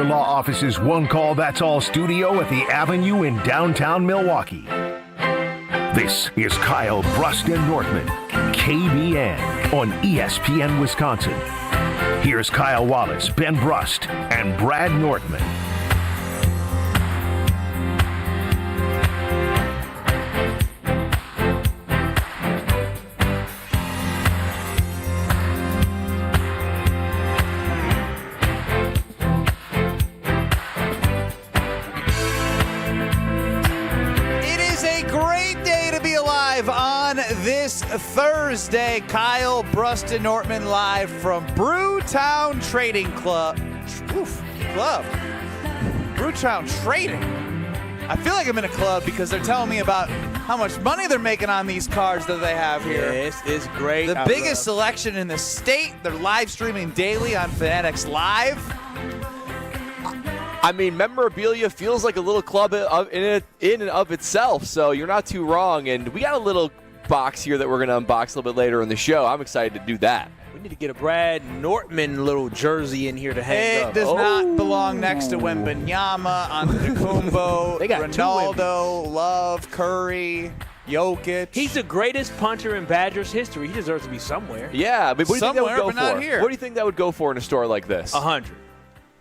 Law Office's One Call That's All studio at the Avenue in downtown Milwaukee. This is Kyle Brust Nortman, KBN on ESPN Wisconsin. Here's Kyle Wallace, Ben Brust, and Brad Nortman. On this Thursday, Kyle Brust Nortman live from Brewtown Trading Club. Brewtown Trading. I feel like I'm in a club because they're telling me about how much money they're making on these cars that they have here. Yeah, it's great. The biggest selection in the state. They're live streaming daily on Fanatics Live. I mean, memorabilia feels like a little club in and of itself, so you're not too wrong. And we got a little box here that we're going to unbox a little bit later in the show. I'm excited to do that. We need to get a Brad Nortman little jersey in here to hang up. It does not belong next to Wembanyama, Antetokounmpo, They got Ronaldo, Love, Curry, Jokic. He's the greatest punter in Badgers history. He deserves to be somewhere. Yeah, but what do you think that would go but not for? here. What do you think that would go for in a store like this? 100.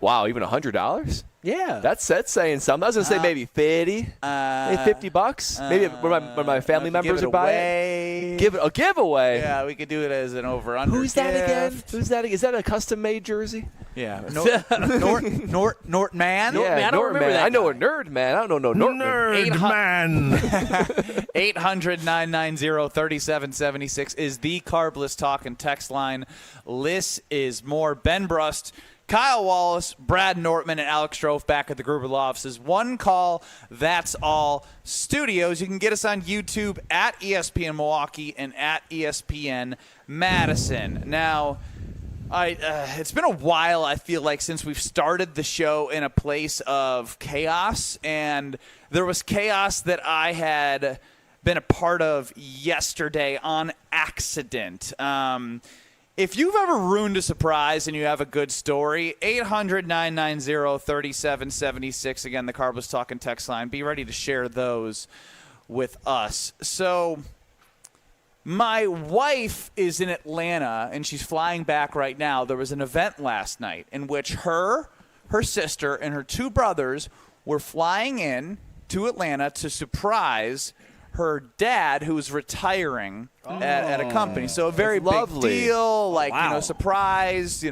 Wow, even $100? Yeah. That's saying something. I was going to say maybe 50, maybe $50. Maybe one of my family members would buy it. Give it a giveaway. Yeah, we could do it as an over-under. Who's that again? Is that a custom-made jersey? Yeah. Nortman? Yeah, I don't remember that I know guy. a nerd man. I don't know Nortman. Nerd man. 800-990-3776 is the Carbless Talk and text line. Liz is more. Ben Brust, Kyle Wallace, Brad Nortman, and Alex Strofe back at the Gruber Law Office's One Call That's All studios. You can get us on YouTube at ESPN Milwaukee and at ESPN Madison. Now, it's been a while, I feel like, since we've started the show in a place of chaos, and there was chaos that I had been a part of yesterday on accident. If you've ever ruined a surprise and you have a good story, 800-990-3776. Again, the Carbless Talk and text line. Be ready to share those with us. So my wife is in Atlanta, and she's flying back right now. There was an event last night in which her sister, and her two brothers were flying in to Atlanta to surprise her dad, who was retiring at a company. So a very big deal, surprise,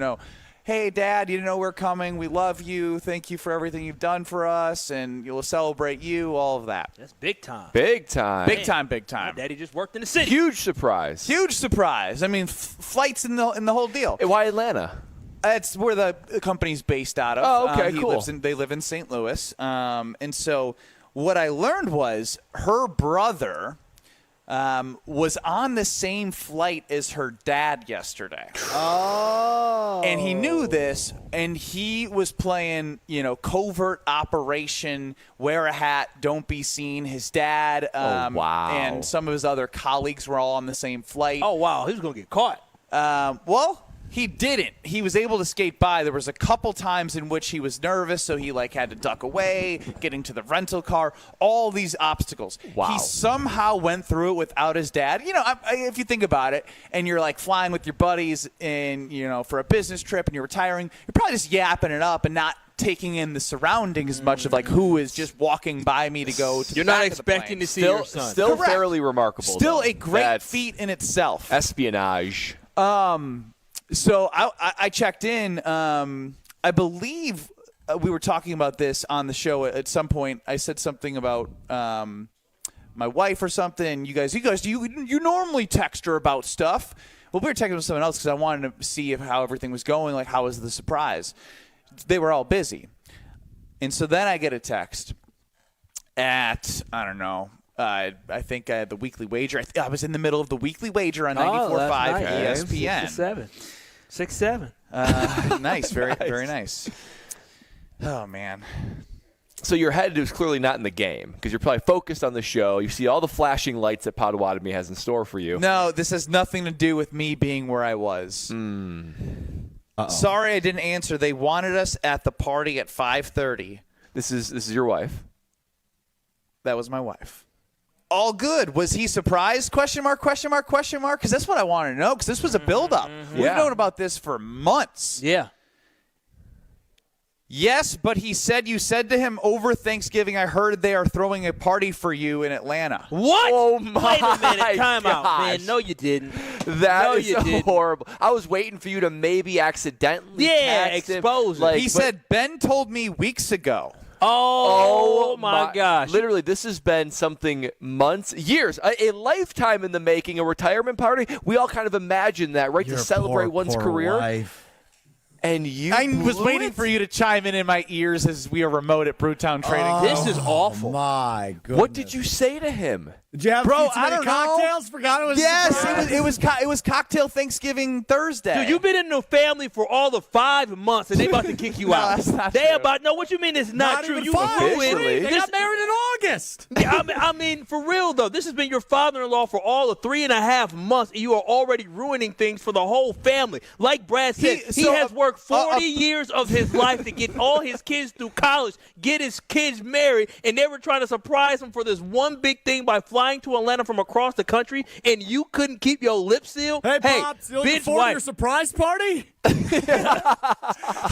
hey, Dad, you know we're coming. We love you. Thank you for everything you've done for us, and we'll celebrate you, all of that. That's big time. Big time. Big time, big time. My daddy just worked in the city. Huge surprise. Huge surprise. I mean, flights in the whole deal. Hey, why Atlanta? It's where the company's based out of. Oh, okay, cool. They live in St. Louis. And so what I learned was her brother was on the same flight as her dad yesterday. Oh. And he knew this, and he was playing, covert operation, wear a hat, don't be seen. His dad and some of his other colleagues were all on the same flight. Oh, wow. He was going to get caught. Well, he didn't. He was able to skate by. There was a couple times in which he was nervous, so he had to duck away, getting to the rental car, all these obstacles. Wow. He somehow went through it without his dad. If you think about it, and you're flying with your buddies in, for a business trip, and you're retiring, you're probably just yapping it up and not taking in the surroundings as much of who is just walking by me to go to You're the not back of the plane. expecting to see your son. Still Correct. fairly remarkable. Still though. a great That's feat in itself. espionage. So I checked in. I believe we were talking about this on the show at some point. I said something about my wife or something. You guys, you normally text her about stuff. Well, we were texting with someone else because I wanted to see how everything was going. How was the surprise? They were all busy, and so then I get a text at I don't know. I think I had the weekly wager. I was in the middle of the weekly wager on 94.5 ESPN. 6-7. Nice. Very nice. Oh, man. So your head is clearly not in the game because you're probably focused on the show. You see all the flashing lights that Potawatomi has in store for you. No, this has nothing to do with me being where I was. Sorry I didn't answer. They wanted us at the party at 5:30. This is your wife. That was my wife. All good. Was he surprised? Question mark, question mark, question mark? Because that's what I wanted to know, because this was a buildup. We've known about this for months. Yeah. Yes, but he said you said to him over Thanksgiving, I heard they are throwing a party for you in Atlanta. What? Oh, my Wait a minute. Time out, gosh. man. No, you didn't. That is horrible. I was waiting for you to maybe accidentally text him. Expose it. He said, Ben told me weeks ago. Oh, my gosh. Literally, this has been something months, years, a lifetime in the making, a retirement party. We all kind of imagine that, right, to celebrate one's career. Wife. And you I was blew waiting it? for you to chime in my ears as we are remote at Brewtown Trading Co. This is awful. My goodness. What did you say to him? Did you have Bro, too I many don't know. cocktails? Forgot it was. Yes, it was cocktail Thanksgiving Thursday. Dude, you've been in the family for all of 5 months, and they about to kick you No, out. that's not they true. about no. What you mean? It's not true. even You five. ruined. Officially. They got married in August. I mean, for real though, this has been your father-in-law for all of 3.5 months, and you are already ruining things for the whole family. Like Brad said, he has worked 40 years of his life to get all his kids through college, get his kids married, and they were trying to surprise him for this one big thing by flying to Atlanta from across the country, and you couldn't keep your lips sealed. Hey, Pops, you looking bitch forward to your wife. surprise party?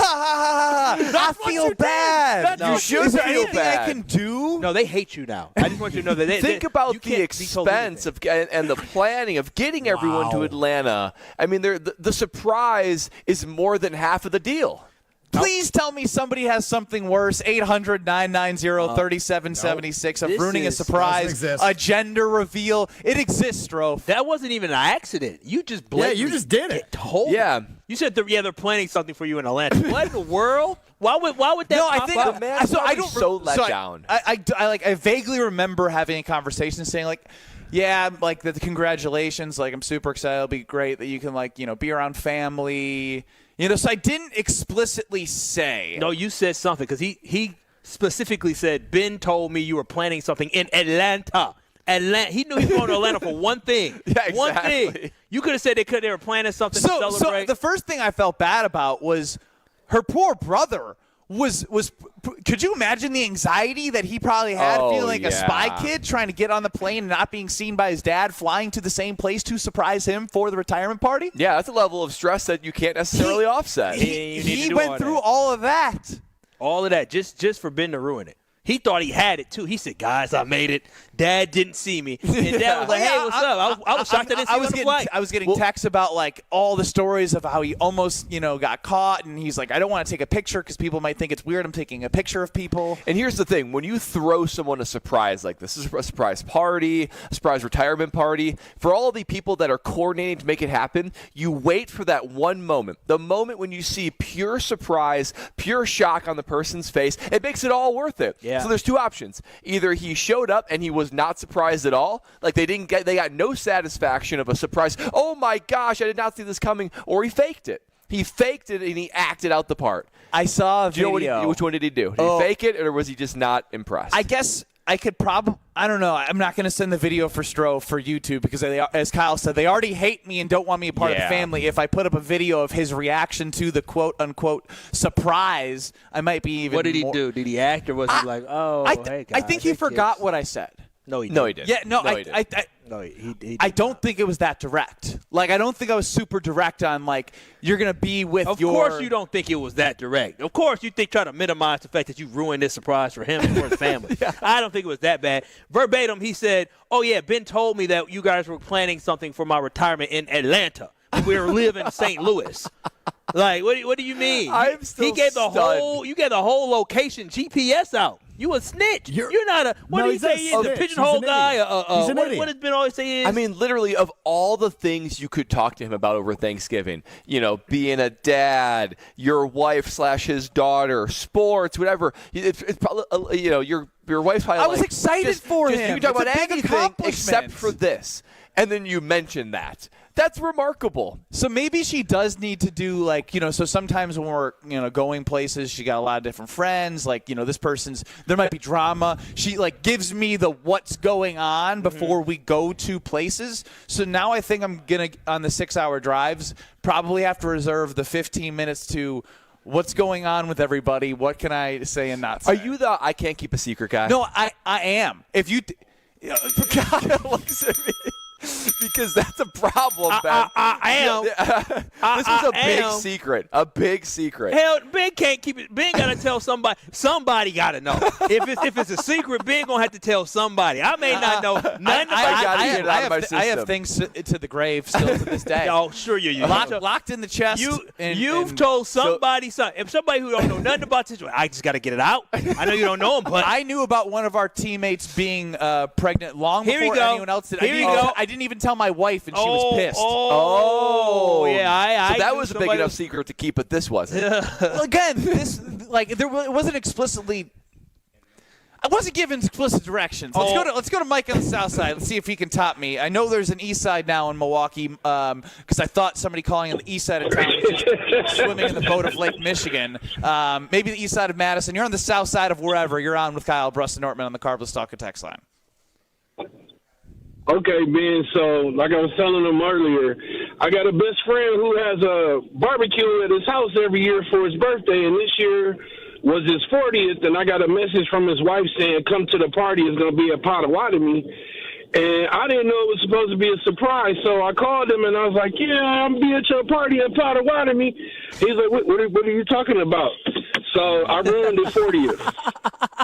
I feel bad. You should Is there feel anything bad. I can do? No, they hate you now. I just want you to know that. Think about the expense of and the planning of getting everyone to Atlanta. I mean, the surprise is more than half of the deal. Please tell me somebody has something worse. 800-990-3776 of This ruining a is- doesn't surprise, exist. a gender reveal. It exists, Strofe. That wasn't even an accident. You just blatantly you just did it. told Yeah. them. You said they're planning something for you in Atlanta. What in the world? Why would that No, I pop think up? The man's probably so let down. I vaguely remember having a conversation saying like, yeah, like the congratulations, like I'm super excited. It'll be great that you can be around family. So I didn't explicitly say. No, you said something because he specifically said, Ben told me you were planning something in Atlanta. He knew he was going to Atlanta for one thing. Yeah, One exactly. thing. You could have said they were planning something to So celebrate. the first thing I felt bad about was her poor brother was. Could you imagine the anxiety that he probably had, feeling like a spy kid trying to get on the plane and not being seen by his dad, flying to the same place to surprise him for the retirement party? Yeah, that's a level of stress that you can't necessarily offset. You need to He do went all through that. all of that. All of that just for Ben to ruin it. He thought he had it, too. He said, guys, I made it. Dad didn't see me. And Dad was like, hey, what's up? I was shocked I didn't see you on the flight. I was getting texts about all the stories of how he almost got caught, and he's like, I don't want to take a picture because people might think it's weird I'm taking a picture of people. And here's the thing. When you throw someone a surprise like this is a surprise party, a surprise retirement party, for all the people that are coordinating to make it happen, you wait for that one moment. The moment when you see pure surprise, pure shock on the person's face, it makes it all worth it. Yeah. So there's two options. Either he showed up and he was not surprised at all, like they got no satisfaction of a surprise. Oh my gosh, I did not see this coming. Or he faked it. He faked it and he acted out the part. I saw a Do you know video. which one did he do? Did he fake it, or was he just not impressed? I guess I could probably, I don't know. I'm not going to send the video for Stroh for YouTube because, as Kyle said, they already hate me and don't want me a part of the family. If I put up a video of his reaction to the quote-unquote surprise, I might be even What did he more- do? Did he act or was he like, oh, hey, guys, I think he hey, forgot kids? what I said. No, he didn't. No, he didn't. Yeah, no, he didn't. He I don't think it was that direct. Like, I don't think I was super direct on, like, you're going to be with Of your... course you don't think it was that direct. Of course you try to minimize the fact that you ruined this surprise for him and for his family. I don't think it was that bad. Verbatim, he said, oh, yeah, Ben told me that you guys were planning something for my retirement in Atlanta. We were living in St. Louis. Like, what do you mean? I'm still You gave the stunned. whole location GPS out. You a snitch. You're not a. What No, do you he's say? not a He is a snitch. pigeonhole He's an guy. idiot. He's an idiot. What has Ben always say is? I mean, literally, of all the things you could talk to him about over Thanksgiving, being a dad, your wife / his daughter, sports, whatever. It's probably, your wife's probably. I was excited for him. You can talk It's a about big anything accomplishment. except for this, and then you mention that. That's remarkable. So maybe she does need to do so sometimes when we're, going places, she got a lot of different friends. This person's, there might be drama. She gives me the what's going on before we go to places. So now I think I'm going to, on the 6-hour drives, probably have to reserve the 15 minutes to what's going on with everybody. What can I say and not say? Are you the I can't keep a secret guy? No, I am. If you, God looks at me. Because that's a problem, Ben. I am. This is a big secret. A big secret. Hell, Ben can't keep it. Ben got to tell somebody. Somebody got to know. If it's a secret, Ben going to have to tell somebody. I may not know nothing about it. I have things to the grave still to this day. Oh, sure you Locked in the chest. You've told somebody something. If somebody who don't know nothing about this, I just got to get it out. I know you don't know him, but I knew about one of our teammates being pregnant long Here before we go. anyone else did. Here you go. I didn't even tell my wife, and she was pissed. Yeah. So that was a big enough secret to keep, but this wasn't. Well, again, it wasn't explicitly. I wasn't given explicit directions. Let's go to Mike on the south side. Let's see if he can top me. I know there's an east side now in Milwaukee because I thought somebody calling on the east side of town was just swimming in the boat of Lake Michigan. Maybe the east side of Madison. You're on the south side of wherever. You're on with Kyle, Brust Nortman on the Carbless Talk and Text line. Okay, Ben, so like I was telling him earlier, I got a best friend who has a barbecue at his house every year for his birthday, and this year was his 40th, and I got a message from his wife saying, come to the party, it's going to be a Potawatomi. And I didn't know it was supposed to be a surprise, so I called him, and I was like, yeah, I'm be at your party at Potawatomi. He's like, what are you talking about? So I ruined it for you.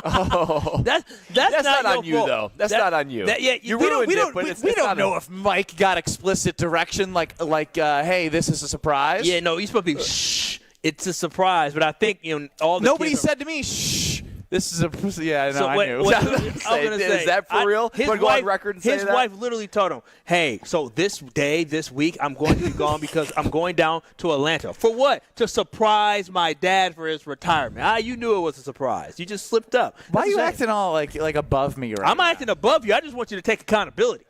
Oh, that's not on you, though. That's not on you. You ruined it, but it's we not don't know if Mike got explicit direction, hey, this is a surprise. Yeah, no, he's supposed to be, shh, it's a surprise. But I think all the nobody kids said to me, shh. This is a I knew. I was gonna say, is that for real? His wife, go on record and say his that? wife literally told him, "Hey, so this week, I'm going to be gone because I'm going down to Atlanta for what? To surprise my dad for his retirement. You knew it was a surprise. You just slipped up. Why are you acting all like above me right I'm now? acting above you. I just want you to take accountability.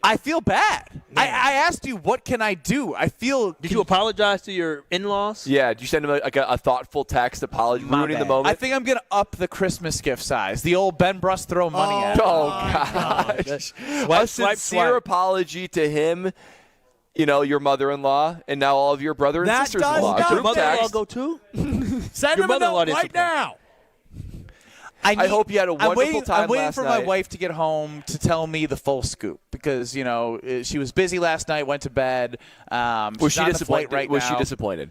I feel bad. I asked you, what can I do? I feel. Did you apologize to your in-laws? Yeah. Did you send him a thoughtful text apology, ruining the moment? I think I'm going to up the Christmas gift size. The old Ben Brust throw money at. Oh, gosh. A sincere apology to him, your mother-in-law, and now all of your brother and sisters-in-law. Does Your mother-in-law go too? Send him a note right now. I hope you had a wonderful time I'm waiting last for night. my wife to get home to tell me the full scoop because, she was busy last night, went to bed. Was she disappointed? Was she disappointed?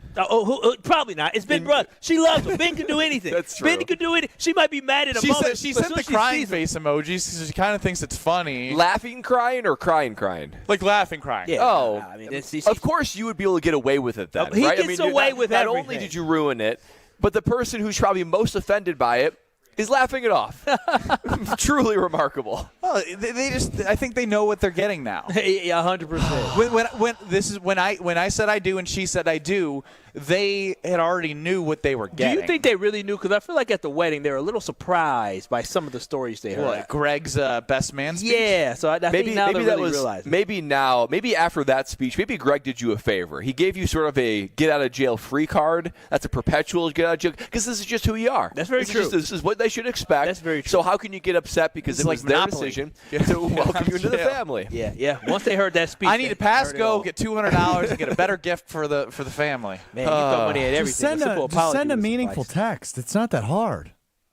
Probably not. It's Ben Brust. She loves him. Ben can do anything. That's true. Ben can do anything. She might be mad in a moment. She but sent soon the as she crying sees him- face emojis because she kind of thinks it's funny. Laughing, crying, or crying? Like laughing, crying. Yeah. Oh, I mean, of course you would be able to get away with it then, He right? gets away with not everything. only did you ruin it, but the person who's probably most offended by it is laughing it off. Truly remarkable. Well, I think they know what they're getting now. Yeah, 100%. When I said I do and she said I do, they had already knew what they were Do getting. you think they really knew? Because I feel like at the wedding they were a little surprised by some of the stories they heard. What, Greg's best man speech? Yeah, so I think now they're really realizing. Maybe after that speech, maybe Greg did you a favor. He gave you sort of a get out of jail free card. That's a perpetual get out of jail because this is just who you are. That's very true. This is what they should expect. That's very true. So how can you get upset because it was their Monopoly. decision to welcome you into the family? Yeah. Once they heard that speech, I need a pass go, get $200, and get a better gift for the family. Man, you throw money at everything. Just send a meaningful text. It's not that hard.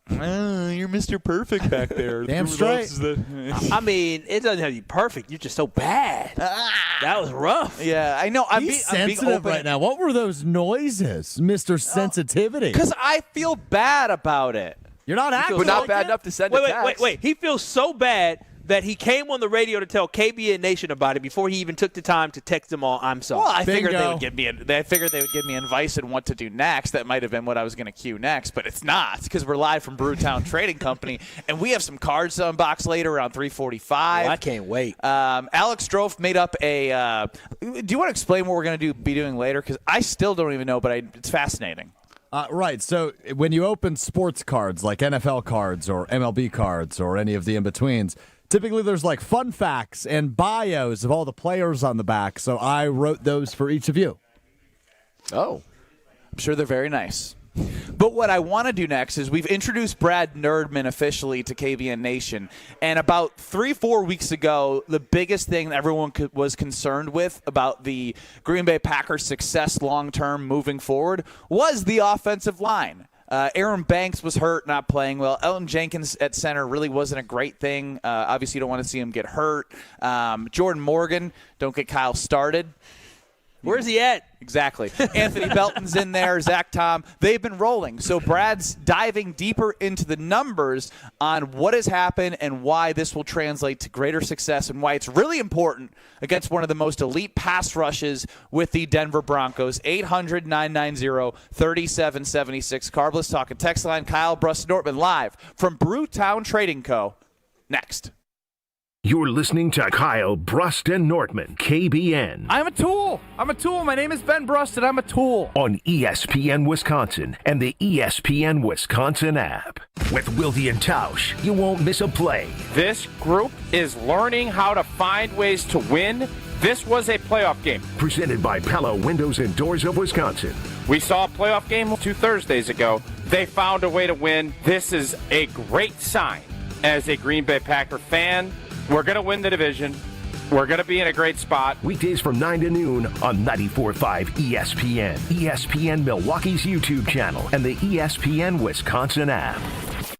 You're Mr. Perfect back there. Damn straight. I mean, it doesn't have to be perfect. You're just so bad. That was rough. Yeah, I know. I'm He's being sensitive open right now. What were those noises, Mr. Sensitivity? because I feel bad about it. You're not acting But not like bad it? enough to send a text. Wait. He feels so bad that he came on the radio to tell KBN Nation about it before he even took the time to text them all, I'm sorry. Well, I figured they Bingo. would give me. They figured they would give me advice on what to do next. That might have been what I was going to cue next, but it's not because we're live from Brewtown Trading Company, and we have some cards to unbox later around 3:45. I can't wait. Alex Strofe made up a. Do you want to explain what we're going to be doing later? Because I still don't even know, but it's fascinating. Right. So when you open sports cards like NFL cards or MLB cards or any of the in-betweens, Typically, there's like fun facts and bios of all the players on the back, so I wrote those for each of you. Oh. I'm sure they're very nice. But what I want to do next is we've introduced Brad Nortman officially to KBN Nation. And about 3-4 weeks ago, the biggest thing that everyone was concerned with about the Green Bay Packers' success long-term moving forward was the offensive line. Aaron Banks was hurt, not playing well. Elton Jenkins at center really wasn't a great thing. Obviously, you don't want to see him get hurt. Jordan Morgan, don't get Kyle started. Where's he at? Exactly. Anthony Belton's in there, Zach Tom. They've been rolling. So Brad's diving deeper into the numbers on what has happened and why this will translate to greater success and why it's really important against one of the most elite pass rushes with the Denver Broncos. 800-990-3776. Carbless talking text line. Kyle Brust Nortman live from Brewtown Trading Co. Next. You're listening to Kyle Brust and Nortman, KBN. I'm a tool. My name is Ben Brust, and I'm a tool. On ESPN Wisconsin and the ESPN Wisconsin app. With Wilde and Tausch, you won't miss a play. This group is learning how to find ways to win. This was a playoff game. Presented by Pella Windows and Doors of Wisconsin. We saw a playoff game 2 Thursdays ago. They found a way to win. This is a great sign as a Green Bay Packer fan. We're going to win the division. We're going to be in a great spot. Weekdays from 9 to noon on 94.5 ESPN, ESPN Milwaukee's YouTube channel, and the ESPN Wisconsin app.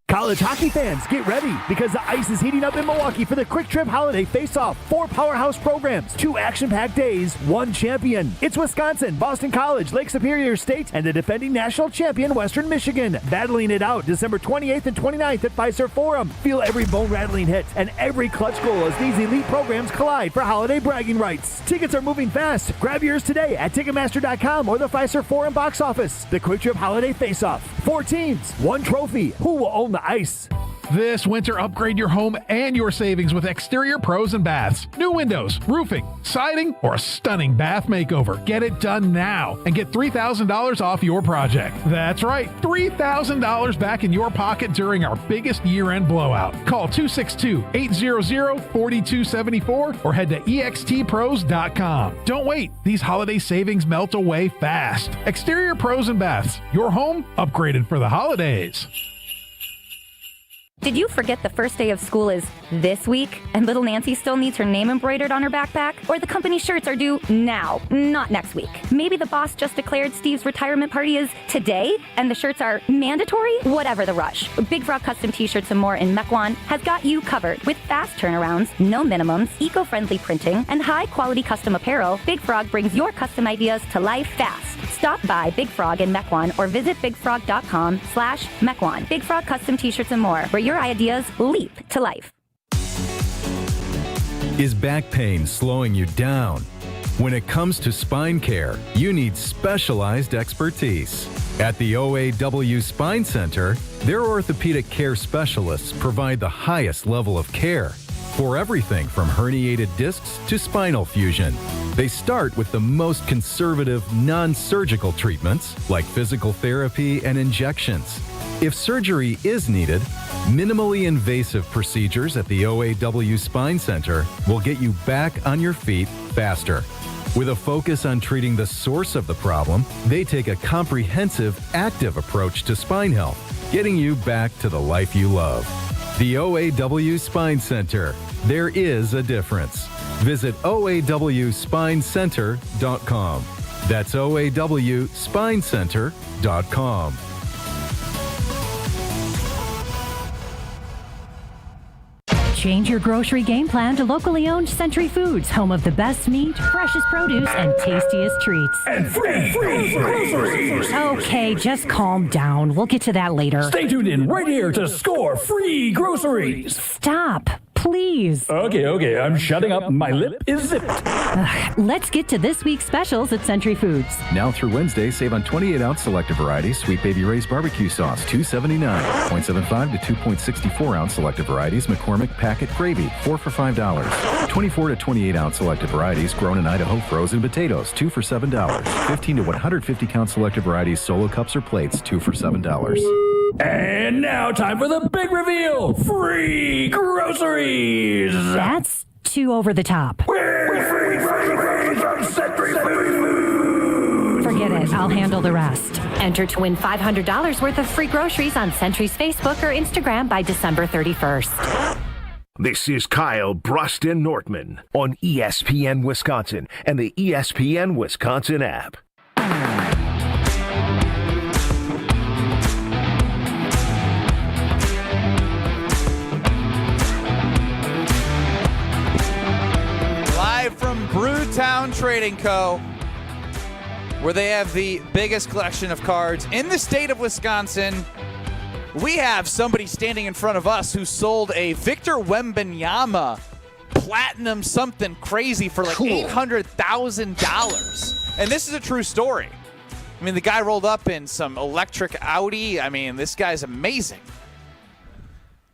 College hockey fans, get ready because the ice is heating up in Milwaukee for the Quick Trip Holiday Face-Off. 4 powerhouse programs, 2 action-packed days, 1 champion. It's Wisconsin, Boston College, Lake Superior State, and the defending national champion, Western Michigan. Battling it out December 28th and 29th at Fiserv Forum. Feel every bone-rattling hit and every clutch goal as these elite programs collide for holiday bragging rights. Tickets are moving fast. Grab yours today at Ticketmaster.com or the Fiserv Forum box office. The Quick Trip Holiday Face-Off. 4 teams, 1 trophy. Who will own the ice? This winter, upgrade your home and your savings with Exterior Pros and Baths. New windows, roofing, siding, or a stunning bath makeover. Get it done now and get $3,000 off your project. That's right, $3,000 back in your pocket during our biggest year-end blowout. Call 262-800-4274 or head to extpros.com. Don't wait. These holiday savings melt away fast. Exterior Pros and Baths. Your home upgraded for the holidays. Did you forget the first day of school is this week and little Nancy still needs her name embroidered on her backpack? Or the company shirts are due now, not next week? Maybe the boss just declared Steve's retirement party is today and the shirts are mandatory? Whatever the rush, Big Frog Custom T-shirts and more in Mequon has got you covered with fast turnarounds, no minimums, eco-friendly printing, and high-quality custom apparel. Big Frog brings your custom ideas to life fast. Stop by Big Frog in Mequon or visit bigfrog.com/Mequon. Big Frog Custom T-shirts and more, where your ideas leap to life. Is back pain slowing you down? When it comes to spine care, you need specialized expertise. At the OAW Spine Center, their orthopedic care specialists provide the highest level of care for everything from herniated discs to spinal fusion. They start with the most conservative, non-surgical treatments like physical therapy and injections. If surgery is needed, minimally invasive procedures at the OAW Spine Center will get you back on your feet faster. With a focus on treating the source of the problem, they take a comprehensive, active approach to spine health, getting you back to the life you love. The OAW Spine Center. There is a difference. Visit OAWSpineCenter.com. That's OAWSpineCenter.com. Change your grocery game plan to locally owned Century Foods, home of the best meat, freshest produce, and tastiest treats. And free groceries. Okay, just calm down. We'll get to that later. Stay tuned in right here to score free groceries. Stop, please. Okay, I'm shutting up. My lip is zipped. Let's get to this week's specials at Century Foods. Now through Wednesday, save on 28-ounce selective varieties, Sweet Baby Ray's barbecue sauce, $2.79. 0.75 to 2.64-ounce selective varieties, McCormick packet gravy, 4 for $5. 24 to 28-ounce selective varieties, grown in Idaho frozen potatoes, 2 for $7. 15 to 150-count selective varieties, solo cups or plates, 2 for $7. And now time for the big reveal. Free groceries. That's too over the top. Free groceries on Century Food. Forget it. I'll handle the rest. Enter to win $500 worth of free groceries on Century's Facebook or Instagram by December 31st. This is Kyle Brust and Nortman on ESPN Wisconsin and the ESPN Wisconsin app. Live from Brewtown Trading Co., where they have the biggest collection of cards in the state of Wisconsin. We have somebody standing in front of us who sold a Victor Wembanyama platinum something crazy for like $800,000. And this is a true story. I mean, the guy rolled up in some electric Audi. I mean, this guy's amazing.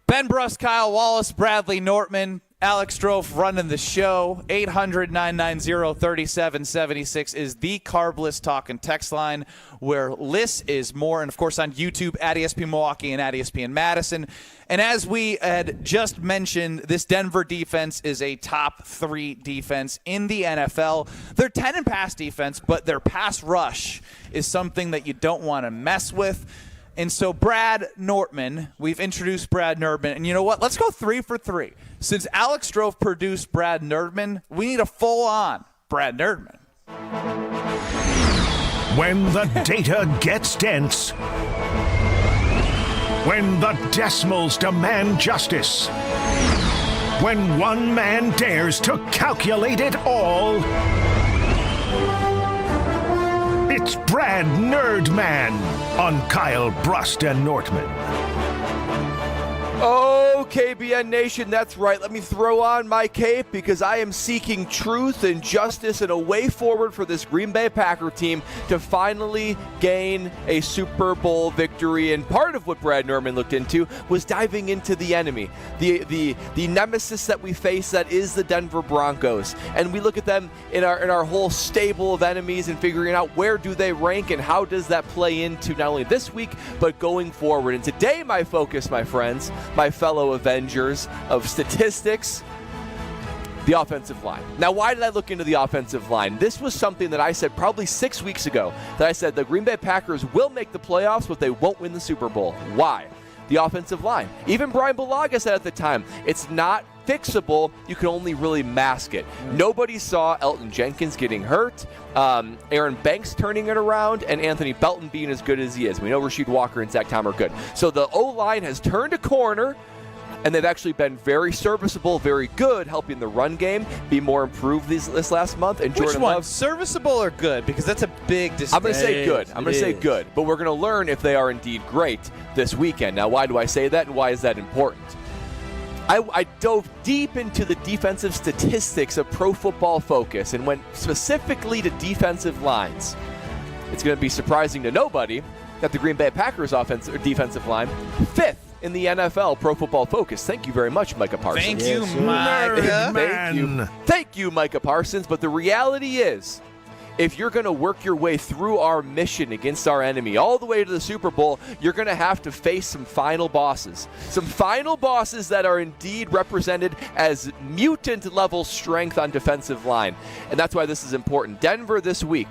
Ben Brust, Kyle Wallace, Bradley Nortman, Alex Strofe running the show. 800-990-3776 is the Carbless Talk and Text line, where Liss is more, and of course on YouTube at ESPN Milwaukee and at ESPN Madison. And as we had just mentioned, this Denver defense is a top 3 defense in the NFL. They're 10 in pass defense, but their pass rush is something that you don't want to mess with. And so Brad Nortman, we've introduced Brad Nortman, and you know what? Let's go 3 for 3. Since Alex Strofe produced Brad Nortman, we need a full-on Brad Nortman. When the data gets dense, when the decimals demand justice, when one man dares to calculate it all, it's Brad Nerdman on Kyle Brust and Nortman. Oh, KBN Nation, that's right. Let me throw on my cape because I am seeking truth and justice and a way forward for this Green Bay Packer team to finally gain a Super Bowl victory. And part of what Brad Nortman looked into was diving into the enemy, the nemesis that we face, that is the Denver Broncos. And we look at them in our whole stable of enemies and figuring out where do they rank and how does that play into not only this week but going forward. And today my focus, my friends, my fellow Avengers of statistics, the offensive line. Now, why did I look into the offensive line? This was something that I said probably 6 weeks ago, that I said the Green Bay Packers will make the playoffs, but they won't win the Super Bowl. Why? The offensive line. Even Bryan Bulaga said at the time, it's not fixable, you can only really mask it. Nobody saw Elton Jenkins getting hurt, Aaron Banks turning it around, and Anthony Belton being as good as he is. We know Rasheed Walker and Zach Tom are good. So the O-line has turned a corner, and they've actually been very serviceable, very good, helping the run game be more improved this last month. And Jordan Which one? Love, Serviceable or good? Because that's a big distinction. I'm going to say good. I'm going to say good. But we're going to learn if they are indeed great this weekend. Now, why do I say that, and why is that important? I dove deep into the defensive statistics of Pro Football Focus and went specifically to defensive lines. It's going to be surprising to nobody that the Green Bay Packers defensive line, 5th in the NFL Pro Football Focus. Thank you very much, Micah Parsons. Thank you, Micah. Thank you, Micah Parsons. But the reality is, if you're going to work your way through our mission against our enemy all the way to the Super Bowl, you're going to have to face some final bosses. Some final bosses that are indeed represented as mutant-level strength on defensive line. And that's why this is important. Denver this week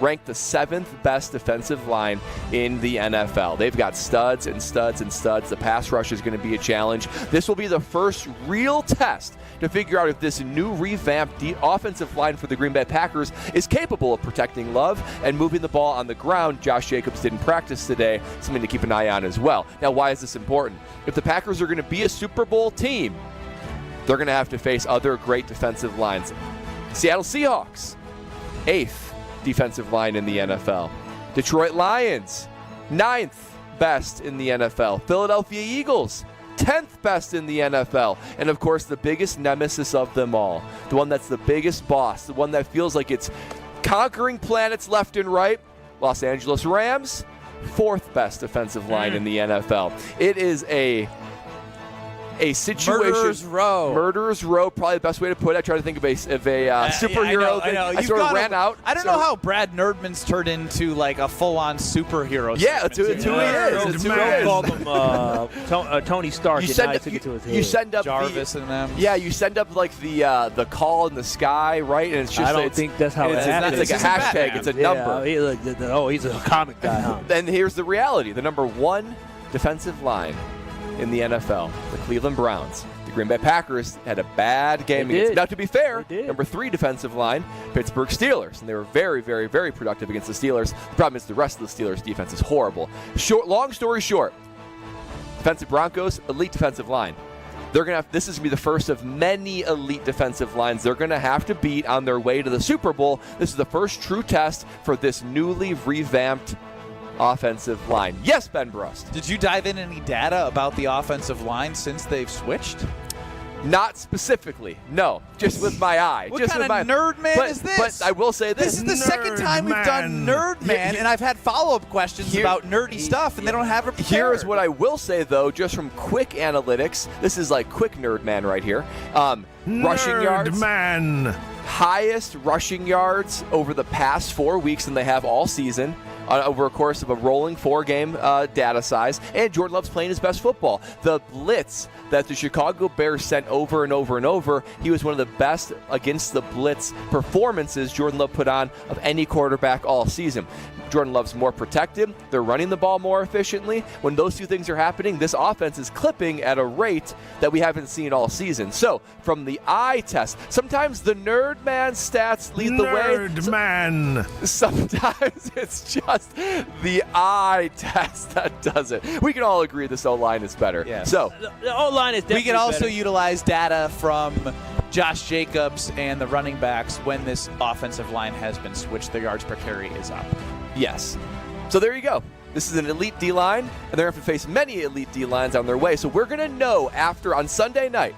ranked the 7th best defensive line in the NFL. They've got studs and studs and studs. The pass rush is going to be a challenge. This will be the first real test to figure out if this new revamped offensive line for the Green Bay Packers is capable of protecting Love and moving the ball on the ground. Josh Jacobs didn't practice today, something to keep an eye on as well. Now, why is this important? If the Packers are going to be a Super Bowl team, they're going to have to face other great defensive lines. Seattle Seahawks, 8th defensive line in the NFL. Detroit Lions, 9th best in the NFL. Philadelphia Eagles, 10th best in the NFL. And of course, the biggest nemesis of them all, the one that's the biggest boss, the one that feels like it's conquering planets left and right, Los Angeles Rams, 4th best defensive line in the NFL. It is a a situation. Murderer's Row, probably the best way to put it. I try to think of a superhero. I know. I sort of ran out. I don't know how Brad Nerdman's turned into like a full-on superhero. Yeah, it's who he is. It's who he is. Called him Tony Stark. You took it to his head. You send up Jarvis and them. Yeah, you send up like the call in the sky, right? And it's just I don't think that's how it happens. It's like a hashtag. It's a number. He's a comic guy, huh? Then here's the reality: the number 1 defensive line in the NFL, the Cleveland Browns. The Green Bay Packers had a bad game against. Now, to be fair, number 3 defensive line, Pittsburgh Steelers, and they were very, very, very productive against the Steelers. The problem is the rest of the Steelers' defense is horrible. Long story short, defensive Broncos, elite defensive line. They're gonna have. This is gonna be the first of many elite defensive lines they're gonna have to beat on their way to the Super Bowl. This is the first true test for this newly revamped offensive line. Yes, Ben Brust. Did you dive in any data about the offensive line since they've switched? Not specifically, no. Just with my eye. What just kind with of nerd man is this? But I will say this. This is the second time we've done Nerd Man, and I've had follow-up questions about nerdy stuff, and they don't have it prepared. Here's what I will say, though, just from quick analytics. This is like quick Nerd Man right here. Rushing yards. Man. Highest rushing yards over the past 4 weeks than they have all season. Over a course of a rolling 4-game data size. And Jordan Love's playing his best football. The blitz that the Chicago Bears sent over and over and over, he was one of the best against the blitz performances Jordan Love put on of any quarterback all season. Jordan Love's more protected. They're running the ball more efficiently. When those two things are happening, this offense is clipping at a rate that we haven't seen all season. So, from the eye test, sometimes the Nerd Man stats lead the way. Nerd Man. Sometimes it's just the eye test that does it. We can all agree this O-line is better. Yes. So, the O-line is definitely we can also better. utilize data from Josh Jacobs and the running backs when this offensive line has been switched. Their yards per carry is up. yes. So there you go. This is an elite D-line, and they're going to have to face many elite D-lines on their way. So we're going to know on Sunday night,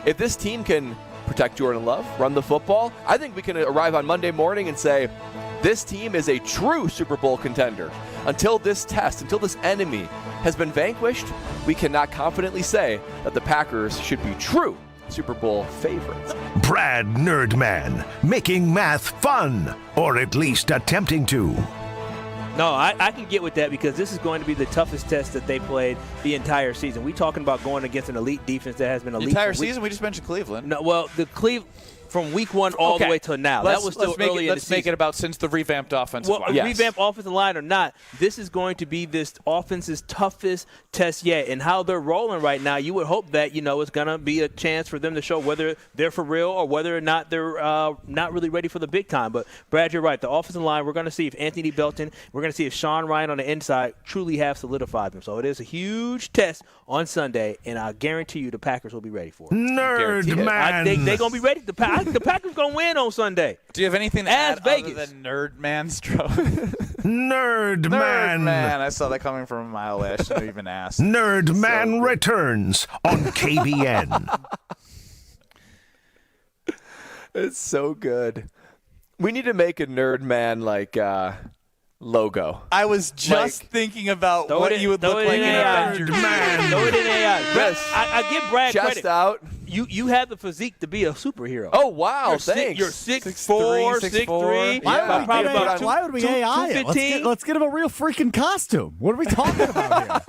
if this team can protect Jordan Love, run the football. I think we can arrive on Monday morning and say, this team is a true Super Bowl contender. Until this enemy has been vanquished, we cannot confidently say that the Packers should be true Super Bowl favorites. Brad Nerdman, making math fun, or at least attempting to. No, I can get with that because this is going to be the toughest test that they played the entire season. We're talking about going against an elite defense that has been elite. The entire season? We just mentioned Cleveland. No, well, the Cleveland from week 1 all the way till now. That was still early in the season. Let's make it about since the revamped offensive line. Well, revamped offensive line or not, this is going to be this offense's toughest test yet. And how they're rolling right now, you would hope that, it's going to be a chance for them to show whether they're for real or whether or not they're not really ready for the big time. But, Brad, you're right. The offensive line, we're going to see if Anthony Belton, we're going to see if Sean Ryan on the inside truly have solidified them. So it is a huge test on Sunday, and I guarantee you the Packers will be ready for it. Nerdman. They're going to be ready. The Packers going to win on Sunday. Do you have anything to add other than Nerdman stroke? Nerdman. Nerdman. I saw that coming from a mile away. I shouldn't have even asked. Nerdman returns on KBN. It's so good. We need to make a Nerdman logo. I was just thinking about what you would look like in Avengers. Nerdman. Throw it in AI. Yes. I give Brad Chest credit. out. You have the physique to be a superhero. Oh, wow. Thanks. You're 6'4", 6'3". Why would we AI it? Let's get him a real freaking costume. What are we talking about here?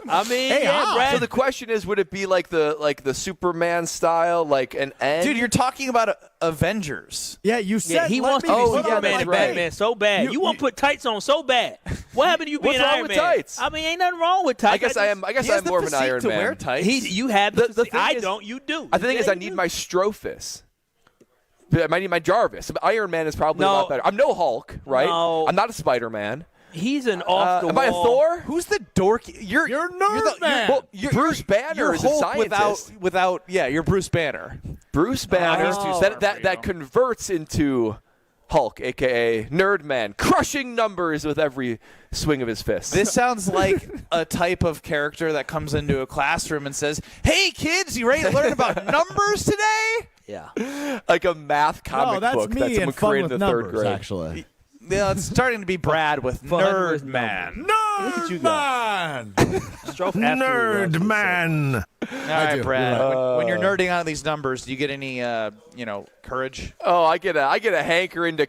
I mean, Brad. So the question is, would it be like the Superman style, like an N? Dude, you're talking about Avengers. Yeah, you said he wants to be Superman and right. Batman so bad. You want to put tights on so bad. What happened to you being What's wrong Iron with Man? tights? I mean, ain't nothing wrong with tights. I guess I am more of an Iron to Man. Wear tights. You have the thing I is- don't. You do. The thing is, I need my Strophus. I might need my Jarvis. Iron Man is probably a lot better. I'm no Hulk, right? No. I'm not a Spider-Man. He's an off-the-wall. Am I a Thor? Who's the dork? You're Nerdman. Bruce Banner you're is a Hulk scientist. you're Bruce Banner. Bruce Banner he's too smart for you. that converts into Hulk, a.k.a. Nerdman, crushing numbers with every swing of his fist. This sounds like a type of character that comes into a classroom and says, "Hey, kids, you ready to learn about numbers today?" Yeah. Like a math comic that's book me that someone and fun created with in the third numbers, grade. actually. Yeah, it's starting to be Brad with Nerdman. Nerdman. Nerdman. Nerdman. All right, Brad. When you're nerding out these numbers, do you get any, courage? Oh, I get a hankering to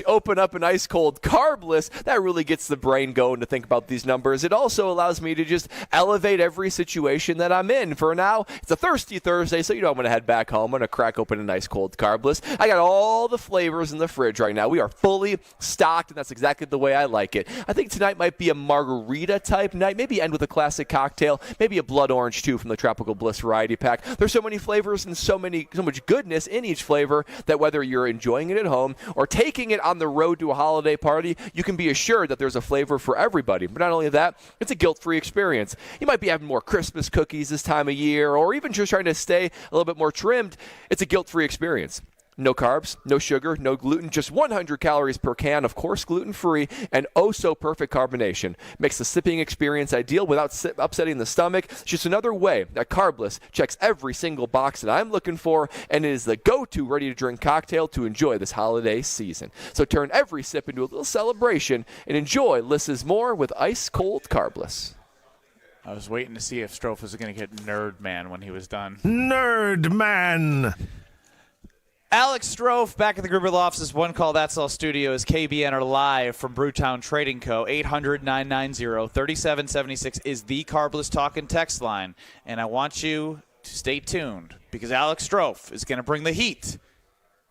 open up an ice cold carbless. That really gets the brain going to think about these numbers. It also allows me to just elevate every situation that I'm in. For now, it's a thirsty Thursday, so I'm going to head back home. I'm going to crack open an ice cold carbless. I got all the flavors in the fridge right now. We are fully stocked, and that's exactly the way I like it. I think tonight might be a margarita type night. Maybe end with a classic cocktail. Maybe a blood orange too from the Tropical Bliss variety pack. There's so many flavors and so much goodness in each flavor that whether you're enjoying it at home or taking it on the road to a holiday party, you can be assured that there's a flavor for everybody. But not only that, it's a guilt-free experience. You might be having more Christmas cookies this time of year, or even just trying to stay a little bit more trimmed. It's a guilt-free experience. No carbs, no sugar, no gluten, just 100 calories per can, of course gluten-free, and oh-so-perfect carbonation. Makes the sipping experience ideal without upsetting the stomach. It's just another way that Carbless checks every single box that I'm looking for, and it is the go-to ready-to-drink cocktail to enjoy this holiday season. So turn every sip into a little celebration and enjoy Liss's more with ice-cold Carbless. I was waiting to see if Strofe was going to get Nerd Man when he was done. Nerd Man! Alex Strofe back at the Gruber Law Office's One Call That's All Studios. KBN are live from Brewtown Trading Co. 800-990-3776 is the Carbless Talk and Text line. And I want you to stay tuned because Alex Strofe is going to bring the heat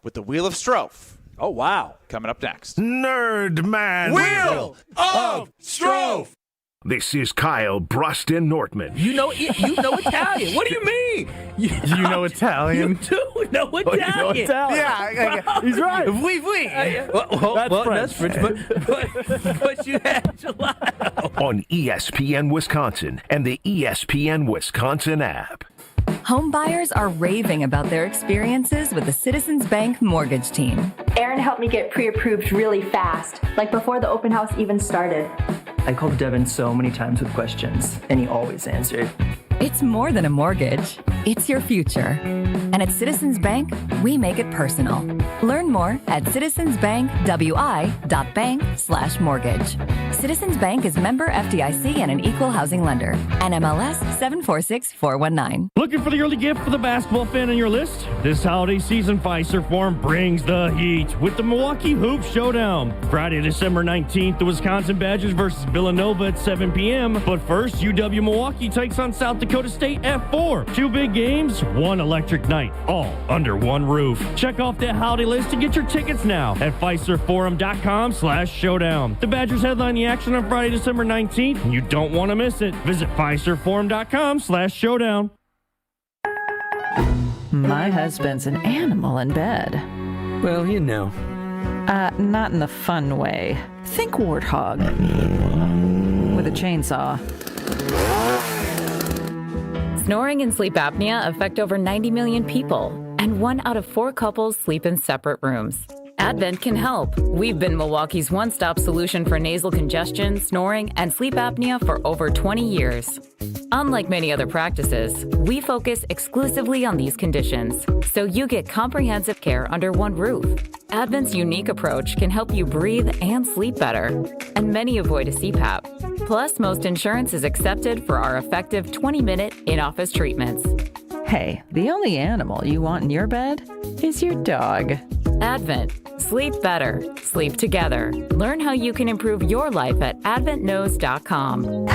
with the Wheel of Strofe. Oh, wow. Coming up next. Nerd Man! Wheel of Strofe! This is Kyle Brust Nortman. You know Italian. What do you mean? You know Italian? You do know Italian. Yeah, he's right. That's French, but you had gelato. On ESPN Wisconsin and the ESPN Wisconsin app. Home buyers are raving about their experiences with the Citizens Bank mortgage team. Aaron helped me get pre-approved really fast, like before the open house even started. I called Devin so many times with questions, and he always answered. It's more than a mortgage. It's your future. And at Citizens Bank, we make it personal. Learn more at citizensbankwi.bank/mortgage. Citizens Bank is member FDIC and an equal housing lender. NMLS 746419. Looking for the early gift for the basketball fan on your list? This holiday season, Fiserv Forum brings the heat with the Milwaukee Hoop Showdown. Friday, December 19th, the Wisconsin Badgers versus Villanova at 7 p.m. But first, UW Milwaukee takes on South Dakota State at 4. 2 big games, one electric night, all under one roof. Check off that holiday list and get your tickets now at FiserForum.com/showdown. The Badgers headline the action on Friday, December 19th, and you don't want to miss it. Visit FiserForum.com/showdown. My husband's an animal in bed. Well, you know. Not in the fun way. Think warthog. With a chainsaw. Snoring and sleep apnea affect over 90 million people, and 1 out of 4 couples sleep in separate rooms. Advent can help. We've been Milwaukee's one-stop solution for nasal congestion, snoring, and sleep apnea for over 20 years. Unlike many other practices, we focus exclusively on these conditions, so you get comprehensive care under one roof. Advent's unique approach can help you breathe and sleep better, and many avoid a CPAP. Plus, most insurance is accepted for our effective 20-minute in-office treatments. Hey, the only animal you want in your bed is your dog. Advent. Sleep better. Sleep together. Learn how you can improve your life at adventknows.com.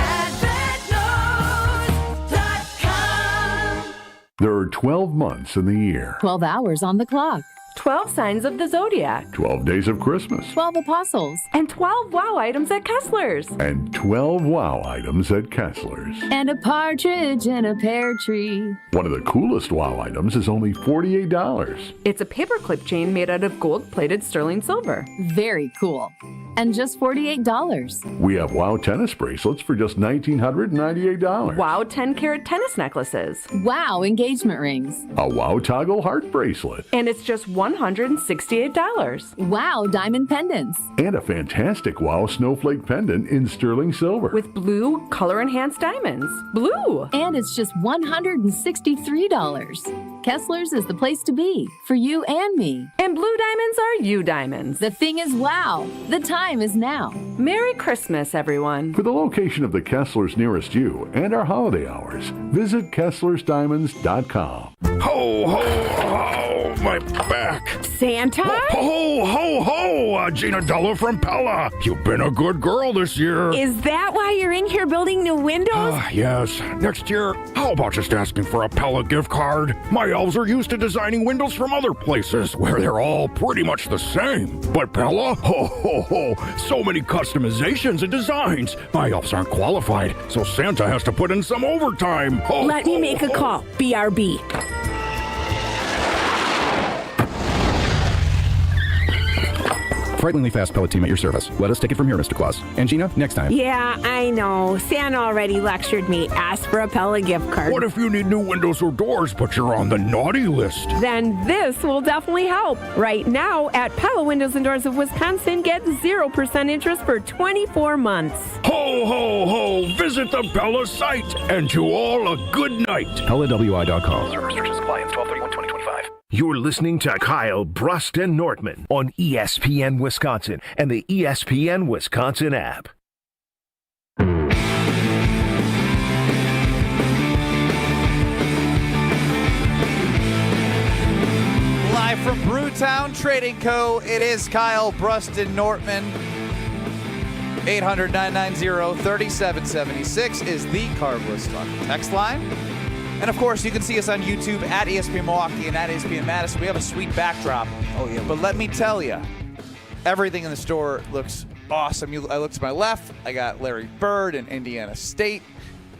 There are 12 months in the year. 12 hours on the clock. 12 signs of the zodiac. 12 days of Christmas. 12 apostles. And 12 wow items at Kessler's. And 12 wow items at Kessler's. And a partridge in a pear tree. One of the coolest wow items is only $48. It's a paperclip chain made out of gold-plated sterling silver. Very cool. And just $48. We have wow tennis bracelets for just $1,998. Wow 10-carat tennis necklaces. Wow engagement rings. A wow toggle heart bracelet. And it's just $168. Wow diamond pendants. And a fantastic wow snowflake pendant in sterling silver. With blue color-enhanced diamonds. Blue! And it's just $163. Kessler's is the place to be for you and me. And blue diamonds are you diamonds. The thing is wow. The time is now. Merry Christmas, everyone. For the location of the Kesslers nearest you and our holiday hours, visit KesslersDiamonds.com. Ho, ho, ho, my back. Santa? Ho, ho, ho, Gina Della from Pella. You've been a good girl this year. Is that why you're in here building new windows? Yes. Next year, how about just asking for a Pella gift card? My elves are used to designing windows from other places where they're all pretty much the same. But Pella? Ho, ho, ho. So many customizations and designs. My elves aren't qualified, so Santa has to put in some overtime. Ho, Let me make a call. BRB. Frighteningly fast Pella team at your service. Let us take it from here, Mr. Claus. And Gina, next time. Yeah, I know. Santa already lectured me. Ask for a Pella gift card. What if you need new windows or doors, but you're on the naughty list? Then this will definitely help. Right now, at Pella Windows and Doors of Wisconsin, get 0% interest for 24 months. Ho, ho, ho! Visit the Pella site, and to all a good night. PellaWI.com. Restrictions apply. 12/31/2025. You're listening to Kyle, Brust, and Nortman on ESPN Wisconsin and the ESPN Wisconsin app. Live from Brewtown Trading Co., it is Kyle, Brust, and Nortman. 800-990-3776 is the Carbless Talk text line. And, of course, you can see us on YouTube at ESPN Milwaukee and at ESPN Madison. We have a sweet backdrop. Oh, yeah. But let me tell you, everything in the store looks awesome. I look to my left. I got Larry Bird and Indiana State,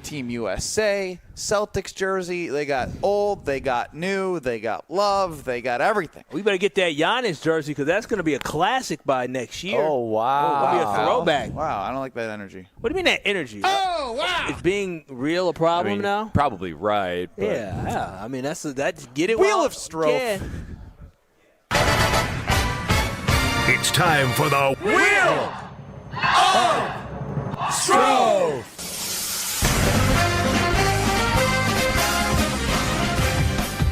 Team USA, Celtics jersey. They got old, they got new, they got love, they got everything. We better get that Giannis jersey because that's going to be a classic by next year. Oh, wow. It'll be a throwback. Wow, I don't like that energy. What do you mean that energy? Oh, wow. Is being real a problem now? Probably right. But. Yeah. I mean, that's get it. Wheel of Stroke. Yeah. It's time for the Wheel of Stroke.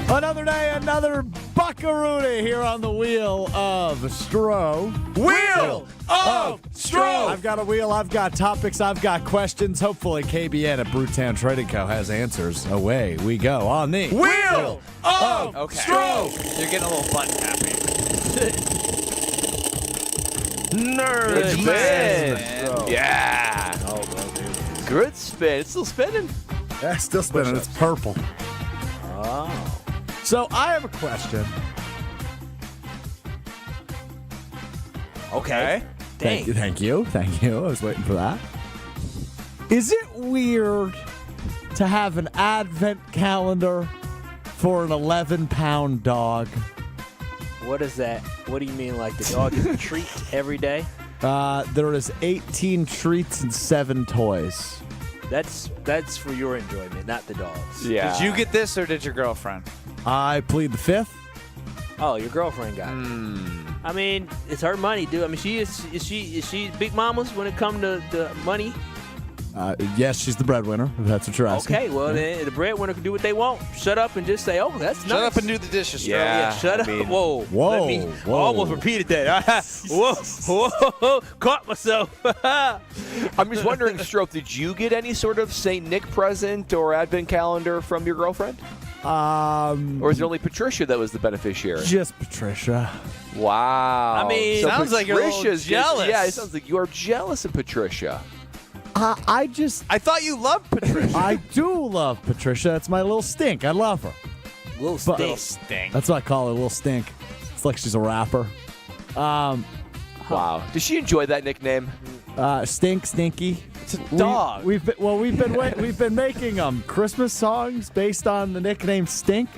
Another day, another buckaroo here on the Wheel of Stro. Wheel of Stro. I've got a wheel, I've got topics, I've got questions. Hopefully KBN at Brewtown Trading Co. has answers. Away we go on the Wheel of Stro. You're getting a little button happy. Nerd spin. Yeah. Oh, baby. Good spin. It's still spinning. Yeah, still spinning. It's purple. Oh. So I have a question. Okay. Dang. Thank you. I was waiting for that. Is it weird to have an advent calendar for an 11-pound dog? What is that? What do you mean, like the dog is a treat every day? There is 18 treats and 7 toys. That's for your enjoyment, not the dog's. Yeah. Did you get this or did your girlfriend? I plead the fifth. Oh, your girlfriend got it. I mean, it's her money, dude. I mean, is she big mama's when it comes to the money? Yes, she's the breadwinner, if that's what you're asking. Okay, well, then the breadwinner can do what they want. Shut up and just say, oh, that's nice. Shut up and do the dishes. Yeah. Shut up. Whoa. Whoa. I almost repeated that. Whoa. Caught myself. I'm just wondering, Stroke, did you get any sort of St. Nick present or advent calendar from your girlfriend? Or is it only Patricia that was the beneficiary? Just Patricia. Wow. I mean, so sounds like you're a little jealous. Yeah, it sounds like you are jealous of Patricia. I thought you loved Patricia. I do love Patricia. It's my little stink. I love her. Little stink. That's what I call her, little stink. It's like she's a rapper. Wow. Does she enjoy that nickname? Stinky. It's a dog. We've been making Christmas songs based on the nickname Stink.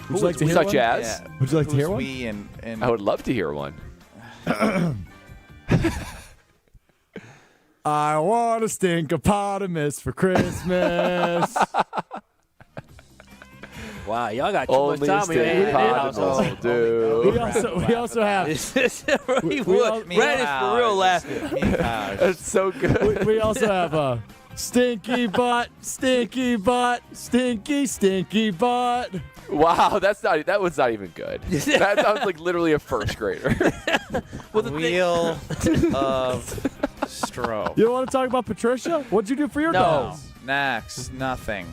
Would you like to hear one? Such as? Yeah. Would you like to hear one? We and I would love to hear one. I want a stinkopotamus for Christmas. Wow, y'all got too much time in your hands. Dude. We also have. Brad is for real laughing. That's so good. We also have Stinky butt, stinky butt, stinky, stinky butt. Wow, that one's not even good. That sounds like literally a first grader. Wheel of Stroh. You don't want to talk about Patricia? What'd you do for your dogs? Next, nothing.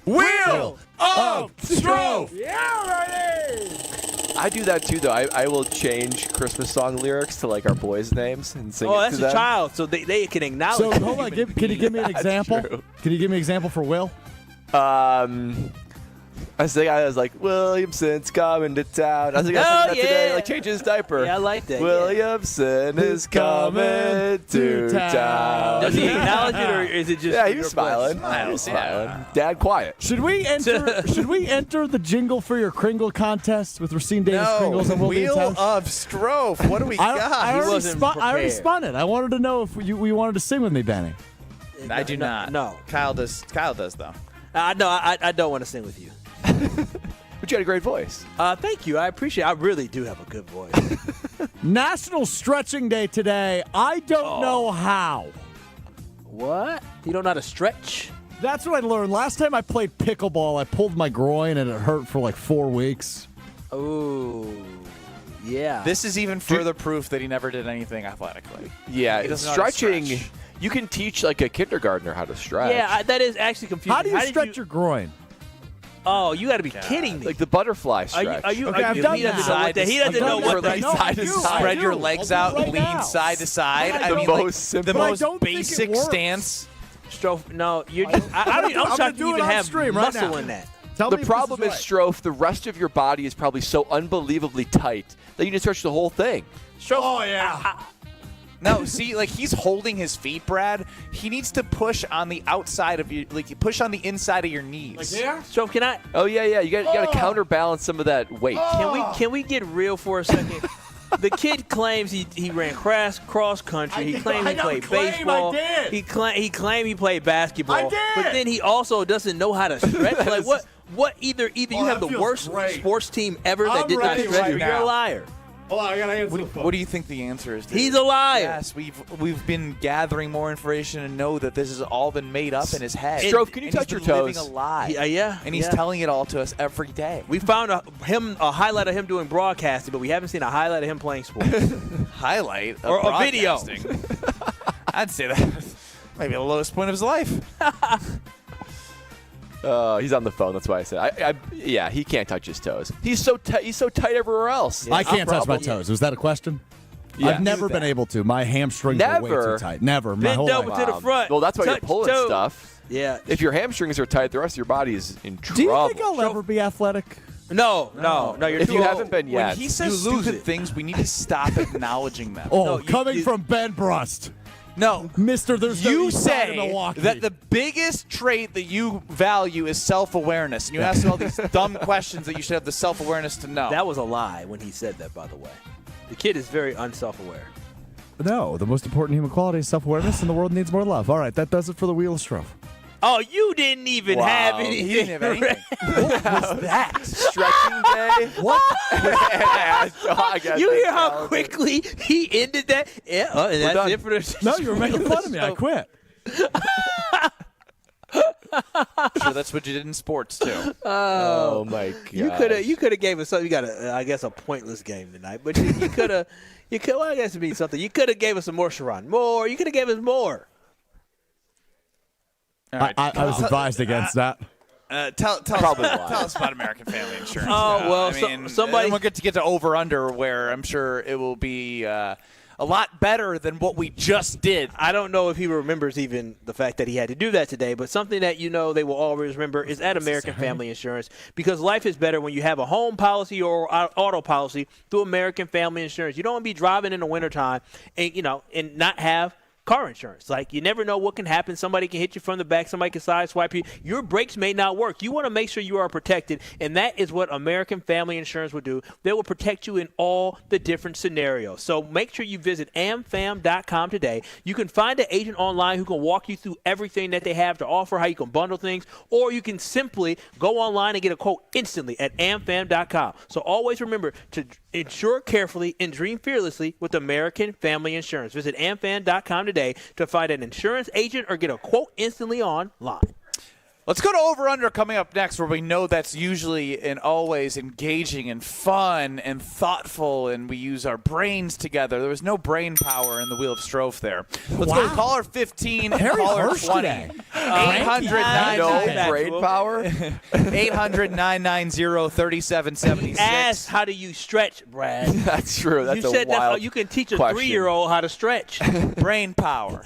Wheel of Stroh. I do that too, though. I will change Christmas song lyrics to like our boys' names and sing it that's to them. a child, so they can acknowledge. So hold on, can you give me an example? True. Can you give me an example for Will? I was like, Williamson's coming to town. I was like, I that today, like changing his diaper. Yeah, I like that. Williamson is coming to town. Does he acknowledge it, or is it just? Yeah, he was smiling. He was smiling. Dad, quiet. Should we enter the jingle for your Kringle contest with Racine Davis Kringles and Will Wheel Beaton's house? of Stroh. What do we got? I already spun it. I wanted to know if we wanted to sing with me, Benny. I do not. No. Kyle does though. No, I don't want to sing with you. But you had a great voice. Thank you. I appreciate it. I really do have a good voice. National Stretching Day today. I don't know how. What? You don't know how to stretch? That's what I learned. Last time I played pickleball, I pulled my groin and it hurt for like 4 weeks. Oh, yeah. This is even further proof that he never did anything athletically. Yeah, stretching. You can teach like a kindergartner how to stretch. Yeah, that is actually confusing. How do you stretch your groin? Oh, you got to be kidding me! Like the butterfly stretch. He doesn't know what right side to side. Spread your legs out, lean side to side. The most basic stance. Strofe, no, you're just. I'm shocked you even have muscle in that. The problem is, Strofe, the rest of your body is probably so unbelievably tight that you need to stretch the whole thing. Strofe, oh yeah. No, see, like he's holding his feet, Brad. He needs to push on the outside of you, like you push on the inside of your knees. Like there? Strofe, can I? Oh yeah. You got to counterbalance some of that weight. Can we get real for a second? The kid claims he ran cross country. He claimed he played baseball. He claimed he played basketball. But then he also doesn't know how to stretch. Like what? Either you have the worst sports team ever that did not stretch, or you're a liar. Hold on, I gotta answer the phone. What do you think the answer is? He's a liar. Yes, we've been gathering more information and know that this has all been made up in his head. Strofe, can you touch your toes? Living a lie. Yeah. And he's telling it all to us every day. We found a highlight of him doing broadcasting, but we haven't seen a highlight of him playing sports. Highlight or a video. I'd say that maybe the lowest point of his life. He's on the phone. That's why I said. Yeah, he can't touch his toes. He's so tight everywhere else. Yeah, I can't touch my toes. Was that a question? Yeah. I've never been able to. My hamstrings are way too tight. Never. My whole life. to the front. Well, that's why you're pulling stuff. Yeah. If your hamstrings are tight, the rest of your body is in trouble. Do you think I'll ever be athletic? No. You're if too you old. haven't been yet, When he says stupid things, we need to stop acknowledging them. Coming from Ben Brust. No, Mister, there's no you east side of say Milwaukee. that the biggest trait that you value is self-awareness, and you ask all these dumb questions that you should have the self-awareness to know. That was a lie when he said that, by the way. The kid is very unself-aware. No, the most important human quality is self-awareness, and the world needs more love. All right, that does it for the Wheel of Strofe. Oh, you didn't even have anything. He didn't have anything. What was that? Stretching day? What? You hear how quickly he ended that? Yeah, and that's done. it for the No, you were making fun of me. I quit. Sure, that's what you did in sports too. Oh my god! You could have gave us something. You got I guess a pointless game tonight, but you could have. Well, I guess it means something. You could have gave us some more, Sharon. More. You could have gave us more. Right. I was advised against that. Tell us about American Family Insurance. Oh, well, I mean, somebody we'll get to over-under where I'm sure it will be a lot better than what we just did. I don't know if he remembers even the fact that he had to do that today, but something that they will always remember is at American Family Insurance, because life is better when you have a home policy or auto policy through American Family Insurance. You don't want to be driving in the wintertime and not have car insurance. Like, you never know what can happen. Somebody can hit you from the back. Somebody can sideswipe you. Your brakes may not work. You want to make sure you are protected, and that is what American Family Insurance will do. They will protect you in all the different scenarios. So make sure you visit amfam.com today. You can find an agent online who can walk you through everything that they have to offer, how you can bundle things, or you can simply go online and get a quote instantly at amfam.com. So always remember to insure carefully and dream fearlessly with American Family Insurance. Visit amfam.com today today to find an insurance agent or get a quote instantly online. Let's go to over-under coming up next, where we know that's usually and always engaging and fun and thoughtful, and we use our brains together. There was no brain power in the Wheel of Strofe there. Let's go to caller 15 and caller 20. 800 no brain power. 800-990-3776. Ask how do you stretch, Brad? That's true. That's you said wild that's how you can teach a question. 3-year-old how to stretch. Brain power.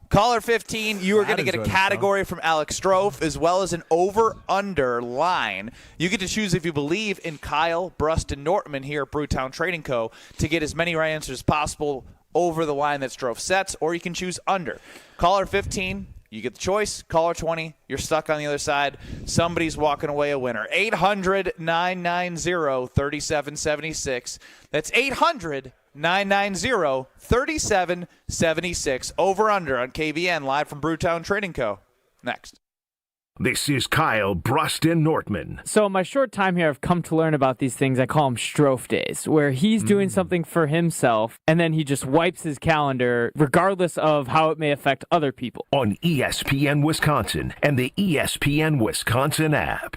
Caller 15, you are going to get a category from Alex Strofe as well as an over-under line. You get to choose if you believe in Kyle, Brust, and Nortman here at Brewtown Trading Co. to get as many right answers as possible over the line that Strofe sets, or you can choose under. Caller 15, you get the choice. Caller 20, you're stuck on the other side. Somebody's walking away a winner. 800-990-3776. That's 800-990-3776. Over under on KBN, live from Brewtown Trading Co. Next. This is Kyle, Brust, and Nortman. So in my short time here, I've come to learn about these things I call them Strofe days, where he's doing something for himself, and then he just wipes his calendar, regardless of how it may affect other people. On ESPN Wisconsin and the ESPN Wisconsin app.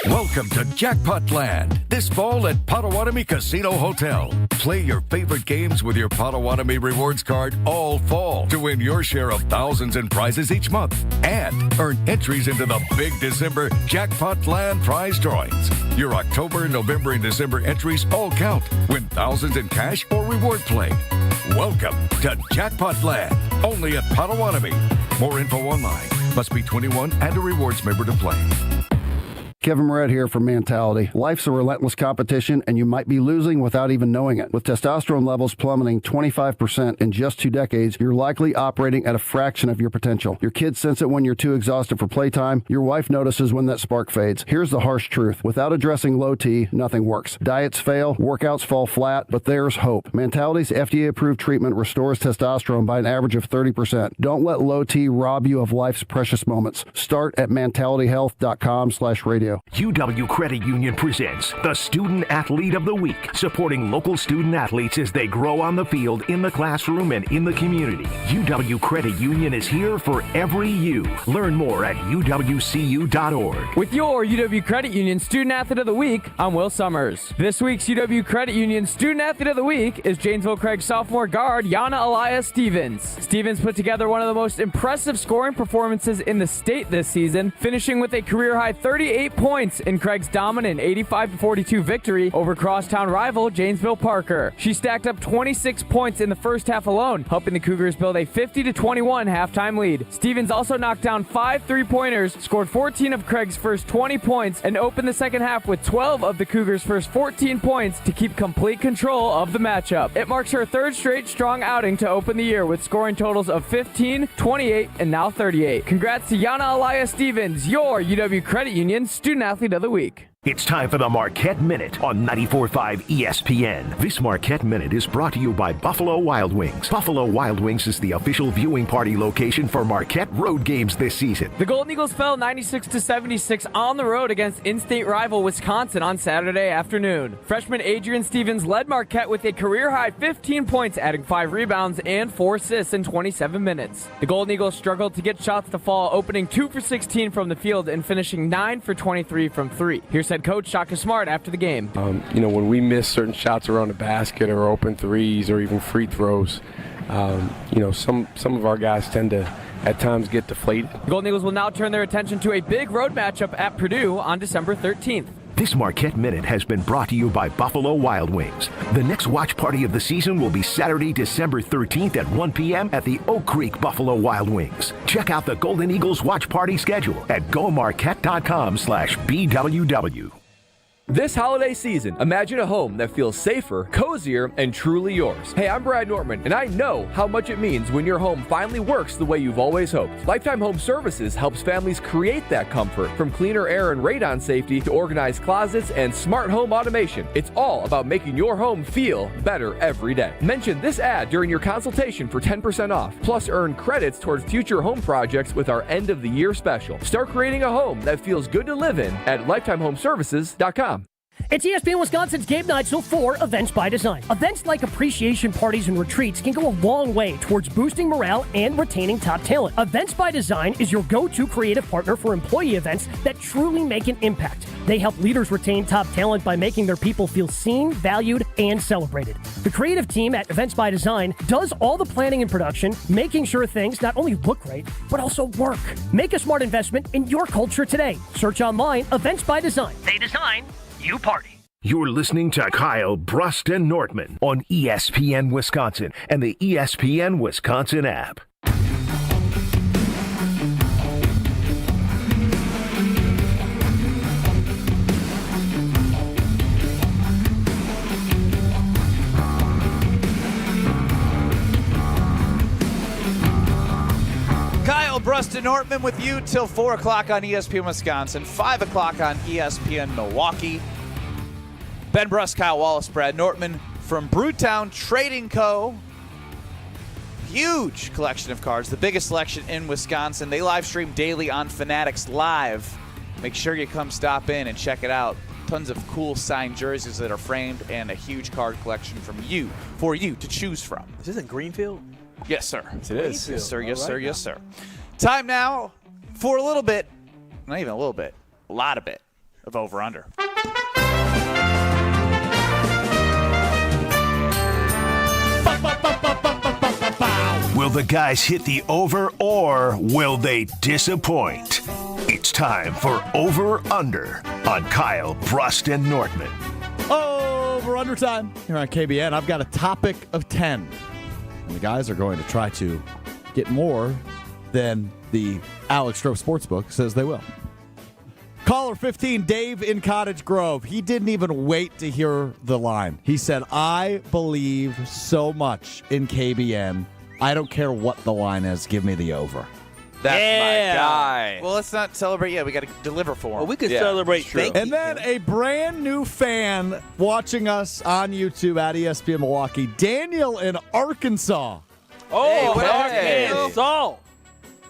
Welcome to Jackpot Land, this fall at Potawatomi Casino Hotel. Play your favorite games with your Potawatomi Rewards card all fall to win your share of thousands in prizes each month and earn entries into the big December Jackpot Land prize drawings. Your October, November, and December entries all count. Win thousands in cash or reward play. Welcome to Jackpot Land, only at Potawatomi. More info online. Must be 21 and a rewards member to play. Kevin Moret here from Mentality. Life's a relentless competition, and you might be losing without even knowing it. With testosterone levels plummeting 25% in just 2 decades, you're likely operating at a fraction of your potential. Your kids sense it when you're too exhausted for playtime. Your wife notices when that spark fades. Here's the harsh truth. Without addressing low T, nothing works. Diets fail, workouts fall flat, but there's hope. Mentality's FDA-approved treatment restores testosterone by an average of 30%. Don't let low T rob you of life's precious moments. Start at mentalityhealth.com/radio. UW Credit Union presents the Student Athlete of the Week, supporting local student athletes as they grow on the field, in the classroom, and in the community. UW Credit Union is here for every you. Learn more at uwcu.org. With your UW Credit Union Student Athlete of the Week, I'm Will Summers. This week's UW Credit Union Student Athlete of the Week is Janesville Craig sophomore guard Yana Elias Stevens. Stevens put together one of the most impressive scoring performances in the state this season, finishing with a career-high 38 points in Craig's dominant 85-42 victory over crosstown rival Janesville Parker. She stacked up 26 points in the first half alone, helping the Cougars build a 50-21 halftime lead. Stevens also knocked down 5 3-pointers, scored 14 of Craig's first 20 points, and opened the second half with 12 of the Cougars' first 14 points to keep complete control of the matchup. It marks her third straight strong outing to open the year with scoring totals of 15, 28, and now 38. Congrats to Yana Elias Stevens, your UW Credit Union Student Athlete of the Week. It's time for the Marquette Minute on 94.5 ESPN. This Marquette Minute is brought to you by Buffalo Wild Wings. Buffalo Wild Wings is the official viewing party location for Marquette road games this season. The Golden Eagles fell 96-76 on the road against in-state rival Wisconsin on Saturday afternoon. Freshman Adrian Stevens led Marquette with a career-high 15 points, adding 5 rebounds and 4 assists in 27 minutes. The Golden Eagles struggled to get shots to fall, opening 2 for 16 from the field and finishing 9 for 23 from 3. Here's head coach Shaka Smart after the game. When we miss certain shots around the basket or open threes or even free throws, some of our guys tend to at times get deflated. The Golden Eagles will now turn their attention to a big road matchup at Purdue on December 13th. This Marquette Minute has been brought to you by Buffalo Wild Wings. The next watch party of the season will be Saturday, December 13th at 1 p.m. at the Oak Creek Buffalo Wild Wings. Check out the Golden Eagles watch party schedule at gomarquette.com/BWW. This holiday season, imagine a home that feels safer, cozier, and truly yours. Hey, I'm Brad Nortman, and I know how much it means when your home finally works the way you've always hoped. Lifetime Home Services helps families create that comfort, from cleaner air and radon safety to organized closets and smart home automation. It's all about making your home feel better every day. Mention this ad during your consultation for 10% off. Plus, earn credits towards future home projects with our end-of-the-year special. Start creating a home that feels good to live in at lifetimehomeservices.com. It's ESPN Wisconsin's Game Night Show for Events by Design. Events like appreciation parties and retreats can go a long way towards boosting morale and retaining top talent. Events by Design is your go-to creative partner for employee events that truly make an impact. They help leaders retain top talent by making their people feel seen, valued, and celebrated. The creative team at Events by Design does all the planning and production, making sure things not only look great, but also work. Make a smart investment in your culture today. Search online, Events by Design. They design, you party. You're listening to Kyle, Brust, and Nortman on ESPN Wisconsin and the ESPN Wisconsin app. Kyle, Brust, and Nortman with you till 4 o'clock on ESPN Wisconsin, 5 o'clock on ESPN Milwaukee. Ben Brust, Kyle Wallace, Brad Nortman from Brewtown Trading Co. Huge collection of cards, the biggest selection in Wisconsin. They live stream daily on Fanatics Live. Make sure you come stop in and check it out. Tons of cool signed jerseys that are framed and a huge card collection for you to choose from. Is this in Greenfield? Yes, sir. Yes, it is. Yes, sir. Yes, sir. Yes, sir. Time now for a little bit, not even a little bit, a lot of bit of over-under. Will the guys hit the over or will they disappoint? It's time for Over-Under on Kyle, Brust, and Nortman. Over-under time here on KBN. I've got a topic of 10. And the guys are going to try to get more than the Alex Stroh Sportsbook says they will. Caller 15, Dave in Cottage Grove. He didn't even wait to hear the line. He said, I believe so much in KBN. I don't care what the line is. Give me the over. That's my guy. Well, let's not celebrate yet. We got to deliver for him. Well, we can celebrate. Thank and then a brand new fan watching us on YouTube at ESPN Milwaukee, Daniel in Arkansas. Oh, hey, Arkansas.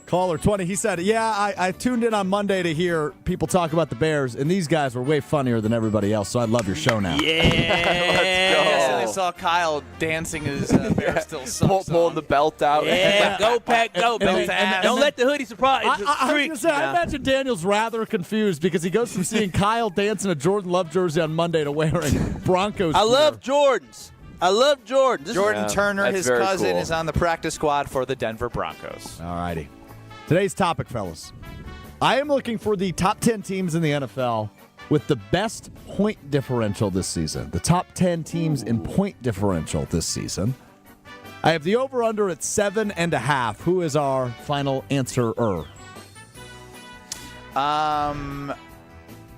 Caller 20, he said, I tuned in on Monday to hear people talk about the Bears, and these guys were way funnier than everybody else, so I love your show now. Yeah. Let's go. Yes, they saw Kyle dancing his Bear Still Sucks pulling the belt out. Yeah, go Pack, go, baby. Don't let the hoodie surprise. I imagine Daniel's rather confused because he goes from seeing Kyle dance in a Jordan Love jersey on Monday to wearing Broncos. I love Jordans. Jordan Turner, his cousin, is on the practice squad for the Denver Broncos. All righty. Today's topic, fellas. I am looking for the top 10 teams in the NFL with the best point differential this season. The top 10 teams in point differential this season. I have the over-under at 7.5. Who is our final answerer?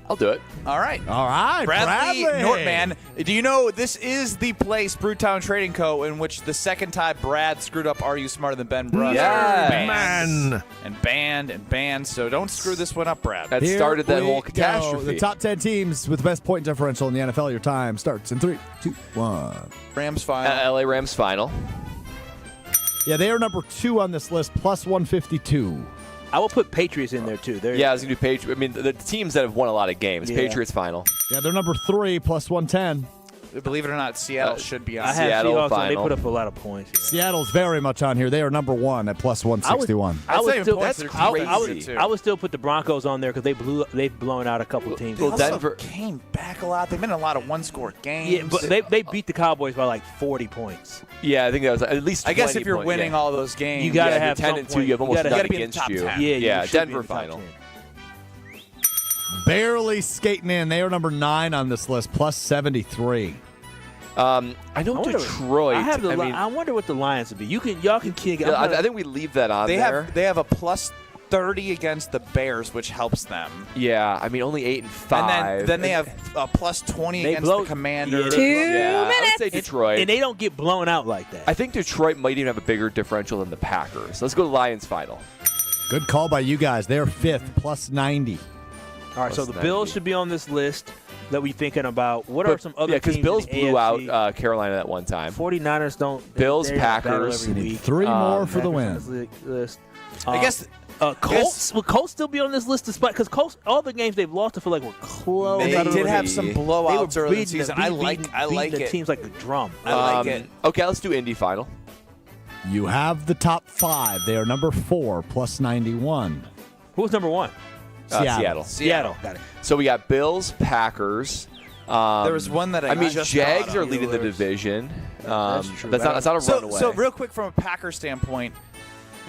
I'll do it. All right. Bradley. Nortman. Do you know this is the place, Brewtown Trading Co., in which the second time Brad screwed up Are You Smarter Than Ben Brust? Yes. Man. And banned. So don't screw this one up, Brad. That started that whole catastrophe. The top 10 teams with the best point differential in the NFL. Your time starts in 3, 2, 1. Rams final. LA Rams final. Yeah, they are number 2 on this list, plus 152. I will put Patriots in there, too. I was going to do Patriots. I mean, the teams that have won a lot of games. Yeah. Patriots final. Yeah, they're number 3, plus 110. Believe it or not, Seattle should be on. I have Seattle Seahawks, final. and they put up a lot of points. Yeah. Seattle's very much on here. They are number 1 at plus 161. I would still put the Broncos on there because they've blown out a couple of teams. They also came back a lot. They've been in a lot of one-score games. Yeah, but they beat the Cowboys by like 40 points. Yeah, I think that was at least 20 I guess if you're winning all those games, you got to have 10 and 2. You have almost nothing against you. Yeah, Denver final. Barely skating in. They are number 9 on this list, plus 73. I know Detroit. I wonder what the Lions would be. Y'all can kick. I think we leave that on there. They have a plus 30 against the Bears, which helps them. Yeah, I mean only 8 and 5. And then they have a plus 20 against the Commanders. I would say Detroit. And they don't get blown out like that. I think Detroit might even have a bigger differential than the Packers. Let's go to Lions final. Good call by you guys. They're 5th, plus 90. All right, so the Bills should be on this list that we're thinking about. What are some other teams? Yeah, because Bills blew AFC? out Carolina that one time. 49ers don't. Bills, Packers. Every week. 3 more for the win. List. I guess Colts? Will Colts still be on this list despite because Colts all the games they've lost I feel like were close. They did have some blowouts early in the season. I like the it. Teams like the drum. I like it. Okay, let's do Indy final. You have the top 5. They are number 4 plus 91. Who was number 1? Seattle. Got it. So we got Bills, Packers. There was one that I mean, just Jags thought are of. leading the division. That's true. That's not a runaway. So real quick from a Packers standpoint,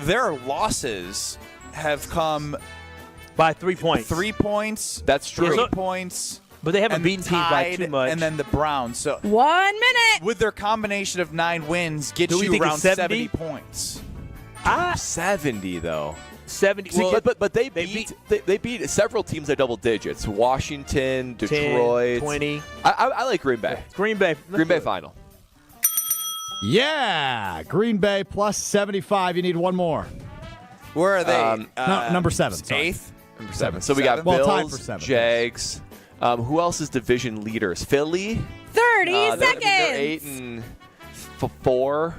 their losses have come by 3 points. 3 points. That's true. 3 points. But they haven't beaten teams by too much. And then the Browns. So 1 minute. With their combination of 9 wins, gets Do we you think around it's 70? 70 points. 70 though. 70. See, Well, but they beat several teams at double digits. Washington, Detroit, 20. I like Green Bay. Green Bay. Green Bay final. Yeah, Green Bay plus 75. You need one more. Where are they? Number 7. Sorry. 8th? Number 7. So we got Well, tied Bills, for 7. Jags. Who else is division leaders? Philly. 30 seconds. They're 8 and 4.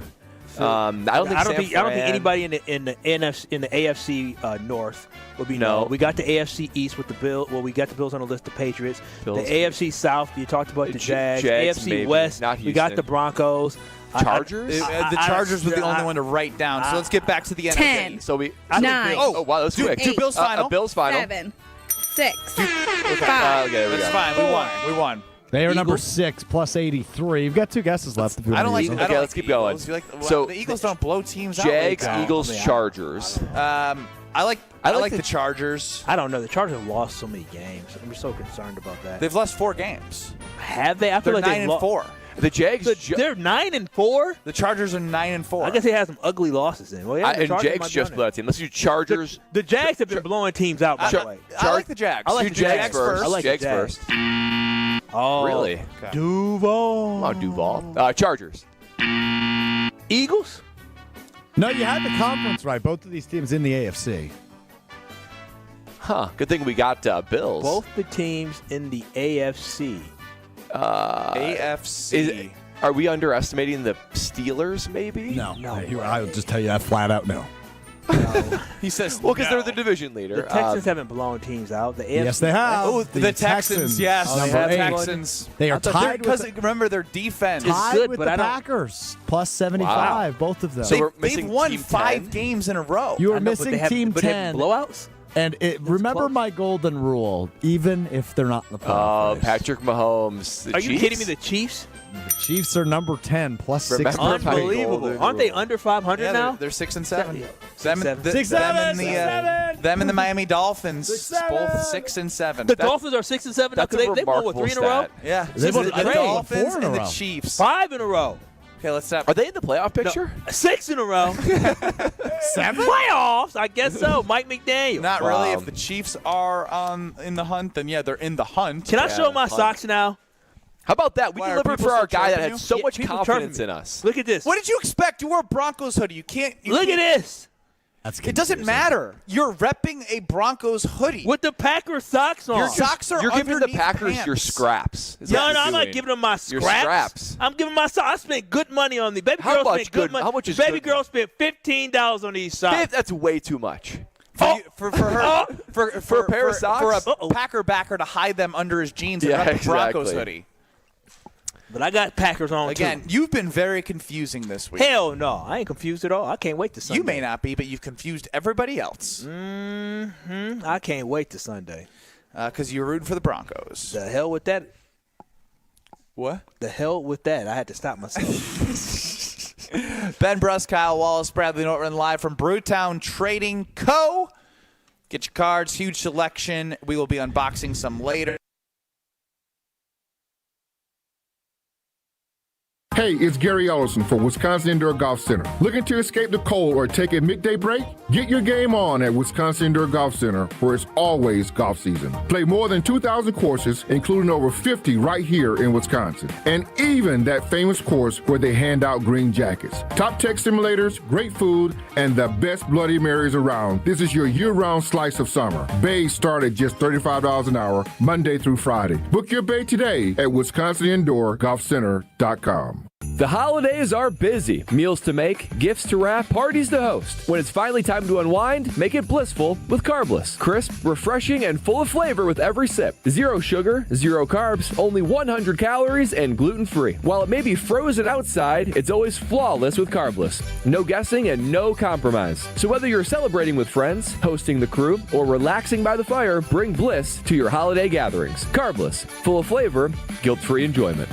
I don't think anybody in the AFC North will be No. We got the AFC East with the Bills. Well, we got the Bills on the list. The Patriots. Bills. The AFC South. You talked about the Jags. AFC maybe. West. Not We got Houston. the Broncos. Chargers. The Chargers were the only one to write down. So let's get back to the NFC. 10. So we 9. Oh wow, that's quick. Two Bills final. Bills final. 7. 6. Okay, 5. there we That's go. fine. We won. They are Eagles. number 6 plus 83. You've got 2 guesses left. If you I don't want like. to use I them. don't let's like keep going. Eagles. You like, So the Eagles don't blow teams Jags, out. Eagles, Chargers. I like the Chargers. I don't know. The Chargers have lost so many games. I'm so concerned about that. They've lost 4 games. Have they? I feel They're like 9 and 4. The Jags. They're 9 and 4. The Chargers are 9 and 4. I guess they had some ugly losses in. Well, yeah, the and Chargers Jags might be just on blew there. out team. Let's do Chargers. The Jags have been blowing teams out, by the way. I like the Jags. I like do the Jags first. I like the Jags Jags. first. Oh, Really? Duval. Come on, Duval. Chargers. Eagles. No, you had the conference right. Both of these teams in the AFC. Huh. Good thing we got Bills. Both the teams in the AFC. AFC. Are we underestimating the Steelers, maybe? No. I'll just tell you that flat out no. He says, Well, because they're the division leader. The Texans haven't blown teams out. The AFC, Yes, they have. Oh, the Texans. Yes, Number the 8. Texans. They are tied Because with remember their defense. tied good, with but the I don't- Packers. Plus 75, both of them. So we're They've missing won team 5 10? games in a row. You are I know, but missing they haven't- Team but they have 10. blowouts. And remember close. my golden rule, even if they're not in the playoffs. Patrick Mahomes. The Are Chiefs? you kidding me? The Chiefs? The Chiefs are number 10 plus Remember 60. my Unbelievable. golden Aren't they rule. under 500 Yeah, now? they're 6 and 7. Seven. Them, 6 them 7, and the 6 7. them and the Miami Dolphins, 6 7. both 6 and 7. The Dolphins are 6 and 7 now That's a because they won remarkable 3 in a row. stat. Yeah, They've the won 4 Dolphins in a and the row. Chiefs. 5 in a row. Okay, let's stop. Are they in the playoff picture? 6 in a row. 7? Playoffs? I guess so. Mike McDaniel. Not really. If the Chiefs are in the hunt, then yeah, they're in the hunt. Can I show my hunt. socks now? How about that? We Why, are delivered people for our still guy that chirping had you? so Yeah, much people confidence chirping in me. us. Look at this. What did you expect? You wore a Broncos hoodie. You can't. Look at this. That's It doesn't confusing. matter. You're repping a Broncos hoodie. With the Packers socks on. Your socks are You're giving the underneath Packers pants. your scraps. Is No, what no, you're I'm not doing. giving them my Your scraps. scraps. I'm giving my socks. I spent good money on these. Baby How girl much spent good good- money. how much is Baby good girl money? spent $15 on these socks. That's way too much. For her, for a pair of socks? for a Packer backer to hide them under his jeans Yeah, and rep the Broncos exactly. hoodie. But I got Packers on Again, too. you've been very confusing this week. Hell no. I ain't confused at all. I can't wait to Sunday. You may not be, but you've confused everybody else. I can't wait to Sunday. Because you're rooting for the Broncos. The hell with that. What? The hell with that. I had to stop myself. Ben Brust, Kyle Wallace, Bradley Nortman, live from Brewtown Trading Co. Get your cards, huge selection. We will be unboxing some later. Hey, it's Gary Ellison for Wisconsin Indoor Golf Center. Looking to escape the cold or take a midday break? Get your game on at Wisconsin Indoor Golf Center, where it's always golf season. Play more than 2,000 courses, including over 50 right here in Wisconsin. And even that famous course where they hand out green jackets. Top tech simulators, great food, and the best Bloody Marys around. This is your year-round slice of summer. Bays start at just $35 an hour, Monday through Friday. Book your bay today at WisconsinIndoorGolfCenter.com. The holidays are busy. Meals to make, gifts to wrap, parties to host. When it's finally time to unwind, make it blissful with Carbless. Crisp, refreshing, and full of flavor with every sip. 0 sugar, 0 carbs, only 100 calories, and gluten-free. While it may be frozen outside, it's always flawless with Carbless. No guessing and no compromise. So whether you're celebrating with friends, hosting the crew, or relaxing by the fire, bring bliss to your holiday gatherings. Carbless, full of flavor, guilt-free enjoyment.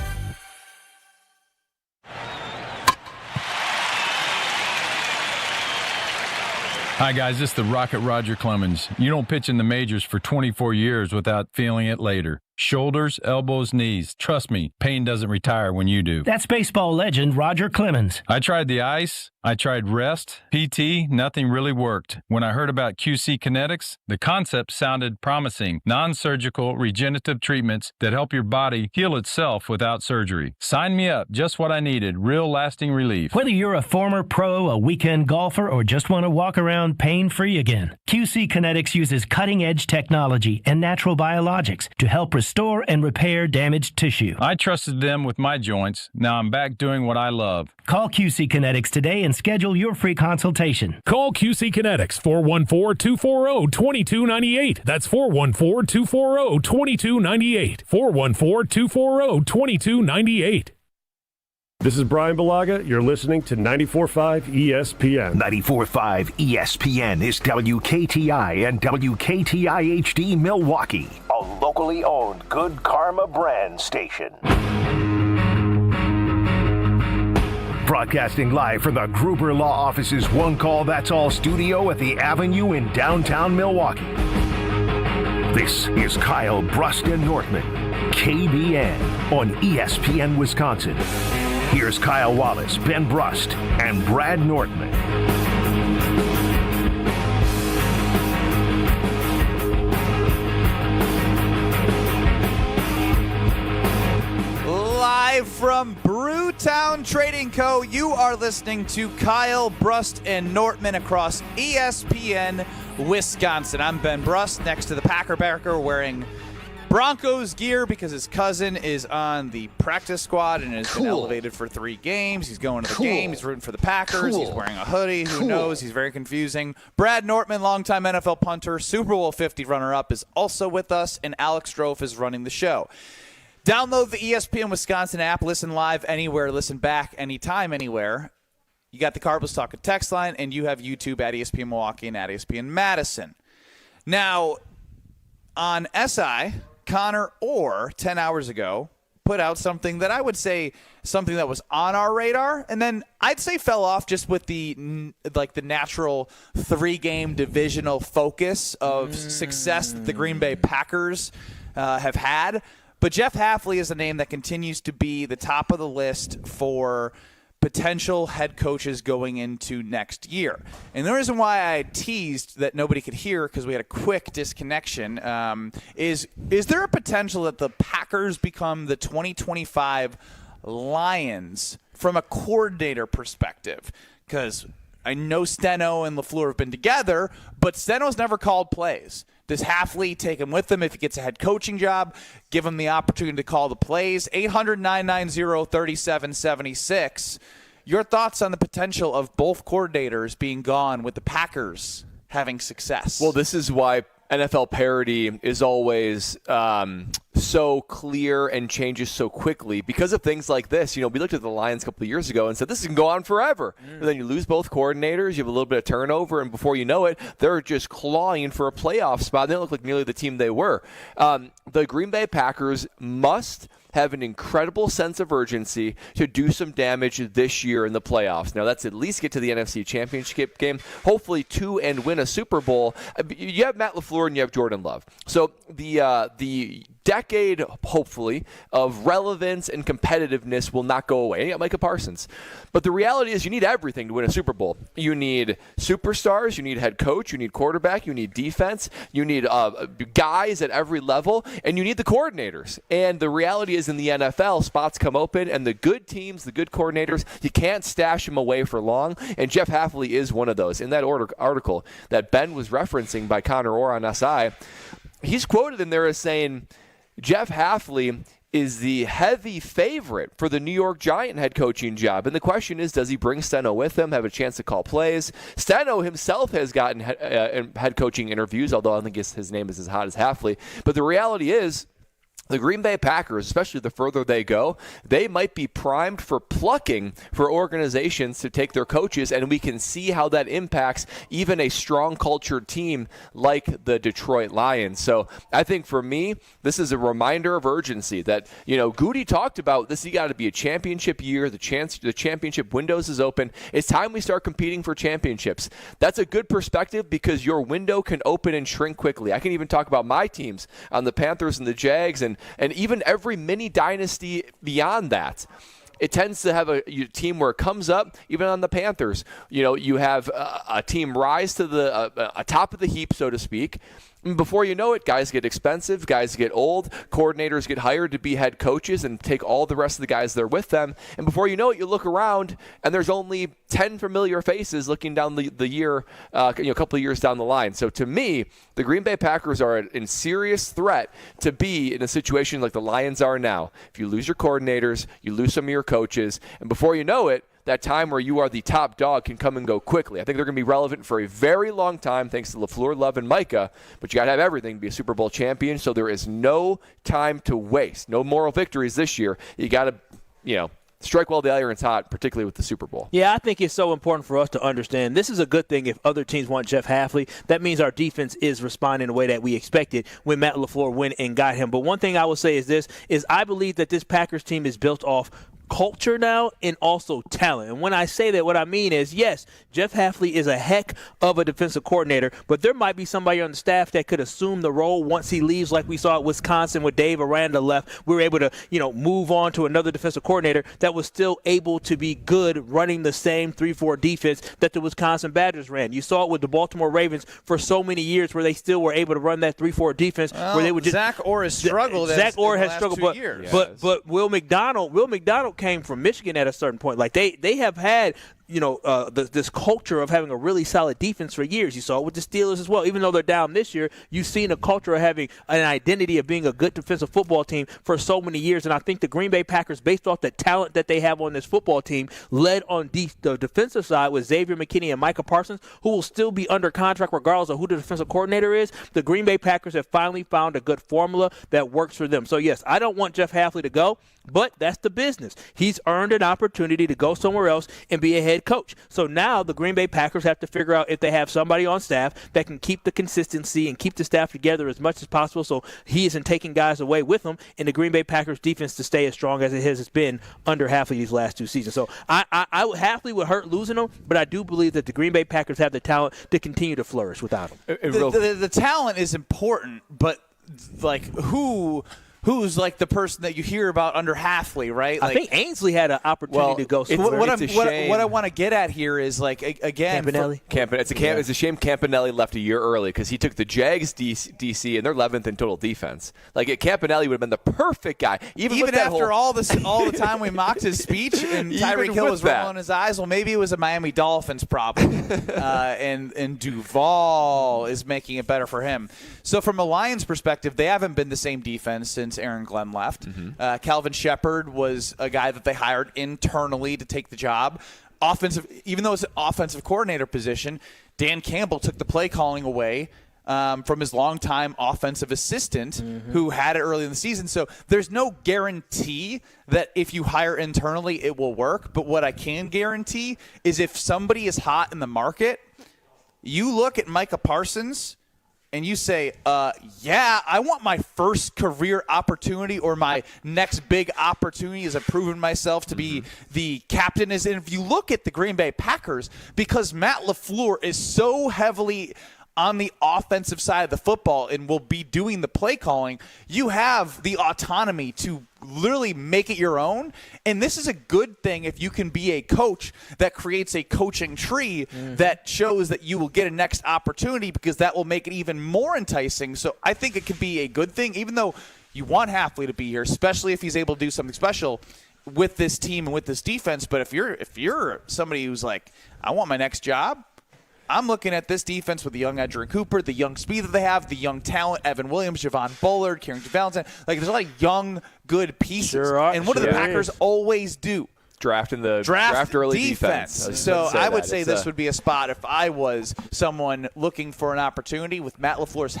Hi, guys. This is the Rocket Roger Clemens. You don't pitch in the majors for 24 years without feeling it later. Shoulders, elbows, knees. Trust me, pain doesn't retire when you do. That's baseball legend Roger Clemens. I tried the ice. I tried rest, PT, nothing really worked. When I heard about QC Kinetics, the concept sounded promising. Non-surgical regenerative treatments that help your body heal itself without surgery. Sign me up, just what I needed, real lasting relief. Whether you're a former pro, a weekend golfer, or just want to walk around pain-free again, QC Kinetics uses cutting-edge technology and natural biologics to help restore and repair damaged tissue. I trusted them with my joints. Now I'm back doing what I love. Call QC Kinetics today and schedule your free consultation. Call QC Kinetics 414-240-2298. That's 414-240-2298. 414-240-2298. This is Bryan Bulaga. You're listening to 94.5 ESPN. 94.5 ESPN is WKTI and WKTI HD Milwaukee, a locally owned Good Karma brand station. Broadcasting live from the Gruber Law Office's One Call That's All studio at the Avenue in downtown Milwaukee. This is Kyle Brust and Nortman, KBN on ESPN Wisconsin. Here's Kyle Wallace, Ben Brust, and Brad Nortman. Live from Brewtown Trading Co., you are listening to Kyle Brust and Nortman across ESPN Wisconsin. I'm Ben Brust, next to the Packer wearing Broncos gear because his cousin is on the practice squad and has been elevated for 3 games. He's going to the game. He's rooting for the Packers. He's wearing a hoodie. Who knows? He's very confusing. Brad Nortman, longtime NFL punter, Super Bowl 50 runner-up, is also with us, and Alex Strofe is running the show. Download the ESPN Wisconsin app. Listen live anywhere. Listen back anytime, anywhere. You got the Carbless Talking text line, and you have YouTube at ESPN Milwaukee and at ESPN Madison. Now, on SI, Connor Orr, 10 hours ago, put out something that I would say something that was on our radar, and then I'd say fell off just with the natural 3-game divisional focus of success that the Green Bay Packers have had. But Jeff Hafley is a name that continues to be the top of the list for potential head coaches going into next year. And the reason why I teased that nobody could hear because we had a quick disconnection is there a potential that the Packers become the 2025 Lions from a coordinator perspective? Because I know Steno and LaFleur have been together, but Steno's never called plays. Does Hafley take him with him if he gets a head coaching job? Give him the opportunity to call the plays. 800-990-3776. Your thoughts on the potential of both coordinators being gone with the Packers having success? Well, this is why NFL parity is always so clear and changes so quickly because of things like this. You know, we looked at the Lions a couple of years ago and said this can go on forever. And then you lose both coordinators, you have a little bit of turnover, and before you know it, they're just clawing for a playoff spot. They don't look like nearly the team they were. The Green Bay Packers must have an incredible sense of urgency to do some damage this year in the playoffs. Now, that's at least get to the NFC Championship game, hopefully 2 and win a Super Bowl. You have Matt LaFleur and you have Jordan Love. So the decade, hopefully, of relevance and competitiveness will not go away. And you got Micah Parsons. But the reality is you need everything to win a Super Bowl. You need superstars, you need head coach, you need quarterback, you need defense, you need guys at every level, and you need the coordinators. And the reality is in the NFL, spots come open, and the good teams, the good coordinators, you can't stash them away for long, and Jeff Hafley is one of those. In that article that Ben was referencing by Connor Orr on SI, he's quoted in there as saying, Jeff Hafley is the heavy favorite for the New York Giant head coaching job. And the question is, does he bring Steno with him, have a chance to call plays? Steno himself has gotten head coaching interviews, although I don't think his name is as hot as Hafley. But the reality is, the Green Bay Packers, especially the further they go, they might be primed for plucking for organizations to take their coaches, and we can see how that impacts even a strong cultured team like the Detroit Lions. So I think for me, this is a reminder of urgency that, Goody talked about this. You got to be a championship year. The championship windows is open. It's time we start competing for championships. That's a good perspective because your window can open and shrink quickly. I can even talk about my teams on the Panthers and the Jags and even every mini dynasty beyond that. It tends to have a team where it comes up, even on the Panthers. You have a team rise to the top of the heap, so to speak. And before you know it, guys get expensive, guys get old, coordinators get hired to be head coaches and take all the rest of the guys there with them. And before you know it, you look around and there's only 10 familiar faces looking down the year, a couple of years down the line. So to me, the Green Bay Packers are in serious threat to be in a situation like the Lions are now. If you lose your coordinators, you lose some of your coaches, and before you know it, that time where you are the top dog can come and go quickly. I think they're going to be relevant for a very long time thanks to LaFleur, Love, and Micah, but you got to have everything to be a Super Bowl champion, so there is no time to waste. No moral victories this year. You got to, strike while the iron's hot, particularly with the Super Bowl. Yeah, I think it's so important for us to understand this is a good thing if other teams want Jeff Hafley. That means our defense is responding in the way that we expected when Matt LaFleur went and got him. But one thing I will say is I believe that this Packers team is built off culture now and also talent. And when I say that, what I mean is, yes, Jeff Hafley is a heck of a defensive coordinator, but there might be somebody on the staff that could assume the role once he leaves, like we saw at Wisconsin with Dave Aranda left. We were able to, move on to another defensive coordinator that was still able to be good running the same 3-4 defense that the Wisconsin Badgers ran. You saw it with the Baltimore Ravens for so many years where they still were able to run that 3-4 defense. Where they would just, Zach Orr has struggled. Zach Orr has struggled, but Will McDonald came from Michigan at a certain point. Like they have had this culture of having a really solid defense for years. You saw it with the Steelers as well. Even though they're down this year, you've seen a culture of having an identity of being a good defensive football team for so many years. And I think the Green Bay Packers, based off the talent that they have on this football team, led on the defensive side with Xavier McKinney and Micah Parsons, who will still be under contract regardless of who the defensive coordinator is. The Green Bay Packers have finally found a good formula that works for them. So, yes, I don't want Jeff Hafley to go, but that's the business. He's earned an opportunity to go somewhere else and be a head coach. So now the Green Bay Packers have to figure out if they have somebody on staff that can keep the consistency and keep the staff together as much as possible so he isn't taking guys away with him, and the Green Bay Packers defense to stay as strong as it has been under Hafley these last 2 seasons. So Hafley would hurt losing him, but I do believe that the Green Bay Packers have the talent to continue to flourish without him. The talent is important, but who's like the person that you hear about under Hafley, right? I think Ainsley had an opportunity to go somewhere. What I want to get at here is, again, Campanelli. It's a shame Campanelli left a year early because he took the Jags DC and they're 11th in total defense. Campanelli would have been the perfect guy. Even after all the time we mocked his speech and Tyreek Hill was rolling his eyes. Well, maybe it was a Miami Dolphins problem, and Duval is making it better for him. So from a Lions perspective, they haven't been the same defense since Aaron Glenn left. Mm-hmm. Calvin Shepard was a guy that they hired internally to take the job. Even though it's an offensive coordinator position, Dan Campbell took the play calling away from his longtime offensive assistant who had it early in the season. So there's no guarantee that if you hire internally it will work. But what I can guarantee is if somebody is hot in the market, you look at Micah Parsons and you say, I want my first career opportunity or my next big opportunity as I've proven myself to be the captain. And if you look at the Green Bay Packers, because Matt LaFleur is so heavily on the offensive side of the football and will be doing the play calling, you have the autonomy to literally make it your own. And this is a good thing if you can be a coach that creates a coaching tree that shows that you will get a next opportunity, because that will make it even more enticing. So I think it could be a good thing, even though you want Hafley to be here, especially if he's able to do something special with this team and with this defense. But if you're somebody who's like, I want my next job, I'm looking at this defense with the young Edgerrin Cooper, the young speed that they have, the young talent, Evan Williams, Javon Bullard, Carrington Valentine. Like, there's a lot of young, good pieces. And what do the Packers always do? Draft early defense. So I would say this would be a spot if I was someone looking for an opportunity with Matt LaFleur's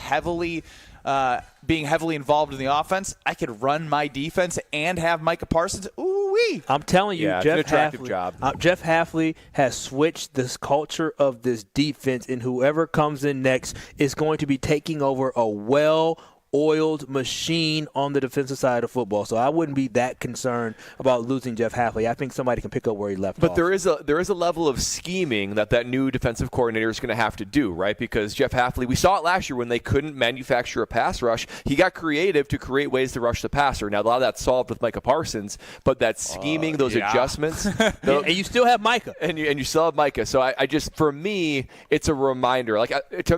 being heavily involved in the offense. I could run my defense and have Micah Parsons. Ooh-wee. I'm telling you, Jeff Hafley has switched this culture of this defense, and whoever comes in next is going to be taking over a well-oiled machine on the defensive side of football. So I wouldn't be that concerned about losing Jeff Hafley. I think somebody can pick up where he left off. But there is a level of scheming that new defensive coordinator is going to have to do, right? Because Jeff Hafley, we saw it last year when they couldn't manufacture a pass rush. He got creative to create ways to rush the passer. Now, a lot of that's solved with Micah Parsons, but that scheming, those adjustments. And you still have Micah. And you still have Micah. So I just, for me, it's a reminder. Like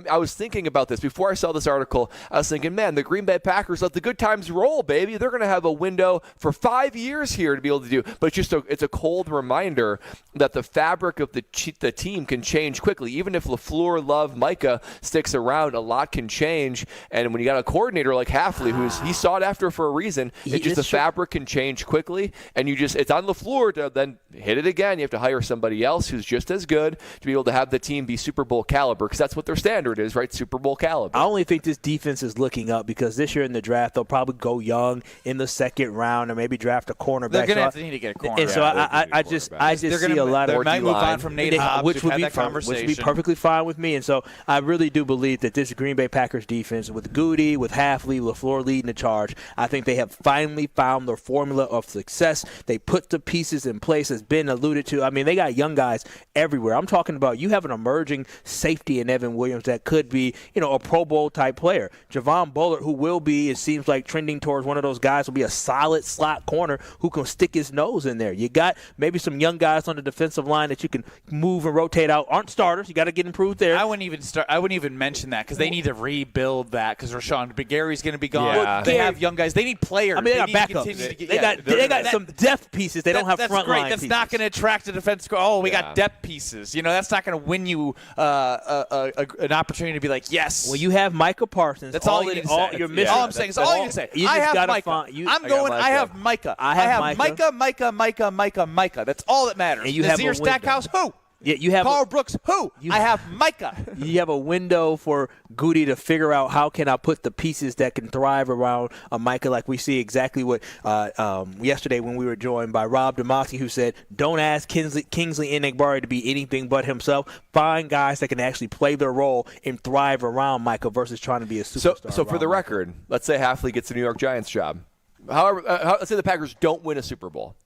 I was thinking about this before I saw this article. I was thinking, man, the Green Bay Packers let the good times roll, baby. They're going to have a window for 5 years here to be able to do. But it's a cold reminder that the fabric of the team can change quickly. Even if LaFleur, Love, Micah sticks around, a lot can change. And when you got a coordinator like Hafley, he's sought after for a reason, the fabric can change quickly. And it's on LaFleur to then hit it again. You have to hire somebody else who's just as good to be able to have the team be Super Bowl caliber, because that's what their standard is, right? Super Bowl caliber. I only think this defense is looking up because this year in the draft, they'll probably go young in the second round or maybe draft a cornerback. They're going to need to get a cornerback. And so I just see a lot of they might move on from Nate Hobbs, which would be perfectly fine with me. And so I really do believe that this Green Bay Packers defense, with Goody, with Hafley, LaFleur leading the charge, I think they have finally found their formula of success. They put the pieces in place, as Ben alluded to. I mean, they got young guys everywhere. I'm talking about you have an emerging safety in Evan Williams that could be, a Pro Bowl type player. Javon Bullard, who will be, it seems like, trending towards one of those guys, will be a solid slot corner who can stick his nose in there. You got maybe some young guys on the defensive line that you can move and rotate out. Aren't starters. You got to get improved there. I wouldn't even mention that because they need to rebuild that because Rashawn Gary's going to be gone. Yeah. They have young guys. They need players. I mean, they got backups. They got some depth pieces. They don't have front line pieces. That's not going to attract a defense. We got depth pieces. That's not going to win you an opportunity to be like, yes. Well, you have Micah Parsons. That's all you need to say. You're missing. All I'm saying is all you need to say. I have Micah. I have Micah. I have Micah. That's all that matters. And you Nazir have Stackhouse, who? Yeah, you have Carl Brooks, who? I have Micah. You have a window for Goody to figure out how can I put the pieces that can thrive around a Micah, like we see exactly what yesterday when we were joined by Rob Demoski, who said, don't ask Kingsley Enagbari to be anything but himself. Find guys that can actually play their role and thrive around Micah versus trying to be a superstar. So for the record, let's say Hafley gets the New York Giants job. However, let's say the Packers don't win a Super Bowl.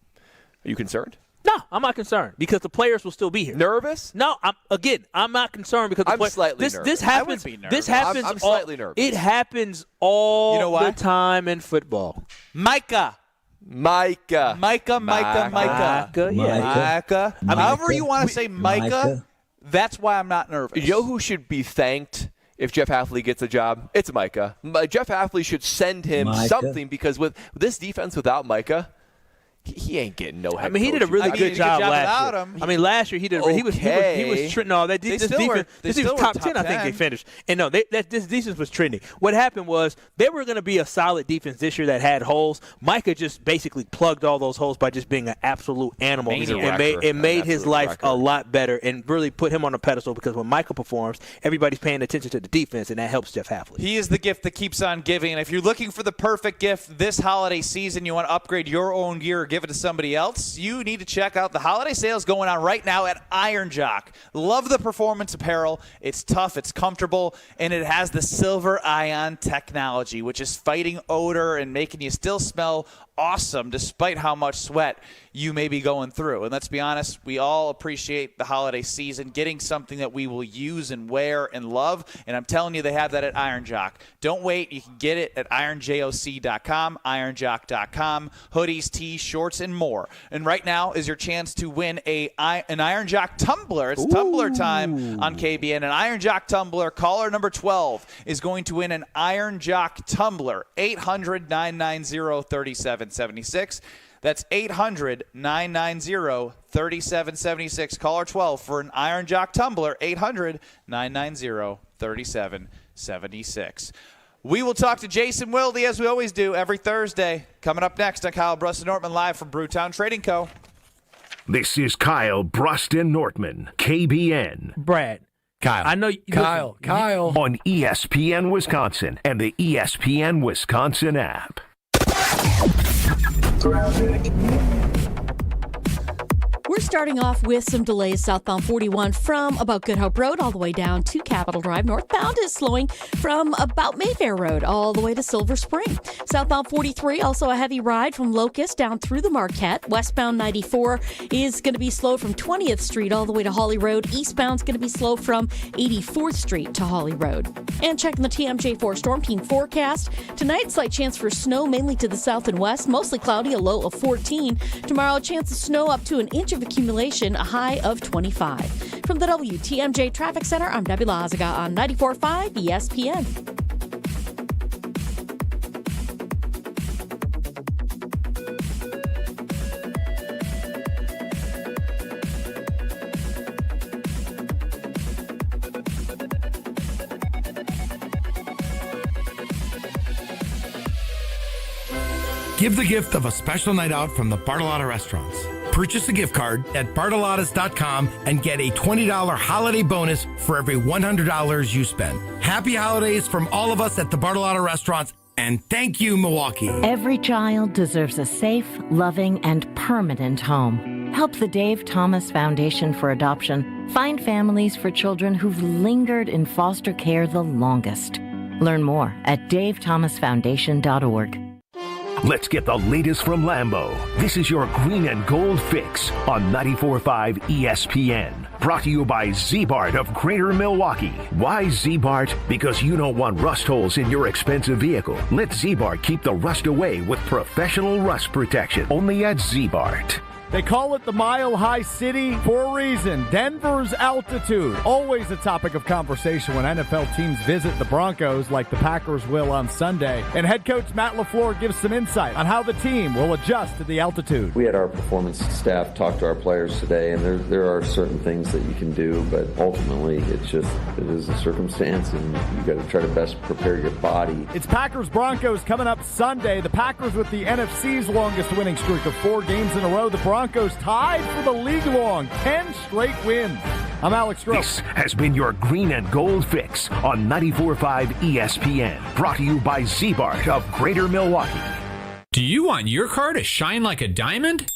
Are you concerned? No, I'm not concerned because the players will still be here. Nervous? No, I'm not concerned because I'm slightly nervous. This happens. I wouldn't be nervous. This happens. I'm slightly nervous. It happens all the time in football. Micah. Yeah. Micah. However you want to say Micah, that's why I'm not nervous. You know who should be thanked if Jeff Hafley gets a job? It's Micah. Jeff Hafley should send him something because with this defense without Micah, he ain't getting no head he did a really good job last year. Last year he did. Okay. He was trending. No, this defense was top 10. I think they finished. And no, this defense was trending. What happened was they were going to be a solid defense this year that had holes. Micah just basically plugged all those holes by just being an absolute animal. It made his life a lot better and really put him on a pedestal because when Micah performs, everybody's paying attention to the defense, and that helps Jeff Hafley. He is the gift that keeps on giving. And if you're looking for the perfect gift this holiday season, you want to upgrade your own gear, give it to somebody else, you need to check out the holiday sales going on right now at Iron Jock. Love the performance apparel. It's tough, it's comfortable, and it has the silver ion technology, which is fighting odor and making you still smell awesome despite how much sweat you may be going through. And let's be honest, we all appreciate the holiday season, getting something that we will use and wear and love. And I'm telling you, they have that at Iron Jock. Don't wait. You can get it at ironjoc.com, ironjock.com, hoodies, tees, shorts, and more. And right now is your chance to win an Iron Jock tumbler. It's tumbler time on KBN. An Iron Jock tumbler. Caller number 12 is going to win an Iron Jock tumbler. 800-990-3776. That's 800-990-3776. Caller 12 for an Iron Jock tumbler, 800-990-3776. We will talk to Jason Wilde, as we always do, every Thursday. Coming up next on Kyle, Brust Nortman, live from Brewtown Trading Co. This is Kyle, Brust Nortman, KBN. Brad. Kyle. I know Kyle. On ESPN Wisconsin and the ESPN Wisconsin app. We're starting off with some delays southbound 41 from about Good Hope Road all the way down to Capitol Drive. Northbound is slowing from about Mayfair Road all the way to Silver Spring. Southbound 43, also a heavy ride from Locust down through the Marquette. Westbound 94 is going to be slow from 20th Street all the way to Holly Road. Eastbound is going to be slow from 84th Street to Holly Road. And checking the TMJ4 Storm Team forecast. Tonight, slight chance for snow mainly to the south and west. Mostly cloudy, a low of 14. Tomorrow, a chance of snow up to an inch of accumulation, a high of 25. From the WTMJ Traffic Center, I'm Debbie Lazaga on 94.5 ESPN. Give the gift of a special night out from the Bartolotta Restaurants. Purchase a gift card at bartolottas.com and get a $20 holiday bonus for every $100 you spend. Happy holidays from all of us at the Bartolotta Restaurants, and thank you, Milwaukee. Every child deserves a safe, loving, and permanent home. Help the Dave Thomas Foundation for Adoption find families for children who've lingered in foster care the longest. Learn more at davethomasfoundation.org. Let's get the latest from Lambeau. This is your green and gold fix on 94.5 ESPN. Brought to you by Z-Bart of Greater Milwaukee. Why Z-Bart? Because you don't want rust holes in your expensive vehicle. Let Z-Bart keep the rust away with professional rust protection. Only at Z-Bart. They call it the Mile High City for a reason. Denver's altitude, always a topic of conversation when NFL teams visit the Broncos like the Packers will on Sunday. And head coach Matt LaFleur gives some insight on how the team will adjust to the altitude. We had our performance staff talk to our players today, and there are certain things that you can do, but ultimately it is a circumstance, and you got to try to best prepare your body. It's Packers-Broncos coming up Sunday. The Packers with the NFC's longest winning streak of 4 games in a row. The Broncos tied for the league-long 10 straight wins. I'm Alex Stroh. This has been your green and gold fix on 94.5 ESPN. Brought to you by Z-Bart of Greater Milwaukee. Do you want your car to shine like a diamond?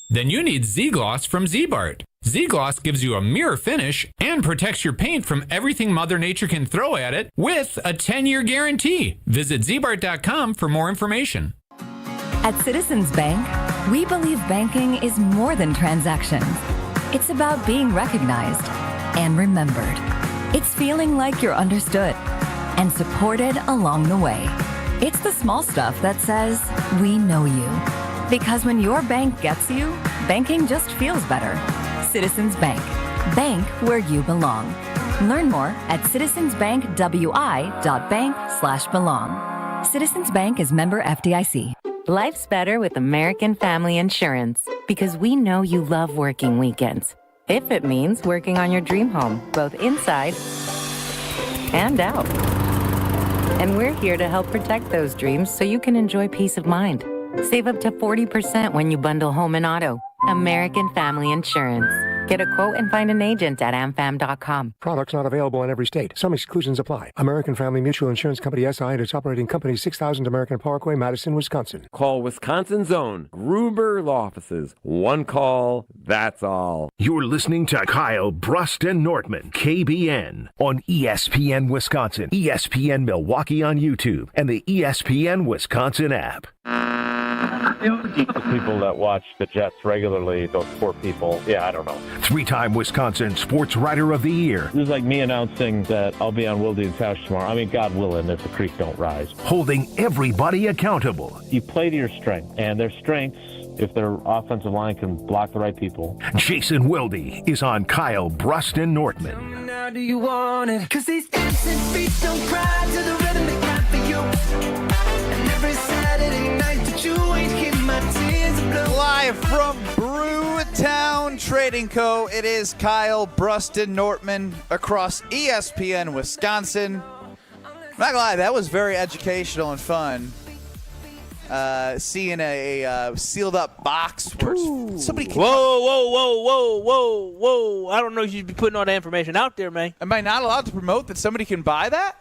Then you need Z-Gloss from Z-Bart. Z-Gloss gives you a mirror finish and protects your paint from everything Mother Nature can throw at it with a 10-year guarantee. Visit zbart.com for more information. At Citizens Bank, we believe banking is more than transactions. It's about being recognized and remembered. It's feeling like you're understood and supported along the way. It's the small stuff that says, we know you. Because when your bank gets you, banking just feels better. Citizens Bank. Bank where you belong. Learn more at citizensbankwi.bank/belong. Citizens Bank is member FDIC. Life's better with American Family Insurance because we know you love working weekends. If it means working on your dream home, both inside and out. And we're here to help protect those dreams so you can enjoy peace of mind. Save up to 40% when you bundle home and auto. American Family Insurance. Get a quote and find an agent at amfam.com. Products not available in every state. Some exclusions apply. American Family Mutual Insurance Company SI and its operating company 6000 American Parkway, Madison, Wisconsin. Call Wisconsin's own Gruber Law Offices. One call, that's all. You're listening to Kyle, Brust Nortman, KBN, on ESPN Wisconsin, ESPN Milwaukee on YouTube, and the ESPN Wisconsin app. The people that watch the Jets regularly, those poor people, I don't know. 3-time Wisconsin Sports Writer of the Year. This is like me announcing that I'll be on Wilde's couch tomorrow. I mean, God willing, if the creek don't rise. Holding everybody accountable. You play to your strength, and their strengths, if their offensive line can block the right people. Jason Wilde is on Kyle, Brust Nortman. Now do you want it? 'Cause these dancing feet don't cry to the rhythm they got for you. And every Saturday night that you ain't keep my tears blue. Trading Co. It is Kyle, Brust, and Nortman across ESPN Wisconsin. I'm not gonna lie, that was very educational and fun. Seeing a sealed up box where somebody can. Whoa. I don't know if you should be putting all that information out there, man. Am I not allowed to promote that somebody can buy that?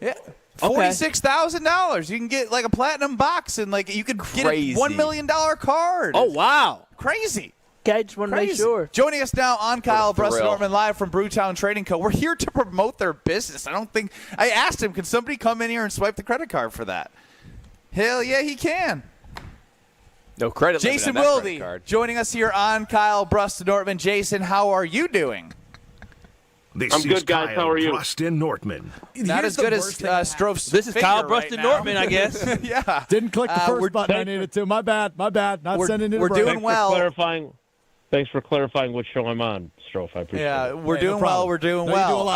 Yeah. $46,000. You can get like a platinum box and like you could get a $1 million card. Oh, wow. Crazy. Okay, I just want to make sure. Joining us now on Kyle Brust Nortman live from Brewtown Trading Co. We're here to promote their business. I asked him, can somebody come in here and swipe the credit card for that? Hell yeah, he can. No credit limit Jason on that Wilde credit card. joining us here on Kyle Brust Nortman. Jason, how are you doing? I'm good, guys. How are you? Brust and Nortman. Not as good as Strofe's. This is Kyle Brust and Nortman, I guess. Yeah. Didn't click the first button I needed to. My bad. Not sending it. We're doing well. Thanks for clarifying which show I'm on, Strofe. I appreciate it. Yeah, we're doing well. We're doing well.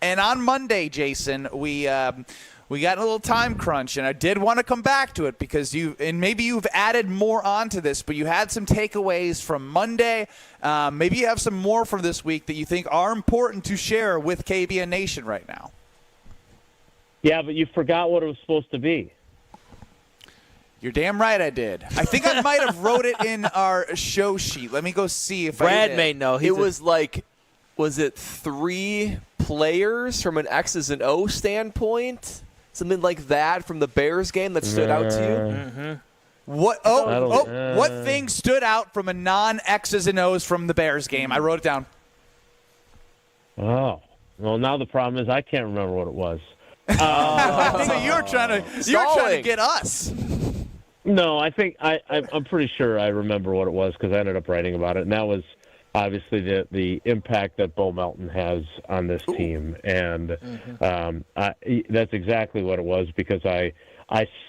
And on Monday, Jason, we got a little time crunch, and I did want to come back to it because maybe you've added more onto this, but you had some takeaways from Monday. Maybe you have some more from this week that you think are important to share with KBN Nation right now. Yeah, but you forgot what it was supposed to be. You're damn right I did. I think I might have wrote it in our show sheet. Let me go see if Brad I did. may know. Was it 3 players from an X's and O standpoint? Something like that from the Bears game that stood out to you? Mm-hmm. What thing stood out from a non-X's and O's from the Bears game? I wrote it down. Oh. Well, now the problem is I can't remember what it was. So you're trying to get us. No, I think I'm pretty sure I remember what it was because I ended up writing about it, and that was obviously the impact that Bo Melton has on this team, and that's exactly what it was because I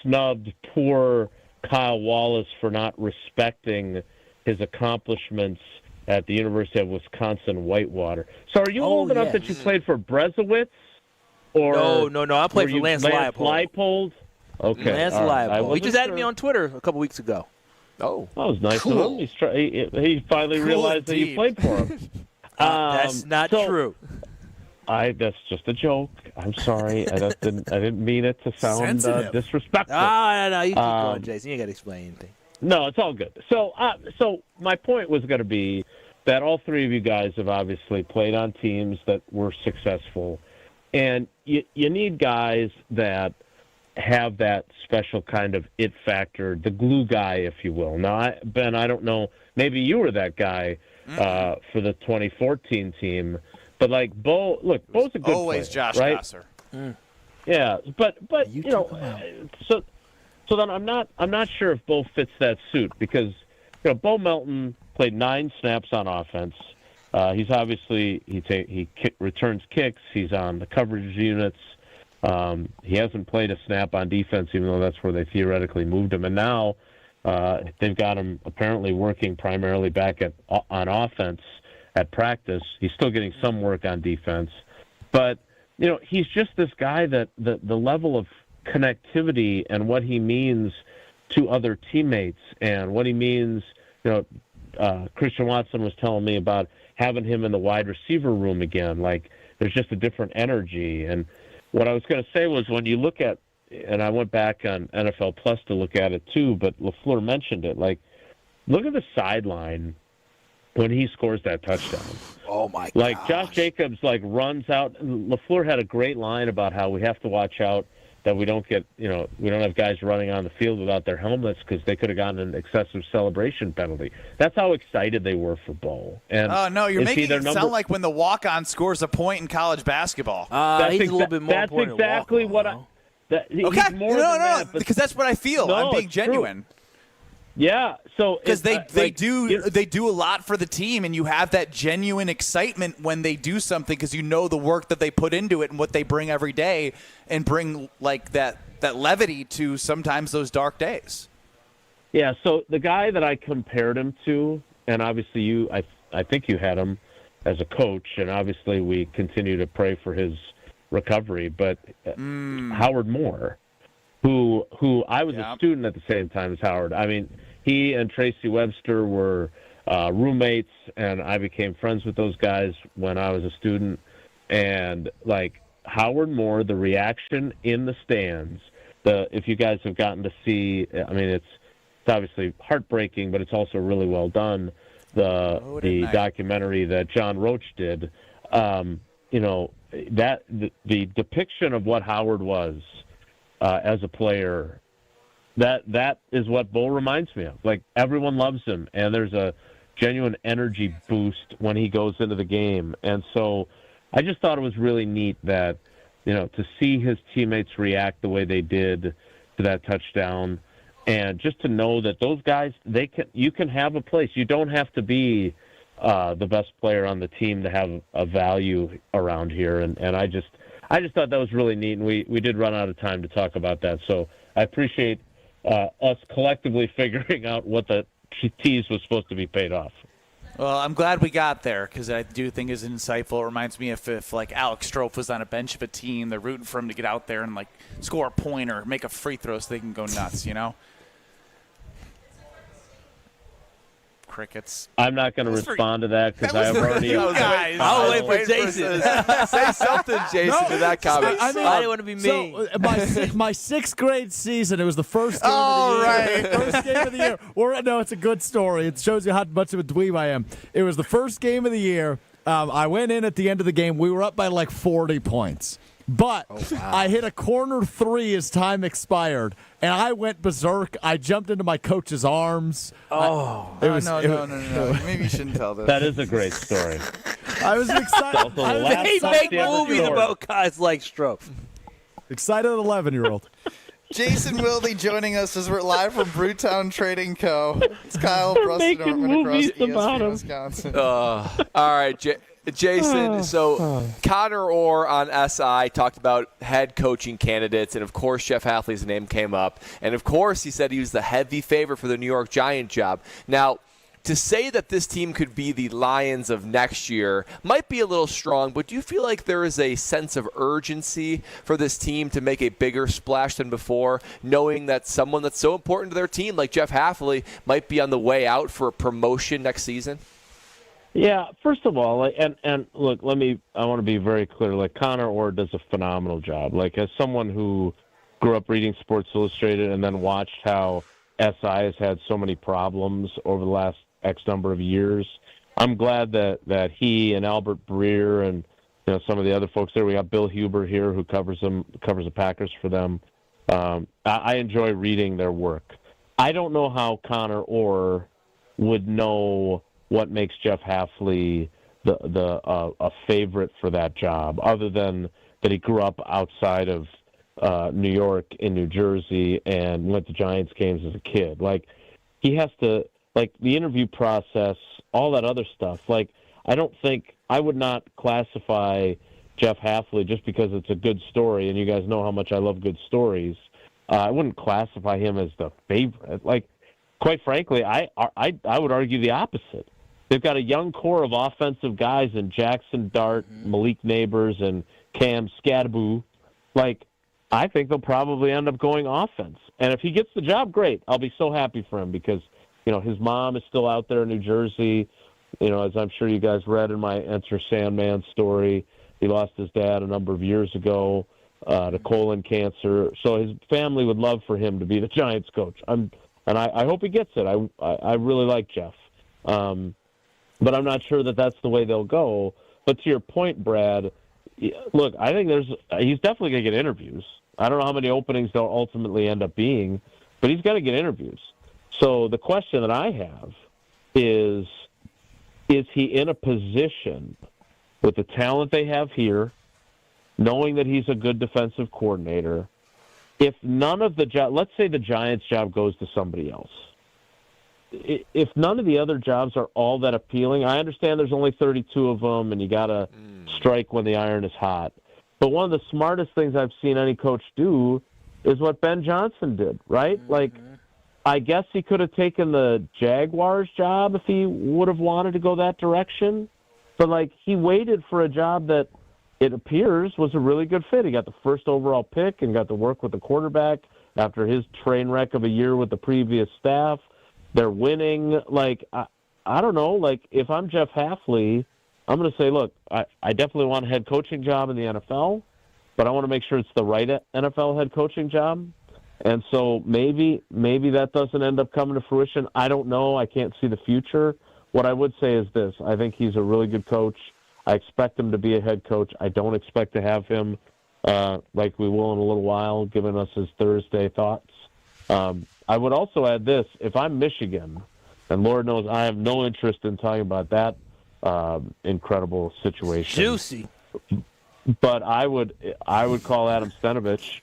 snubbed poor Kyle Wallace for not respecting his accomplishments at the University of Wisconsin Whitewater. So are you old enough that you played for Brezowitz? Or No. I played for Lance Leipold. Okay. Lance Leipold. He just added me on Twitter a couple weeks ago. Oh. That was nice of him. He finally realized that you played for him. That's not true. That's just a joke. I'm sorry. I didn't mean it to sound disrespectful. No. You keep going, Jason. You ain't got to explain anything. No, it's all good. So my point was going to be that all 3 of you guys have obviously played on teams that were successful, and you need guys that have that special kind of it factor, the glue guy, if you will. Now, Ben, I don't know. Maybe you were that guy for the 2014 team, but like Bo's a good player. Always Josh right? Gosser. Yeah, but so then I'm not sure if Bo fits that suit because Bo Melton played 9 snaps on offense. He's obviously he returns kicks. He's on the coverage units. He hasn't played a snap on defense, even though that's where they theoretically moved him. And now they've got him apparently working primarily back on offense at practice. He's still getting some work on defense. But, he's just this guy that the level of connectivity and what he means to other teammates and what he means, Christian Watson was telling me about having him in the wide receiver room again. Like, there's just a different energy. And what I was going to say was when you look at, and I went back on NFL Plus to look at it too, but LaFleur mentioned it, like, look at the sideline when he scores that touchdown. Oh, my God. Like, Josh Jacobs, runs out. LaFleur had a great line about how we have to watch out that we don't get, we don't have guys running on the field without their helmets because they could have gotten an excessive celebration penalty. That's how excited they were for Bo. And oh, no, you're making it sound like when the walk-on scores a point in college basketball. He's a little bit more That's exactly what I... No, because that's what I feel. No, I'm being genuine. True. Yeah, so because they do a lot for the team, and you have that genuine excitement when they do something because you know the work that they put into it and what they bring every day, and bring like that levity to sometimes those dark days. Yeah, so the guy that I compared him to, and obviously I think you had him as a coach, and obviously we continue to pray for his recovery, but Howard Moore, who I was a student at the same time as Howard. I mean, he and Tracy Webster were roommates, and I became friends with those guys when I was a student. And like Howard Moore, the reaction in the stands, if you guys have gotten to see, I mean, it's obviously heartbreaking, but it's also really well done. The documentary that John Roach did, that the depiction of what Howard was as a player, that is what Bo reminds me of. Like, everyone loves him, and there's a genuine energy boost when he goes into the game. And so I just thought it was really neat that, to see his teammates react the way they did to that touchdown, and just to know that those guys, you can have a place. You don't have to be the best player on the team to have a value around here. And I just thought that was really neat, and we did run out of time to talk about that. So I appreciate us collectively figuring out what the tease was supposed to be paid off. Well, I'm glad we got there because I do think it's insightful. It reminds me if like Alex Strofe was on a bench of a team, they're rooting for him to get out there and like score a point or make a free throw so they can go nuts, Crickets. I'm not going to respond to that because I have already. I'll wait for Jason. Say something, Jason, to that comment. I didn't want to be mean. So my sixth grade season, it was the first game of the year. First game of the year. No, it's a good story. It shows you how much of a dweeb I am. It was the first game of the year. I went in at the end of the game. We were up by like 40 points. But I hit a corner three as time expired, and I went berserk. I jumped into my coach's arms. No. Maybe you shouldn't tell this. That is a great story. I was excited. They make movies about guys like Strofe. Excited 11-year-old. Jason Wilde joining us as we're live from Brewtown Trading Co. It's Kyle Brust Nortman across ESPN Wisconsin. All right, Jason, so Connor Orr on SI talked about head coaching candidates, and of course Jeff Hafley's name came up, and of course he said he was the heavy favorite for the New York Giants job. Now, to say that this team could be the Lions of next year might be a little strong, but do you feel like there is a sense of urgency for this team to make a bigger splash than before, knowing that someone that's so important to their team, like Jeff Hafley, might be on the way out for a promotion next season? Yeah, first of all, and look, I want to be very clear. Like, Connor Orr does a phenomenal job. Like, as someone who grew up reading Sports Illustrated and then watched how SI has had so many problems over the last X number of years, I'm glad that he and Albert Breer and some of the other folks there. We got Bill Huber here who covers the Packers for them. I enjoy reading their work. I don't know how Connor Orr would know what makes Jeff Hafley a favorite for that job, other than that he grew up outside of New York in New Jersey and went to Giants games as a kid. Like, he has to, like, the interview process, all that other stuff. Like, I would not classify Jeff Hafley just because it's a good story, and you guys know how much I love good stories. I wouldn't classify him as the favorite. Like, quite frankly, I would argue the opposite. They've got a young core of offensive guys in Jackson Dart, Malik Neighbors, and Cam Scadaboo. Like, I think they'll probably end up going offense. And if he gets the job, great. I'll be so happy for him because, his mom is still out there in New Jersey. As I'm sure you guys read in my Enter Sandman story, he lost his dad a number of years ago to colon cancer. So his family would love for him to be the Giants coach. I hope he gets it. I really like Jeff. But I'm not sure that that's the way they'll go. But to your point, Brad, look, I think he's definitely going to get interviews. I don't know how many openings there'll ultimately end up being, but he's got to get interviews. So the question that I have is he in a position with the talent they have here, knowing that he's a good defensive coordinator, if none of the let's say the Giants job goes to somebody else, if none of the other jobs are all that appealing, I understand there's only 32 of them and you got to strike when the iron is hot. But one of the smartest things I've seen any coach do is what Ben Johnson did, right? Like, I guess he could have taken the Jaguars job if he would have wanted to go that direction. But, like, he waited for a job that it appears was a really good fit. He got the first overall pick and got to work with the quarterback after his train wreck of a year with the previous staff. They're winning. Like, I don't know. Like, if I'm Jeff Hafley, I'm going to say, look, I definitely want a head coaching job in the NFL, but I want to make sure it's the right NFL head coaching job. And so maybe that doesn't end up coming to fruition. I don't know. I can't see the future. What I would say is this. I think he's a really good coach. I expect him to be a head coach. I don't expect to have him, like we will in a little while, giving us his Thursday thoughts. I would also add this. If I'm Michigan, and Lord knows I have no interest in talking about that incredible situation. Juicy. But I would call Adam Stenavich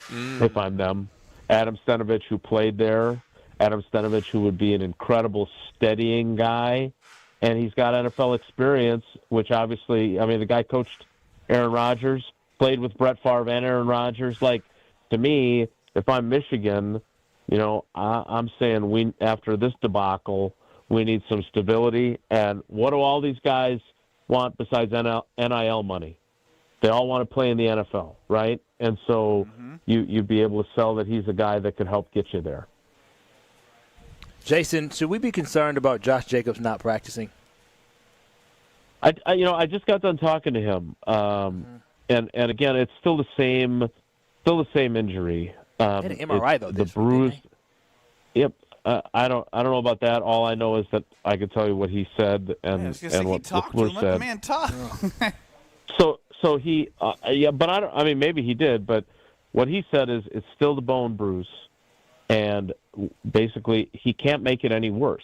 if I'm them. Adam Stenavich, who played there. Adam Stenavich, who would be an incredible steadying guy. And he's got NFL experience, which obviously, I mean, the guy coached Aaron Rodgers, played with Brett Favre and Aaron Rodgers. Like, to me, if I'm Michigan, you know, I'm saying after this debacle, we need some stability. And what do all these guys want besides NIL money? They all want to play in the NFL, right? And so you'd be able to sell that he's a guy that could help get you there. Jason, should we be concerned about Josh Jacobs not practicing? I just got done talking to him, and again, it's still the same injury. An MRI though. The bruise. Yep. I don't know about that. All I know is that I can tell you what he said and what LaFleur said. Let the man talk. So he, but I don't. I mean, maybe he did, but what he said is it's still the bone bruise, and basically he can't make it any worse.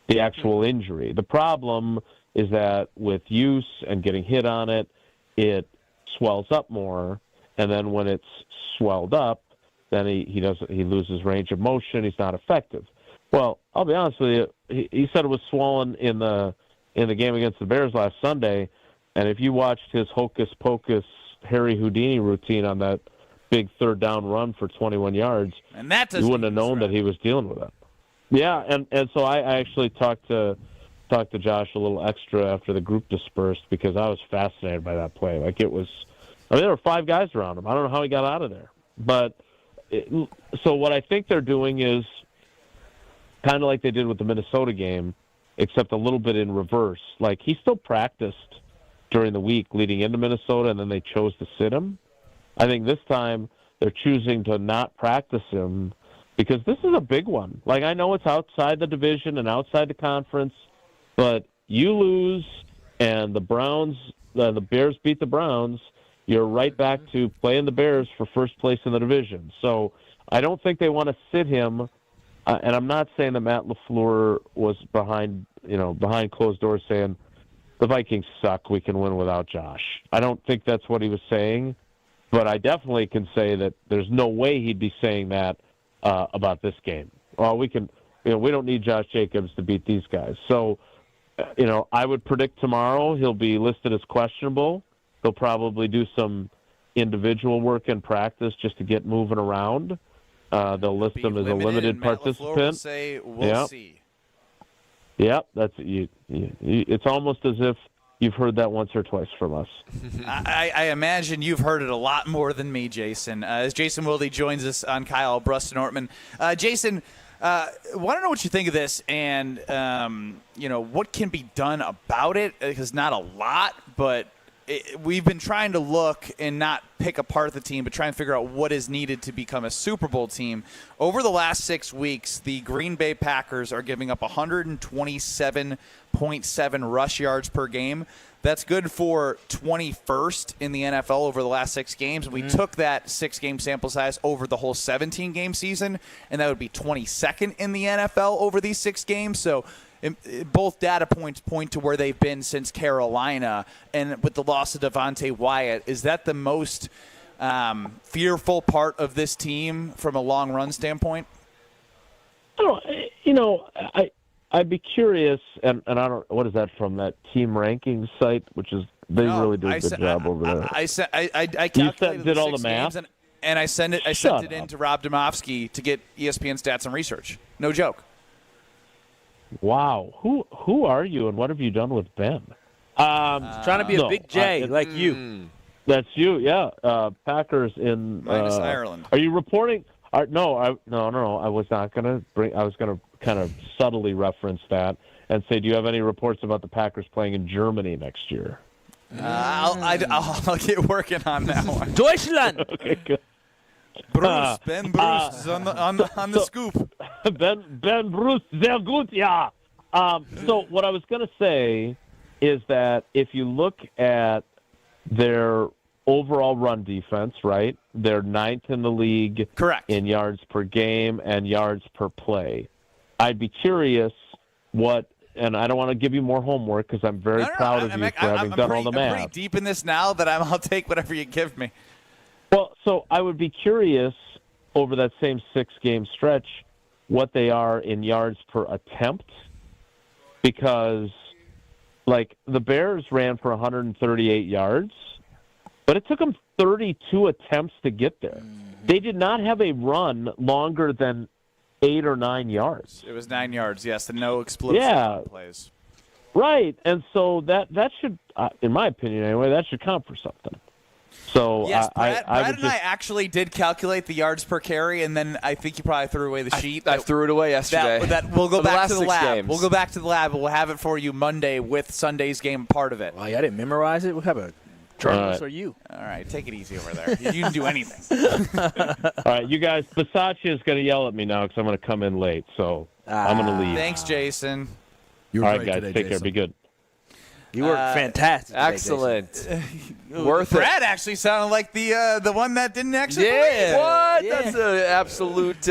The actual injury. The problem is that with use and getting hit on it, it swells up more, and then when it's swelled up, then he loses range of motion. He's not effective. Well, I'll be honest with you. He said it was swollen in the game against the Bears last Sunday, and if you watched his hocus pocus Harry Houdini routine on that big third down run for 21 yards, and that you wouldn't have known that he was dealing with it. Yeah, and so I actually talked to Josh a little extra after the group dispersed because I was fascinated by that play. Like it was, I mean, there were 5 guys around him. I don't know how he got out of there. But so what I think they're doing is kind of like they did with the Minnesota game, except a little bit in reverse. Like he still practiced during the week leading into Minnesota, and then they chose to sit him. I think this time they're choosing to not practice him because this is a big one. Like I know it's outside the division and outside the conference, but you lose and the Bears beat the Browns, you're right back to playing the Bears for first place in the division. So I don't think they want to sit him. And I'm not saying that Matt LaFleur was behind closed doors saying the Vikings suck, we can win without Josh. I don't think that's what he was saying, but I definitely can say that there's no way he'd be saying that about this game. Well, we don't need Josh Jacobs to beat these guys. So, I would predict tomorrow he'll be listed as questionable. They'll probably do some individual work in practice just to get moving around. They'll list him as a limited participant. Will say, we'll see. Yep, that's you. It's almost as if you've heard that once or twice from us. I imagine you've heard it a lot more than me, Jason. As Jason Wilde joins us on Kyle Brust Nortman. Jason, want to know what you think of this and, what can be done about it? Because not a lot, but we've been trying to look and not pick apart the team, but try and figure out what is needed to become a Super Bowl team. Over the last 6 weeks, the Green Bay Packers are giving up 127.7 rush yards per game. That's good for 21st in the NFL over the last 6 games. We took that 6-game sample size over the whole 17-game season, and that would be 22nd in the NFL over these 6 games. So both data points point to where they've been since Carolina. And with the loss of Devontae Wyatt, is that the most fearful part of this team from a long-run standpoint? I'd be curious, and I don't. What is that from? That team rankings site, which is really do a good job over there. I calculated did all the math, and I sent it in to Rob Domofsky to get ESPN stats and research. No joke. Wow, who are you, and what have you done with Ben? Trying to be a big J like you. That's you, yeah. Packers in minus Ireland. Are you reporting? No. I was not going to bring. I was going to kind of subtly reference that and say, do you have any reports about the Packers playing in Germany next year? I'll get working on that one. Deutschland. Okay, good. Bruce, Ben Bruce is on the scoop. Ben Bruce, sehr gut, yeah. So what I was going to say is that if you look at their overall run defense, right, they're 9th in the league. Correct. In yards per game and yards per play. I'd be curious what, and I don't want to give you more homework because I'm very proud of you for having done all the math. I'm pretty deep in this now that I'll take whatever you give me. Well, so I would be curious over that same 6-game stretch what they are in yards per attempt, because like the Bears ran for 138 yards, but it took them 32 attempts to get there. They did not have a run longer than 8 or 9 yards. It was 9 yards, yes, and no explosive plays. Right, and so that should, in my opinion anyway, that should count for something. So yes, Brad and I actually did calculate the yards per carry, and then I think you probably threw away the sheet. I threw it away yesterday. We'll go back to the lab. Games. We'll go back to the lab, and we'll have it for you Monday with Sunday's game part of it. Well, I didn't memorize it. What kind of journalist are you? All right, take it easy over there. You didn't do anything. All right, you guys, Versace is going to yell at me now because I'm going to come in late, so I'm going to leave. Thanks, Jason. All right, guys, take care. Be good. You were fantastic. Excellent. Worth it. Brad actually sounded like the one that didn't actually believe. What? Yeah. That's an absolute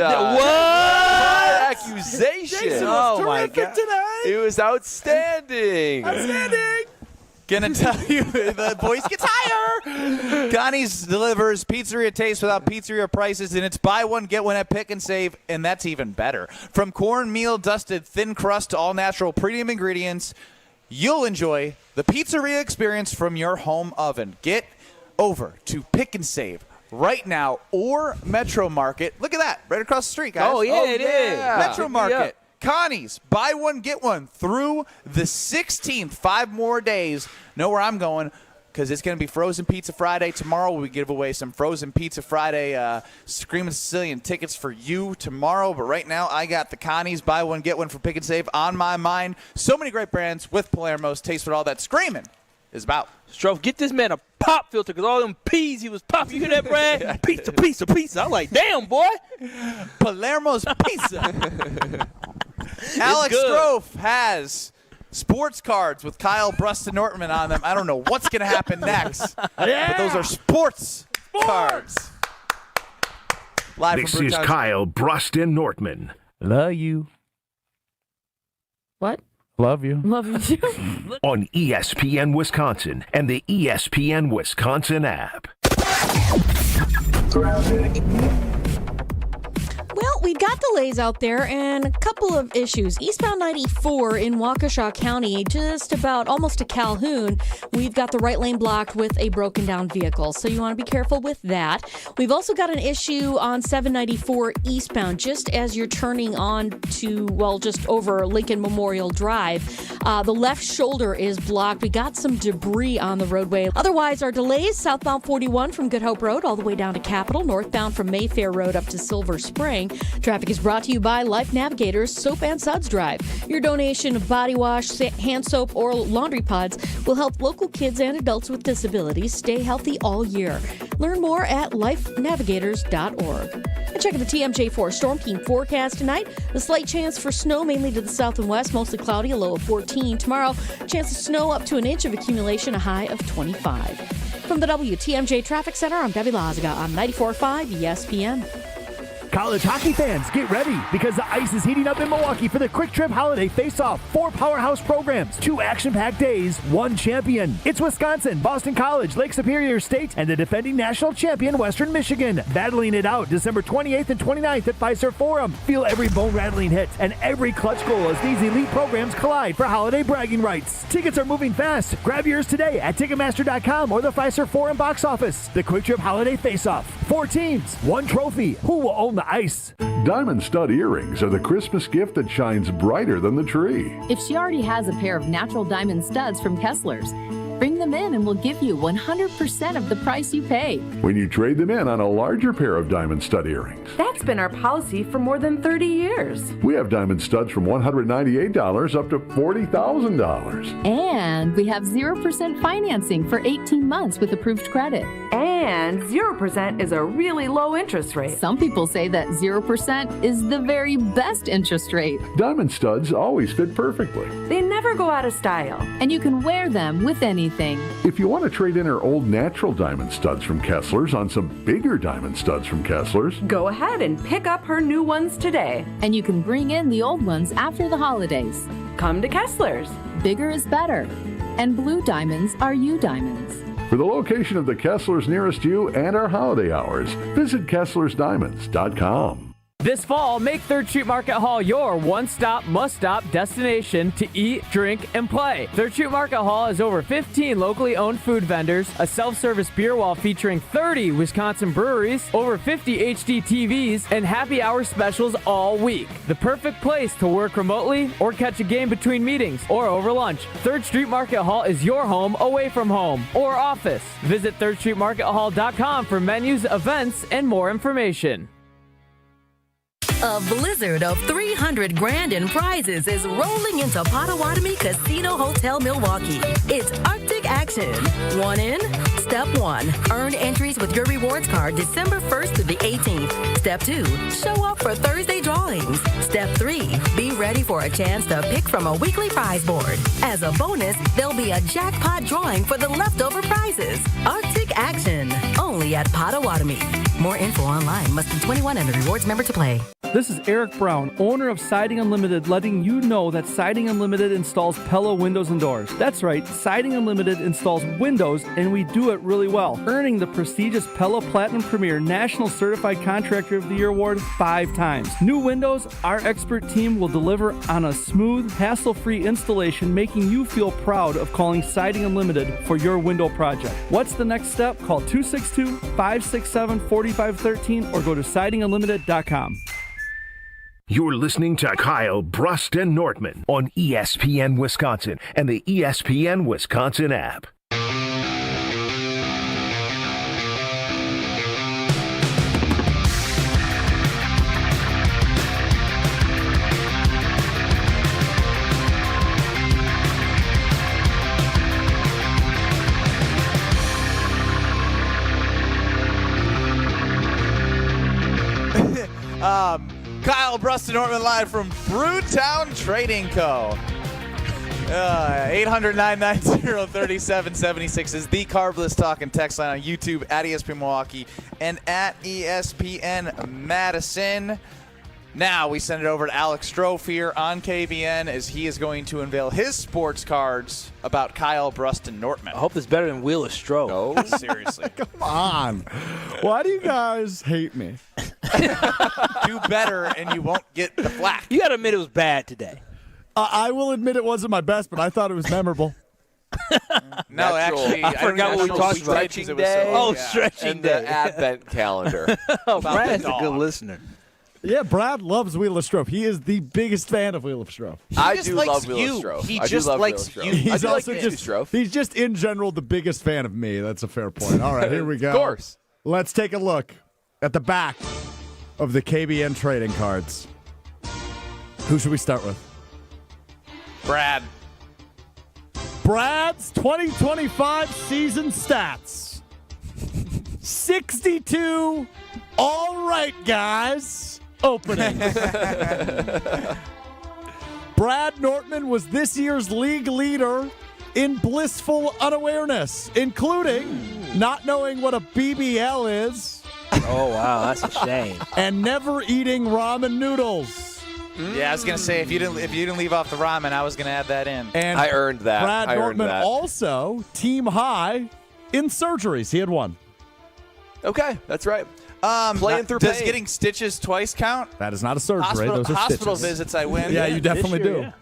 accusation. Jason oh, was my God. Tonight. It was outstanding. Gonna tell you, the voice gets higher. Connie's delivers pizzeria taste without pizzeria prices, and it's buy one, get one at Pick and Save, and that's even better. From cornmeal dusted thin crust to all natural premium ingredients, you'll enjoy the pizzeria experience from your home oven. Get over to Pick and Save right now or Metro Market. Look at that, right across the street, guys. Oh, yeah, it is. Metro Market. Connie's, buy one, get one through the 16th. 5 more days. Know where I'm going, because it's going to be Frozen Pizza Friday. Tomorrow we give away some Frozen Pizza Friday Screaming Sicilian tickets for you tomorrow. But right now I got the Connie's, buy one, get one for Pick and Save on my mind. So many great brands with Palermo's. Taste what all that screaming is about. Strofe, get this man a pop filter, because all them peas he was popping. You hear that, Brad? Pizza. I'm like, damn, boy. Palermo's Pizza. Alex Strofe has sports cards with Kyle Brust Nortman on them. I don't know what's going to happen next, but those are sports cards. Live this from is Brewtown. Kyle Brust Nortman. Love you. What? Love you. Love you too. On ESPN Wisconsin and the ESPN Wisconsin app. Well, we've got delays out there and a couple of issues. Eastbound 94 in Waukesha County, just about almost to Calhoun, we've got the right lane blocked with a broken down vehicle. So you want to be careful with that. We've also got an issue on 794 eastbound, just as you're turning on to, well, just over Lincoln Memorial Drive. The left shoulder is blocked. We got some debris on the roadway. Otherwise, our delays, southbound 41 from Good Hope Road all the way down to Capitol, northbound from Mayfair Road up to Silver Spring. Traffic is brought to you by Life Navigators Soap and Suds Drive. Your donation of body wash, hand soap, or laundry pods will help local kids and adults with disabilities stay healthy all year. Learn more at lifenavigators.org. And check out the TMJ4 Storm Team forecast tonight. A slight chance for snow mainly to the south and west, mostly cloudy, a low of 14. Tomorrow, chance of snow up to an inch of accumulation, a high of 25. From the WTMJ Traffic Center, I'm Debbie Lazaga on 94.5 ESPN. College hockey fans, get ready because the ice is heating up in Milwaukee for the Quick Trip Holiday Face-Off. 4 powerhouse programs, 2 action-packed days, 1 champion. It's Wisconsin, Boston College, Lake Superior State, and the defending national champion, Western Michigan. Battling it out December 28th and 29th at Fiserv Forum. Feel every bone-rattling hit and every clutch goal as these elite programs collide for holiday bragging rights. Tickets are moving fast. Grab yours today at Ticketmaster.com or the Fiserv Forum box office. The Quick Trip Holiday Face-Off. 4 teams, 1 trophy. Who will own the ice? Diamond stud earrings are the Christmas gift that shines brighter than the tree. If she already has a pair of natural diamond studs from Kessler's, Bring them in and we'll give you 100% of the price you paid. When you trade them in on a larger pair of diamond stud earrings. That's been our policy for more than 30 years. We have diamond studs from $198 up to $40,000. And we have 0% financing for 18 months with approved credit. And 0% is a really low interest rate. Some people say that 0% is the very best interest rate. Diamond studs always fit perfectly. They never go out of style. And you can wear them with anything. If you want to trade in her old natural diamond studs from Kessler's on some bigger diamond studs from Kessler's, go ahead and pick up her new ones today. And you can bring in the old ones after the holidays. Come to Kessler's. Bigger is better. And blue diamonds are you diamonds. For the location of the Kessler's nearest you and our holiday hours, visit KesslersDiamonds.com. This fall, make 3rd Street Market Hall your one-stop, must-stop destination to eat, drink, and play. 3rd Street Market Hall has over 15 locally owned food vendors, a self-service beer wall featuring 30 Wisconsin breweries, over 50 HD TVs, and happy hour specials all week. The perfect place to work remotely or catch a game between meetings or over lunch. 3rd Street Market Hall is your home away from home or office. Visit 3rdstreetmarkethall.com for menus, events, and more information. A blizzard of $300,000 in prizes is rolling into Potawatomi Casino Hotel Milwaukee. It's Arctic action. One in? Step 1. Earn entries with your rewards card December 1st to the 18th. Step 2. Show up for Thursday drawings. Step 3. Be ready for a chance to pick from a weekly prize board. As a bonus, there'll be a jackpot drawing for the leftover prizes. Arctic action. Only at Potawatomi. More info online. Must be 21 and a rewards member to play. This is Eric Brown, owner of Siding Unlimited, letting you know that Siding Unlimited installs Pella windows and doors. That's right, Siding Unlimited installs windows, and we do it really well, earning the prestigious Pella Platinum Premier National Certified Contractor of the Year award 5 times. New windows, our expert team will deliver on a smooth, hassle-free installation, making you feel proud of calling Siding Unlimited for your window project. What's the next step? Call 262-567-4513 or go to sidingunlimited.com. You're listening to Kyle, Brust, and Nortman on ESPN Wisconsin and the ESPN Wisconsin app. Kyle, Brust, and Nortman live from Brewtown Trading Co. 800-990-3776 is the Carbless Talk and text line on YouTube at ESPN Milwaukee and at ESPN Madison. Now we send it over to Alex Strofe here on KBN as he is going to unveil his sports cards about Kyle, Brust, and Nortman. I hope it's better than Wheel of Stroh. Oh, seriously. Come on. Why do you guys hate me? Do better and you won't get the flack. You got to admit it was bad today. I will admit it wasn't my best, but I thought it was memorable. No, actually, I forgot what we talked about. Stretching day. Stretching and day. the Advent calendar. Brad's a good listener. Yeah, Brad loves Wheel of Strofe. He is the biggest fan of Wheel of Strofe. I do love Wheel of Strofe. He just likes you. He's also he's just in general the biggest fan of me. That's a fair point. All right, here we go. Of course. Let's take a look at the back of the KBN trading cards. Who should we start with? Brad. Brad's 2025 season stats. 62 all right, guys. Opening. Brad Nortman was this year's league leader in blissful unawareness, including not knowing what a BBL is. Oh, wow, that's a shame. And never eating ramen noodles. Yeah, I was gonna say if you didn't leave off the ramen, I was gonna add that in. And I earned that. Brad Nortman also team high in surgeries. He had one. Okay, that's right. Playing through does pain. getting stitches twice count? That is not a surgery. Those are hospital stitches. visits, I win. Yeah, you definitely year, do. yeah.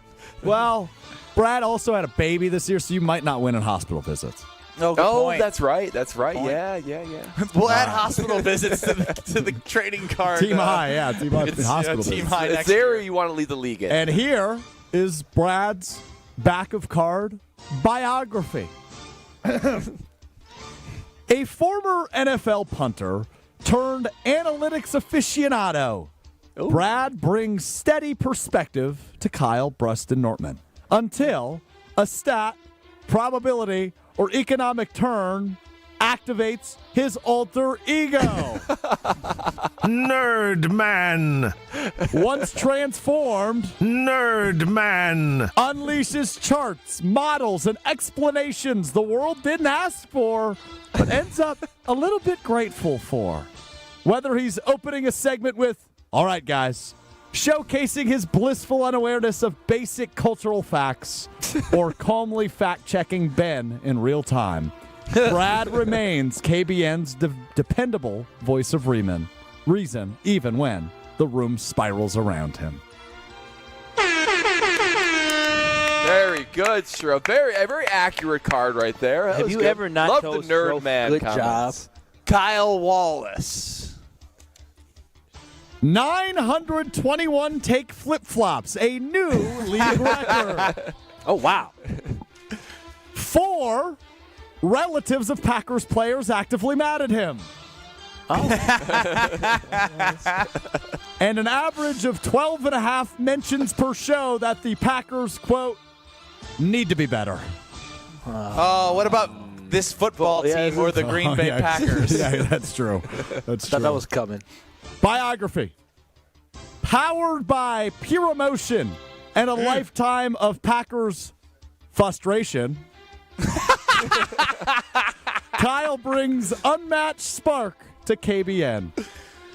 Well, Brad also had a baby this year, so you might not win in hospital visits. Oh, good point. That's right. That's right. Point. Yeah. We'll add hospital visits to the trading card. Team high, yeah. Team high hospital visits. Team high It's next there year. you want to lead the league in. And here is Brad's back of card biography. A former NFL punter turned analytics aficionado, Brad brings steady perspective to Kyle Brust Nortman until a stat, probability, or economic turn activates his alter ego. Nerd man. Once transformed, Nerd man unleashes charts, models, and explanations the world didn't ask for, but ends up a little bit grateful for. Whether he's opening a segment with, "All right, guys," showcasing his blissful unawareness of basic cultural facts, or calmly fact-checking Ben in real time, Brad remains KBN's dependable voice of reason, even when the room spirals around him. Very good, Stro. A very accurate card right there. Have you ever not Love told the nerd Stro, man good comments. job? Kyle Wallace. 921 take flip-flops, a new league record. Oh, wow. 4 relatives of Packers players actively mad at him. Oh. And an average of 12.5 mentions per show that the Packers, quote, need to be better. Oh, what about this football team or the Green Bay Packers? Yeah, that's true. That's true. Thought that was coming. Biography. Powered by pure emotion and a lifetime of Packers frustration, Kyle brings unmatched spark to KBN.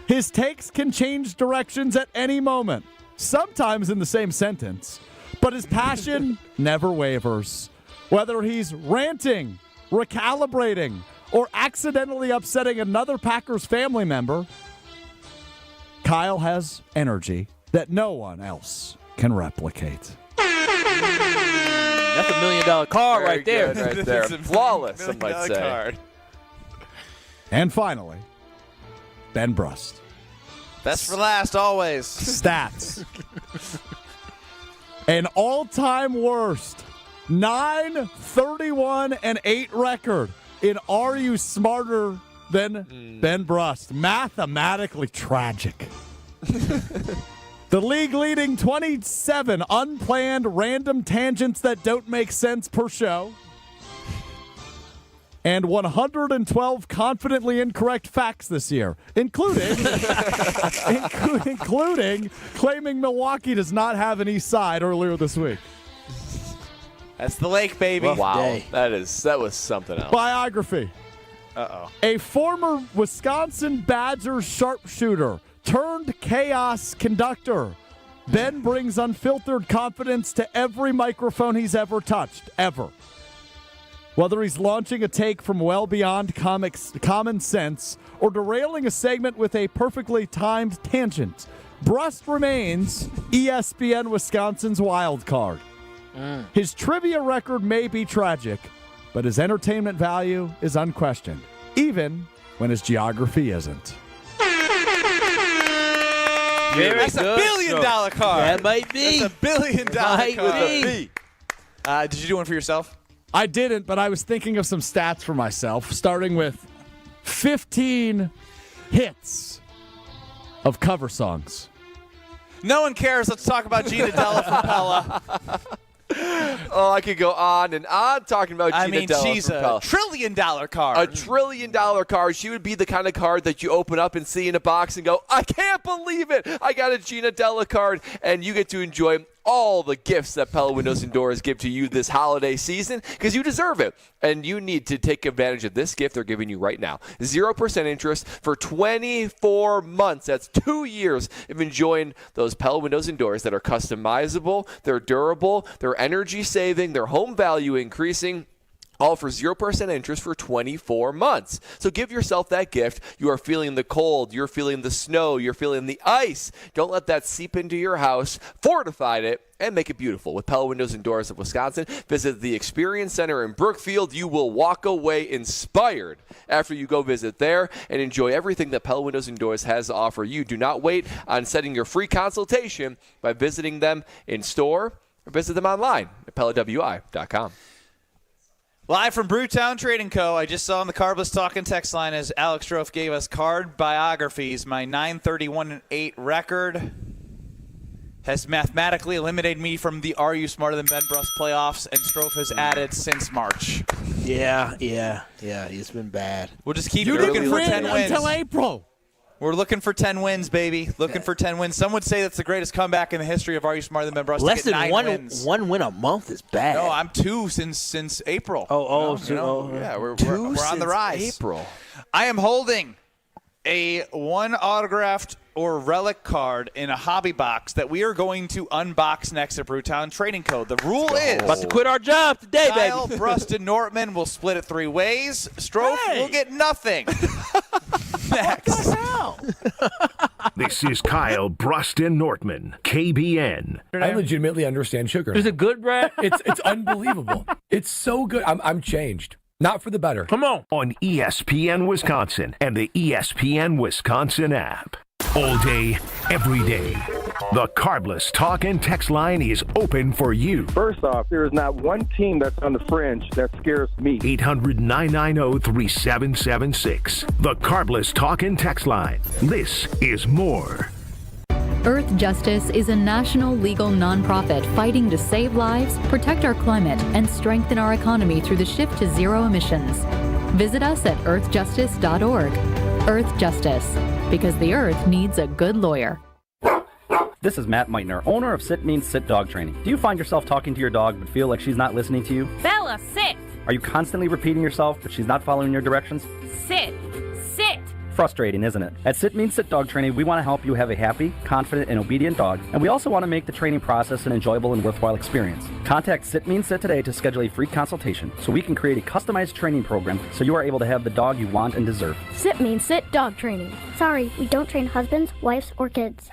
His takes can change directions at any moment, sometimes in the same sentence, but his passion never wavers. Whether he's ranting, recalibrating, or accidentally upsetting another Packers family member, Kyle has energy that no one else can replicate. That's $1 million card right there. Good right there. Flawless, some might say. Card. And finally, Ben Brust. Best for last, always. Stats. An all-time worst 9-31-8 record in Are You Smarter Than Ben Brust? Mathematically tragic. The league-leading 27 unplanned random tangents that don't make sense per show, and 112 confidently incorrect facts this year, including claiming Milwaukee does not have an east side earlier this week. That's the lake, baby. Wow, that was something else. Biography. Uh-oh. A former Wisconsin Badgers sharpshooter turned chaos conductor. Ben brings unfiltered confidence to every microphone he's ever touched, ever. Whether he's launching a take from well beyond common sense or derailing a segment with a perfectly timed tangent, Brust remains ESPN Wisconsin's wild card. His trivia record may be tragic, but his entertainment value is unquestioned, even when his geography isn't. That's $1 billion card. That might be. That's $1 billion Might card. be. Did you do one for yourself? I didn't, but I was thinking of some stats for myself, starting with 15 hits of cover songs. No one cares. Let's talk about Gina Della from Pella. Oh, I could go on and on talking about Gina Della she's from a Pella. $1 trillion card. A $1 trillion card. She would be the kind of card that you open up and see in a box and go, I can't believe it. I got a Gina Della card. And you get to enjoy all the gifts that Pella Windows and Doors give to you this holiday season because you deserve it. And you need to take advantage of this gift they're giving you right now. 0% interest for 24 months. That's 2 years of enjoying those Pella Windows and Doors that are customizable, they're durable, they're energy saving, they're home value increasing. All for 0% interest for 24 months. So give yourself that gift. You are feeling the cold. You're feeling the snow. You're feeling the ice. Don't let that seep into your house. Fortify it and make it beautiful. With Pella Windows and Doors of Wisconsin, visit the Experience Center in Brookfield. You will walk away inspired after you go visit there and enjoy everything that Pella Windows and Doors has to offer you. Do not wait on setting your free consultation by visiting them in store or visit them online at PellaWI.com. Live from Brewtown Trading Co. I just saw on the Carbless Talking text line as Alex Strofe gave us card biographies. My 9-31-8 record has mathematically eliminated me from the Are You Smarter Than Ben Brust playoffs, and Strofe has added since March. Yeah. It's been bad. We'll just keep looking for 10 wins. Until April. We're looking for 10 wins, baby. Looking for 10 wins. Some would say that's the greatest comeback in the history of Are You Smarter Than Ben Brust? Less than 9 wins. one win a month is bad. No, I'm 2 since April. Yeah, we're on the rise. April. I am holding a one autographed or relic card in a hobby box that we are going to unbox next at Brewtown Trading Co. The rule is about to quit our job today, Kyle, baby. Brust, and Nortman will split it 3 ways. Strofe will get nothing. Next. This is Kyle, Brust, and Nortman, KBN. I legitimately understand sugar. Is it good, Brad? It's unbelievable. It's so good. I'm changed. Not for the better. Come on. On ESPN Wisconsin and the ESPN Wisconsin app. All day, every day. The Carbless Talk and Text line is open for you. First off, there is not one team that's on the fringe that scares me. 800-990-3776. The Carbless Talk and Text line. This is more. Earth Justice is a national legal nonprofit fighting to save lives, protect our climate, and strengthen our economy through the shift to zero emissions. Visit us at earthjustice.org. Earth Justice, because the earth needs a good lawyer. This is Matt Meitner, owner of Sit Means Sit Dog Training. Do you find yourself talking to your dog but feel like she's not listening to you? Bella, sit! Are you constantly repeating yourself but she's not following your directions? Sit! Sit! Frustrating, isn't it? At Sit Means Sit Dog Training, we want to help you have a happy, confident, and obedient dog, and we also want to make the training process an enjoyable and worthwhile experience. Contact Sit Means Sit today to schedule a free consultation so we can create a customized training program so you are able to have the dog you want and deserve. Sit Means Sit Dog Training. Sorry, we don't train husbands, wives, or kids.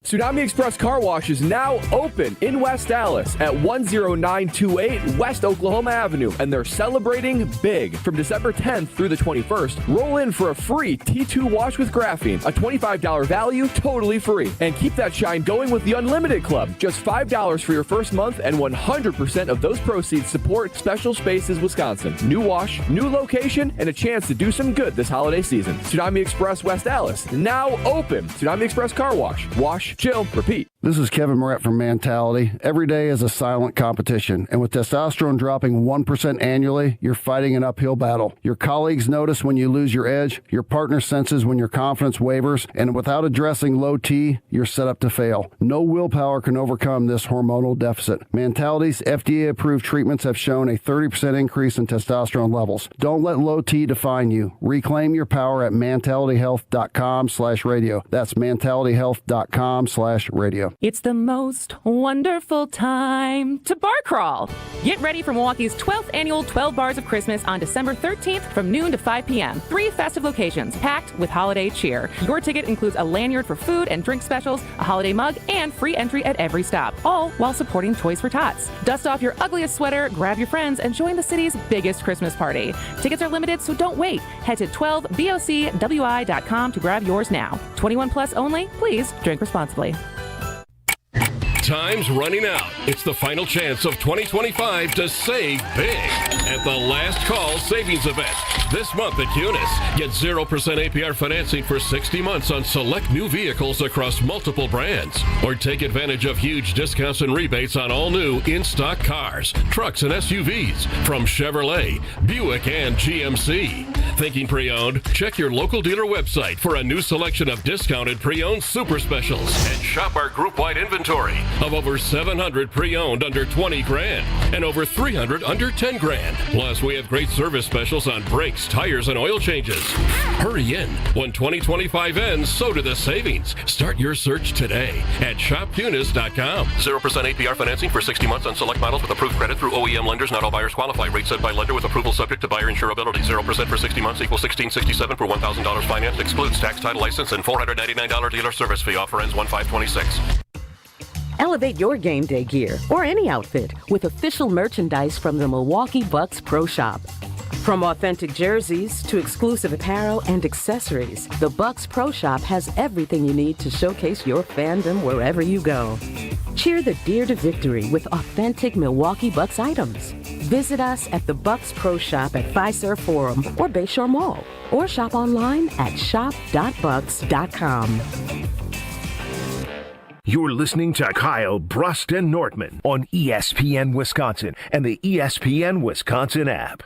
Tsunami Express Car Wash is now open in West Dallas at 10928 West Oklahoma Avenue, and they're celebrating big. From December 10th through the 21st, roll in for a free T2 wash with graphene, a $25 value, totally free. And keep that shine going with the Unlimited Club. Just $5 for your first month, and 100% of those proceeds support Special Spaces Wisconsin. New wash, new location, and a chance to do some good this holiday season. Tsunami Express West Dallas, now open. Tsunami Express Car Wash. Wash, chill, repeat. This is Kevin Moret from Mentality. Every day is a silent competition, and with testosterone dropping 1% annually, you're fighting an uphill battle. Your colleagues notice when you lose your edge, your partner senses when your confidence wavers, and without addressing low T, you're set up to fail. No willpower can overcome this hormonal deficit. Mentality's FDA-approved treatments have shown a 30% increase in testosterone levels. Don't let low T define you. Reclaim your power at mentalityhealth.com/radio. That's mentalityhealth.com/radio. It's the most wonderful time to bar crawl. Get ready for Milwaukee's 12th annual 12 Bars of Christmas on December 13th from noon to 5 p.m. 3 festive locations packed with holiday cheer. Your ticket includes a lanyard for food and drink specials, a holiday mug, and free entry at every stop, all while supporting Toys for Tots. Dust off your ugliest sweater, grab your friends, and join the city's biggest Christmas party. Tickets are limited, so don't wait. Head to 12bocwi.com to grab yours now. 21 plus only. Please drink responsibly. Time's running out. It's the final chance of 2025 to save big at the Last Call Savings Event. This month at Eunice, get 0% APR financing for 60 months on select new vehicles across multiple brands. Or take advantage of huge discounts and rebates on all new in-stock cars, trucks, and SUVs from Chevrolet, Buick, and GMC. Thinking pre-owned? Check your local dealer website for a new selection of discounted pre-owned super specials and shop our group-wide inventory of over 700 pre-owned under 20 grand and over 300 under 10 grand. Plus, we have great service specials on brakes, tires, and oil changes. Hurry in. When 2025 ends, so do the savings. Start your search today at shoptunis.com. 0% APR financing for 60 months on select models with approved credit through OEM lenders. Not all buyers qualify. Rate set by lender with approval subject to buyer insurability. 0% for 60 months equals $1,667 per $1,000 financed. Excludes tax, title, license, and $499 dealer service fee. Offer ends 1/5/26. Elevate your game day gear or any outfit with official merchandise from the Milwaukee Bucks Pro Shop. From authentic jerseys to exclusive apparel and accessories, the Bucks Pro Shop has everything you need to showcase your fandom wherever you go. Cheer the deer to victory with authentic Milwaukee Bucks items. Visit us at the Bucks Pro Shop at Fiserv Forum or Bayshore Mall, or shop online at shop.bucks.com. You're listening to Kyle, Brust, and Nortman on ESPN Wisconsin and the ESPN Wisconsin app.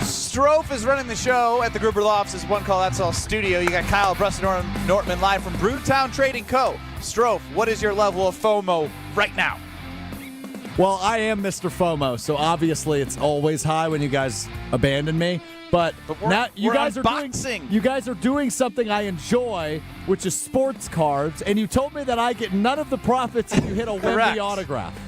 Strofe is running the show at the Gruber Law Office's One Call That's All studio. You got Kyle, Brust, and Nortman live from Brewtown Trading Co. Strofe, what is your level of FOMO right now? Well, I am Mr. FOMO, so obviously it's always high when you guys abandon me. But now you guys are doing something I enjoy, which is sports cards, and you told me that I get none of the profits if you hit a Wemby autograph.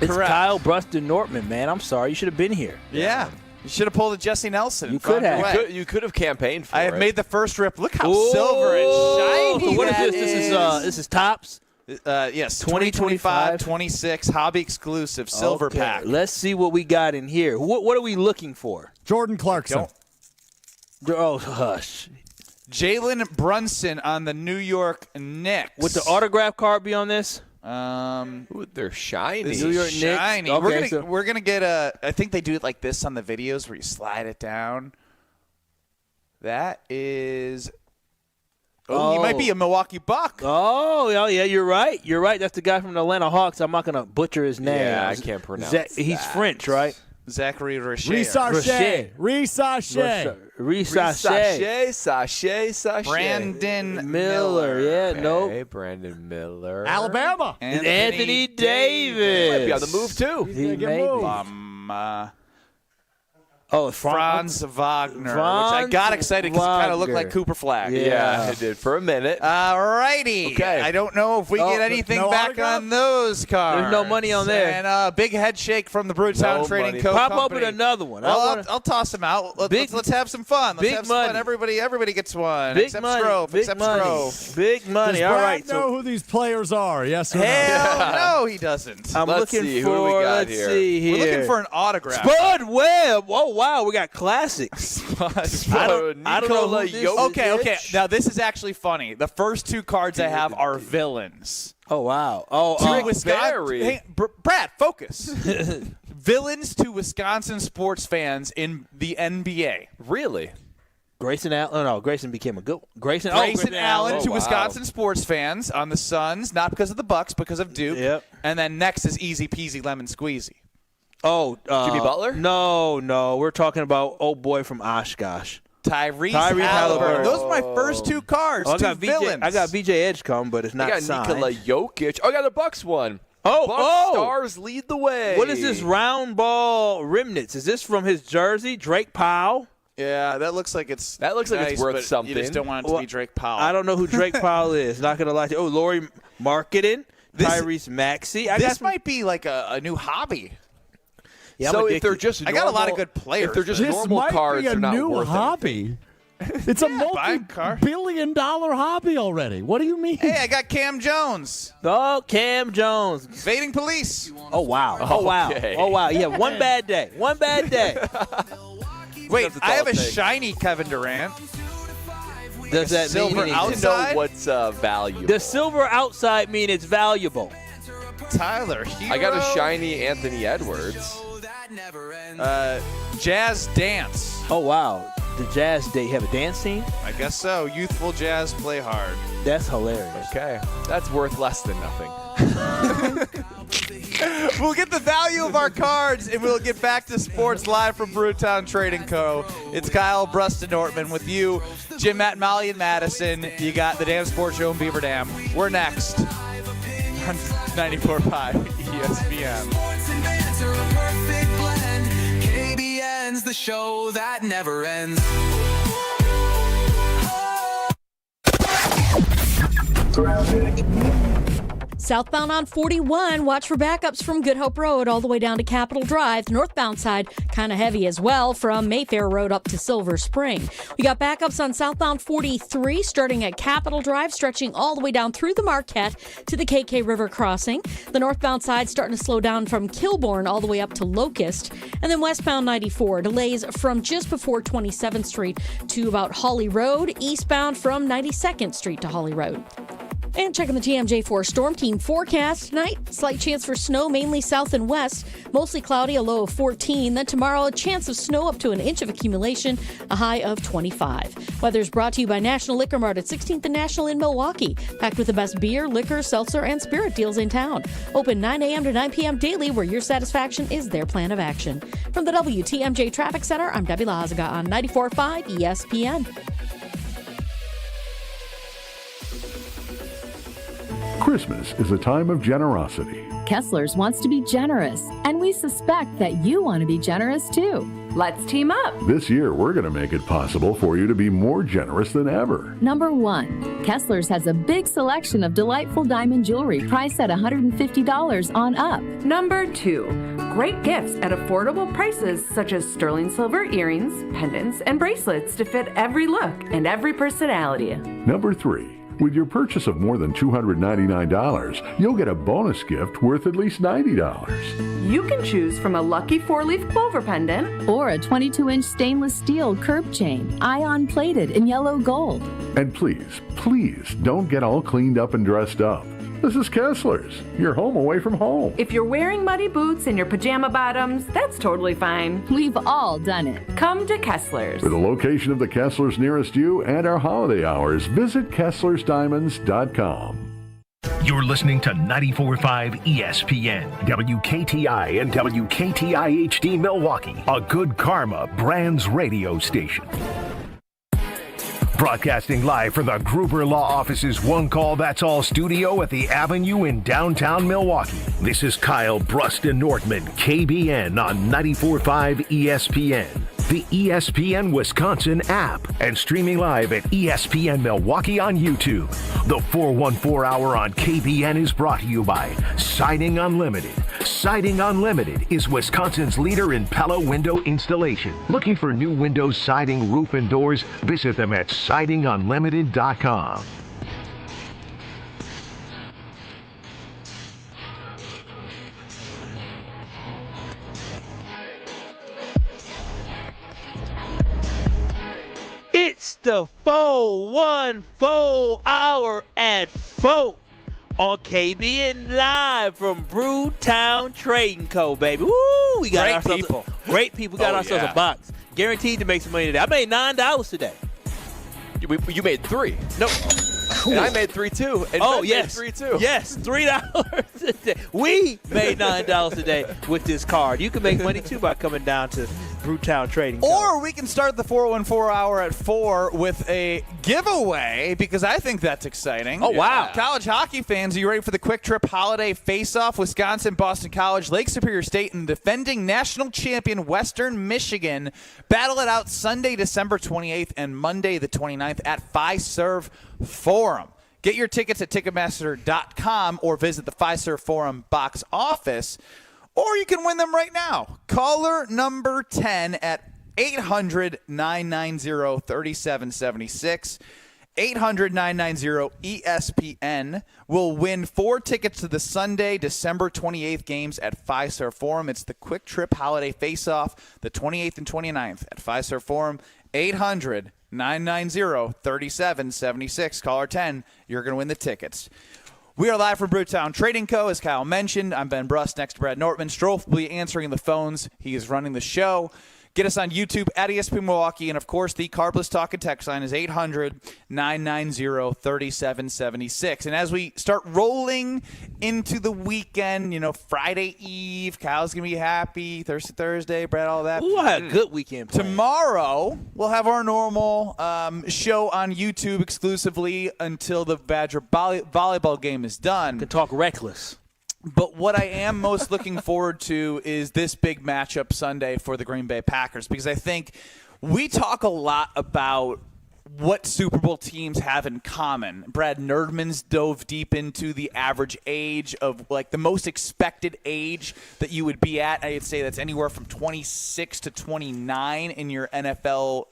It's Kyle, Brust, and Nortman, man. I'm sorry. You should have been here. Yeah. You should have pulled a Jesse Nelson. You could have. You could have campaigned for it. I have made the first rip. Look how silver and shiny so what that is this? This is Topps? Yes, 2025, 26, hobby exclusive, silver pack. Let's see what we got in here. What are we looking for? Jordan Clarkson. Oh, hush. Jalen Brunson on the New York Knicks. Would the autograph card be on this? They're shiny. New York shiny. Okay, we're gonna get a. I think they do it like this on the videos where you slide it down. That is. Oh, he might be a Milwaukee Buck. Oh, yeah, you're right. You're right. That's the guy from the Atlanta Hawks. I'm not gonna butcher his name. Yeah, I can't pronounce that. He's French, right? Zachary Richer. Risache. Brandon Miller. Yeah, okay, Brandon Miller. Alabama. Might Anthony Davis. be on the move, too. He may be. Franz Wagner, which I got excited because it kind of looked like Cooper Flag. Yeah, it did for a minute. All righty. Okay. I don't know if we get anything back on those cards. There's no money on there. And big head shake from the Brewtown Trading Co. Pop company. open another one. Well, I'll toss them out. Let's have some fun. Let's have some fun. Everybody gets one. Big except money. Strofe. Big Except money. Strofe. Big money. Does All Brad right. know who these players are? Yes or no? Hell no, he doesn't. Let's see. Who do we got here? See here. We're looking for an autograph. Spud Webb. Oh, wow. We got classics. I don't know who this is. Okay. Now, this is actually funny. The first two cards I have are villains. Oh, wow. To Wisconsin. Hey, Brad, focus. Villains to Wisconsin sports fans in the NBA. Really? Grayson Allen. Oh, no. Grayson became a good one. Grayson Allen to Wisconsin sports fans on the Suns, not because of the Bucks, because of Duke. Yep. And then next is easy peasy lemon squeezy. Oh, Jimmy Butler? No. We're talking about old boy from Oshkosh. Tyrese Halliburton. Those are my first two cards. Two villains. I got VJ Edgecombe, but it's not signed. I got Nikola Jokic. Oh, I got the Bucks one. Oh, Stars lead the way. What is this round ball remnants? Is this from his jersey, Drake Powell? Yeah, that looks like it's it's worth something. You just don't want it to be Drake Powell. I don't know who Drake Powell is. Not going to lie to you. Oh, Lori Marketing, Tyrese Maxey. This might be like a new hobby. Yeah, so if they're just normal, I got a lot of good players. If they're just this normal might cards, be a they're not new worth hobby. It's a multi-billion-dollar hobby already. What do you mean? Hey, I got Cam Jones. Oh, Cam Jones. Evading police. Oh, wow. Okay. Oh, wow. Yeah, one bad day. Wait, I have a shiny Kevin Durant. Does that silver mean outside? Know what's valuable? Does silver outside mean it's valuable? Tyler Hero. I got a shiny Anthony Edwards. Jazz Dance. Oh, wow. The Jazz Day have a dance team? I guess so. Youthful Jazz play hard. That's hilarious. Okay. That's worth less than nothing. We'll get the value of our cards, and we'll get back to sports live from Brewtown Trading Co. It's Kyle, Brust, and Nortman with you, Jim, Matt, Molly, and Madison. You got the Damn Sports Show in Beaver Dam. We're next on 94.5 ESPN. KBN's the show that never ends. Southbound on 41, watch for backups from Good Hope Road all the way down to Capitol Drive. The northbound side, kind of heavy as well from Mayfair Road up to Silver Spring. We got backups on southbound 43 starting at Capitol Drive, stretching all the way down through the Marquette to the KK River crossing. The northbound side starting to slow down from Kilbourne all the way up to Locust. And then westbound 94, delays from just before 27th Street to about Holly Road, eastbound from 92nd Street to Holly Road. And checking the TMJ4 Storm Team forecast tonight, slight chance for snow, mainly south and west. Mostly cloudy, a low of 14. Then tomorrow, a chance of snow up to an inch of accumulation, a high of 25. Weather's brought to you by National Liquor Mart at 16th and National in Milwaukee. Packed with the best beer, liquor, seltzer, and spirit deals in town. Open 9 a.m. to 9 p.m. daily, where your satisfaction is their plan of action. From the WTMJ Traffic Center, I'm Debbie Lazaga on 94.5 ESPN. Christmas is a time of generosity. Kessler's wants to be generous, and we suspect that you want to be generous too. Let's team up. This year, we're going to make it possible for you to be more generous than ever. Number 1, Kessler's has a big selection of delightful diamond jewelry priced at $150 on up. Number 2, great gifts at affordable prices such as sterling silver earrings, pendants, and bracelets to fit every look and every personality. Number 3, with your purchase of more than $299, you'll get a bonus gift worth at least $90. You can choose from a lucky 4-leaf clover pendant or a 22-inch stainless steel curb chain, ion plated in yellow gold. And please, please don't get all cleaned up and dressed up. This is Kessler's, your home away from home. If you're wearing muddy boots and your pajama bottoms, that's totally fine. We've all done it. Come to Kessler's. For the location of the Kessler's nearest you and our holiday hours, visit KesslersDiamonds.com. You're listening to 94.5 ESPN, WKTI and WKTI HD Milwaukee, a Good Karma Brands radio station. Broadcasting live from the Gruber Law Office's One Call That's All studio at the Avenue in downtown Milwaukee. This is Kyle Brust Nortman, KBN on 94.5 ESPN, the ESPN Wisconsin app, and streaming live at ESPN Milwaukee on YouTube. The 414 Hour on KBN is brought to you by Siding Unlimited. Siding Unlimited is Wisconsin's leader in Pella window installation. Looking for new windows, siding, roof, and doors? Visit them at sidingunlimited.com. It's the 414 Hour at 4 on KBN Live from Brewtown Trading Co, baby. Woo! We got ourselves great people. We got ourselves a box. Guaranteed to make some money today. I made $9 today. You made 3. No. Cool. And I made 3 too. And oh, Ben yes. made 3 too. Yes, $3 today. We made $9 today with this card. You can make money too by coming down to Brewtown Trading Co. Or we can start the 414 Hour at 4 with a giveaway, because I think that's exciting. Oh, wow. College hockey fans, are you ready for the Quick Trip Holiday Face-Off? Wisconsin, Boston College, Lake Superior State, and defending national champion Western Michigan battle it out Sunday, December 28th and Monday the 29th at Fiserv Forum. Get your tickets at Ticketmaster.com or visit the Fiserv Forum box office, or you can win them right now. Caller number 10 at 800-990-3776. 800-990-ESPN will win 4 tickets to the Sunday, December 28th games at Fiserv Forum. It's the Quick Trip Holiday Face-Off, the 28th and 29th at Fiserv Forum. 800-990-3776. Caller 10, you're going to win the tickets. We are live from Brewtown Trading Co. As Kyle mentioned, I'm Ben Brust, next to Brad Nortman. Strofe will be answering the phones. He is running the show. Get us on YouTube at ESPN Milwaukee. And, of course, the Carbless Talk and Text line is 800-990-3776. And as we start rolling into the weekend, you know, Friday Eve, Kyle's going to be happy. Thursday, Brad, all that. Ooh, I had a good weekend planned. Tomorrow, we'll have our normal show on YouTube exclusively until the Badger volleyball game is done. Can talk reckless. But what I am most looking forward to is this big matchup Sunday for the Green Bay Packers, because I think we talk a lot about what Super Bowl teams have in common. Brad Nortman's dove deep into the average age of like the most expected age that you would be at. I'd say that's anywhere from 26 to 29 in your NFL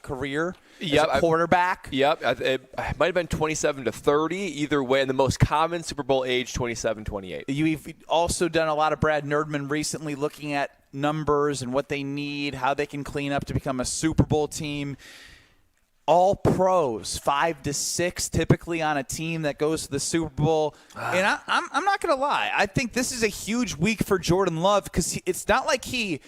career as a quarterback. It might have been 27 to 30. Either way, and the most common Super Bowl age, 27, 28. You've also done a lot of Brad Nortman recently, looking at numbers and what they need, how they can clean up to become a Super Bowl team. All pros, 5 to 6 typically on a team that goes to the Super Bowl. And I'm not going to lie. I think this is a huge week for Jordan Love because it's not like he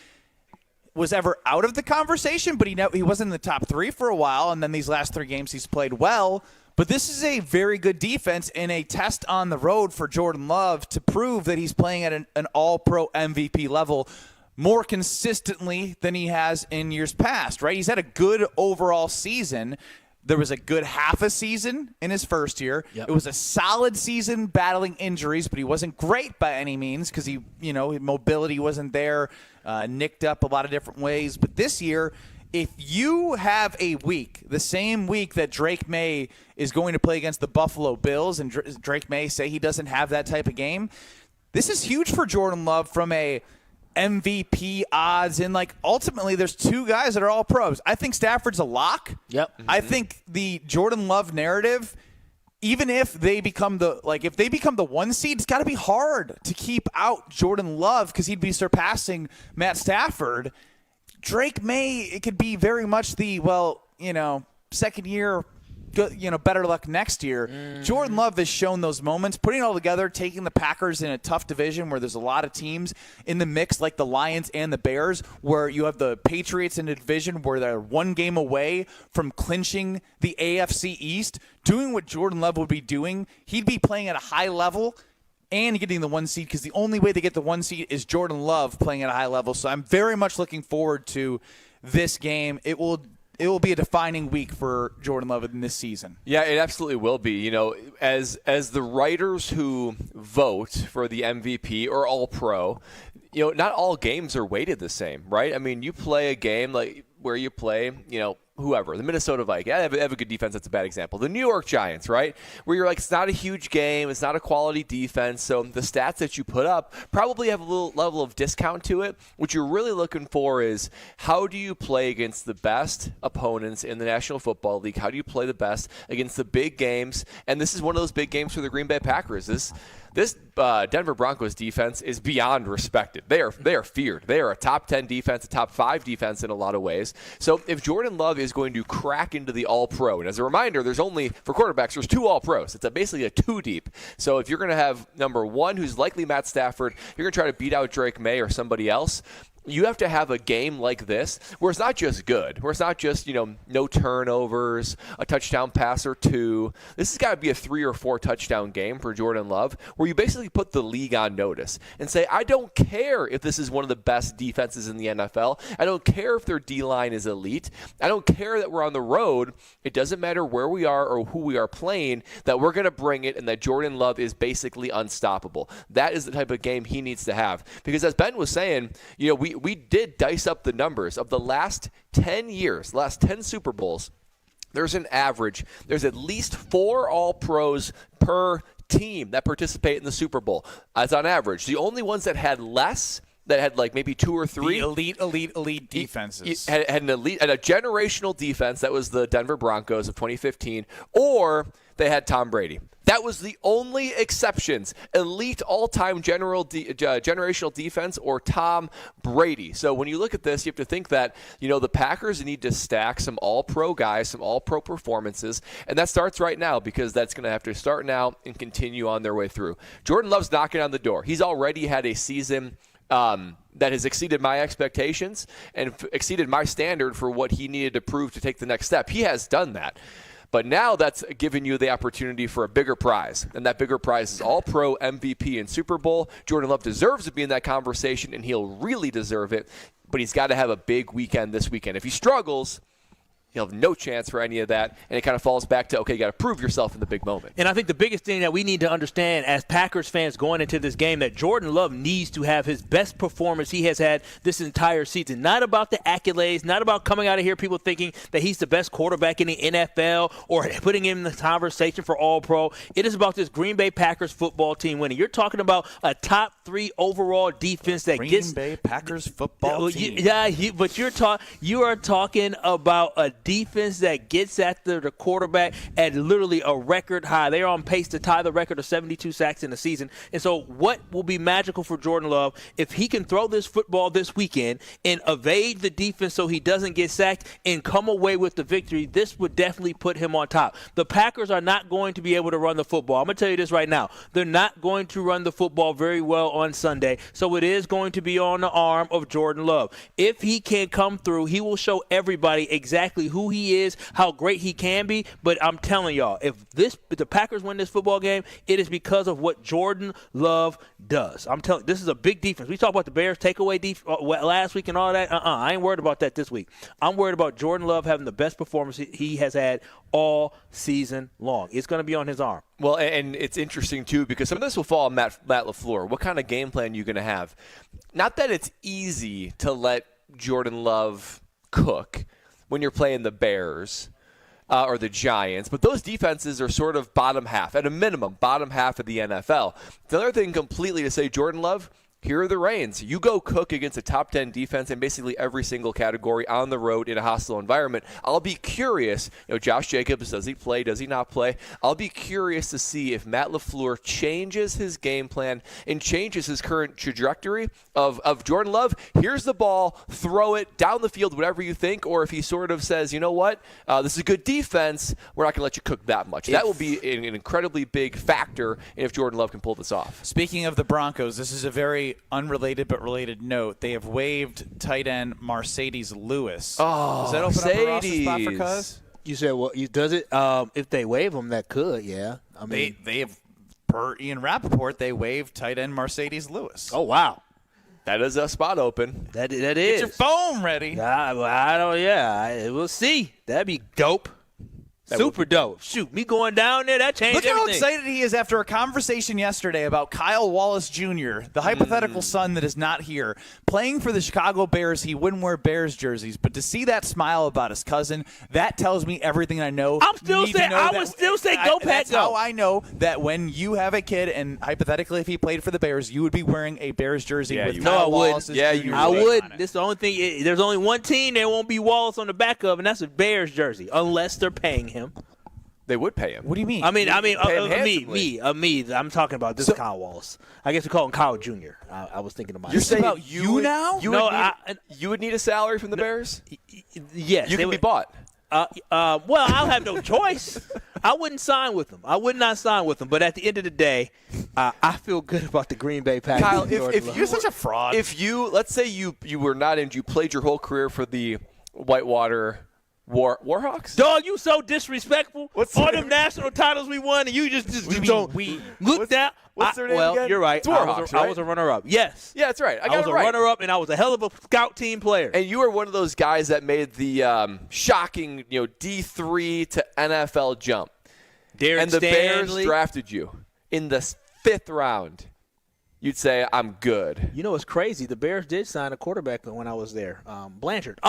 was ever out of the conversation, but he wasn't in the top 3 for a while, and then these last 3 games he's played well. But this is a very good defense and a test on the road for Jordan Love to prove that he's playing at an all-pro MVP level more consistently than he has in years past, right? He's had a good overall season. There was a good half a season in his first year. It was a solid season battling injuries, but he wasn't great by any means because mobility wasn't there, nicked up a lot of different ways. But this year, if you have a week, the same week that Drake May is going to play against the Buffalo Bills, and Drake May say he doesn't have that type of game, this is huge for Jordan Love from a MVP odds, and like ultimately there's 2 guys that are all pros. I think Stafford's a lock. Yep. I think the Jordan Love narrative, even if they become the 1 seed, it's got to be hard to keep out Jordan Love because he'd be surpassing Matt Stafford. Drake May, it could be very much the second year, better luck next year. Jordan Love has shown those moments, putting it all together, taking the Packers in a tough division where there's a lot of teams in the mix, like the Lions and the Bears, where you have the Patriots in a division where they're 1 game away from clinching the AFC East. Doing what Jordan Love would be doing, he'd be playing at a high level and getting the 1 seed because the only way to get the 1 seed is Jordan Love playing at a high level. So I'm very much looking forward to this game. It will be a defining week for Jordan Love in this season. Yeah, it absolutely will be. As the writers who vote for the MVP or All-Pro, not all games are weighted the same, right? I mean, you play a game like where you play, whoever, the Minnesota Vikings. They have a good defense. That's a bad example. The New York Giants, right? Where you're like, it's not a huge game. It's not a quality defense. So the stats that you put up probably have a little level of discount to it. What you're really looking for is how do you play against the best opponents in the National Football League? How do you play the best against the big games? And this is one of those big games for the Green Bay Packers. This Denver Broncos defense is beyond respected. They are feared. They are a top 10 defense, a top 5 defense in a lot of ways. So if Jordan Love is going to crack into the All-Pro, and as a reminder, there's 2 All-Pros. It's basically a 2 deep. So if you're going to have number 1, who's likely Matt Stafford, you're going to try to beat out Drake May or somebody else. You have to have a game like this where it's not just good, where it's not just, no turnovers, a touchdown pass or 2. This has got to be a 3 or 4 touchdown game for Jordan Love, where you basically put the league on notice and say, I don't care if this is one of the best defenses in the NFL. I don't care if their D-line is elite. I don't care that we're on the road. It doesn't matter where we are or who we are playing, that we're going to bring it and that Jordan Love is basically unstoppable. That is the type of game he needs to have. Because as Ben was saying, we did dice up the numbers of the last 10 years, last 10 Super Bowls. There's at least 4 All-Pros per team that participate in the Super Bowl. That's on average. The only ones that had less, that had like maybe 2 or 3. The elite defenses. Had an elite and a generational defense. That was the Denver Broncos of 2015. Or they had Tom Brady. That was the only exceptions. Elite all-time generational defense or Tom Brady. So when you look at this, you have to think that, the Packers need to stack some all-pro guys, some all-pro performances, and that starts right now because that's going to have to start now and continue on their way through. Jordan Love's knocking on the door. He's already had a season that has exceeded my expectations and exceeded my standard for what he needed to prove to take the next step. He has done that. But now that's giving you the opportunity for a bigger prize, and that bigger prize is All-Pro, MVP, and Super Bowl. Jordan Love deserves to be in that conversation, and he'll really deserve it, but he's got to have a big weekend this weekend. If he struggles, You'll have no chance for any of that, and it kind of falls back to, okay, you got to prove yourself in the big moment. And I think the biggest thing that we need to understand as Packers fans going into this game, that Jordan Love needs to have his best performance he has had this entire season. Not about the accolades, not about coming out of here people thinking that he's the best quarterback in the NFL or putting him in the conversation for All-Pro. It is about this Green Bay Packers football team winning. You're talking about a top 3 overall defense that Green Bay Packers football team. But you are talking about a defense that gets after the quarterback at literally a record high. They're on pace to tie the record of 72 sacks in the season. And so what will be magical for Jordan Love if he can throw this football this weekend and evade the defense so he doesn't get sacked and come away with the victory? This would definitely put him on top. The Packers are not going to be able to run the football. I'm going to tell you this right now. They're not going to run the football very well on Sunday, so it is going to be on the arm of Jordan Love. If he can come through, he will show everybody exactly who he is, how great he can be. But I'm telling y'all, if the Packers win this football game, it is because of what Jordan Love does. I'm telling you, this is a big defense. We talked about the Bears takeaway last week and all that. I ain't worried about that this week. I'm worried about Jordan Love having the best performance he has had all season long. It's going to be on his arm. Well, and it's interesting, too, because some of this will fall on Matt LaFleur. What kind of game plan are you going to have? Not that it's easy to let Jordan Love cook when you're playing the Bears or the Giants, but those defenses are sort of bottom half, at a minimum, bottom half of the NFL. The other thing completely to say, Jordan Love, here are the reins. You go cook against a top 10 defense in basically every single category on the road in a hostile environment. I'll be curious, Josh Jacobs, does he play, does he not play? I'll be curious to see if Matt LaFleur changes his game plan and changes his current trajectory of Jordan Love. Here's the ball, throw it down the field, whatever you think, or if he sort of says, you know what, this is a good defense, we're not going to let you cook that much. That will be an incredibly big factor if Jordan Love can pull this off. Speaking of the Broncos, this is a very unrelated but related note. They have waived tight end Mercedes Lewis. Oh, does that open up a roster spot for Cuz? You said, well, does it? If they waive him, that could, yeah. I mean, they have, per Ian Rappaport, they waived tight end Mercedes Lewis. Oh, wow. That is a spot open. That is. Get your phone ready. We'll see. That'd be dope. Super dope. Shoot, me going down there, that changed everything. Look how excited he is after a conversation yesterday about Kyle Wallace Jr., the hypothetical son that is not here, playing for the Chicago Bears. He wouldn't wear Bears jerseys, but to see that smile about his cousin, that tells me everything I know. I would still say go, Pack, that's go. how I know that when you have a kid, and hypothetically if he played for the Bears, you would be wearing a Bears jersey with Kyle Wallace. Yeah, I would. This is the only thing. There's only one team there won't be Wallace on the back of, and that's a Bears jersey, unless they're paying him. They would pay him. What do you mean? Me. I'm talking about this Kyle Wallace. I guess we call him Kyle Jr. I was thinking about. You're saying about you now? You would need a salary from the Bears? Yes. You can be bought. Well, I'll have no choice. I wouldn't sign with them. I would not sign with them. But at the end of the day, I feel good about the Green Bay Packers. Kyle, if you're such a fraud. If let's say you were not in, you played your whole career for the Whitewater Warhawks? Dog, you so disrespectful. All them national titles we won, and you just don't look down. What's their name well, again? You're right. It's Warhawks, right? I was a runner-up. Yes. Yeah, that's right. I was a runner-up, and I was a hell of a scout team player. And you were one of those guys that made the shocking, D3 to NFL jump. And the Bears drafted you in the 5th round. You'd say, I'm good. You know what's crazy? The Bears did sign a quarterback when I was there. Blanchard.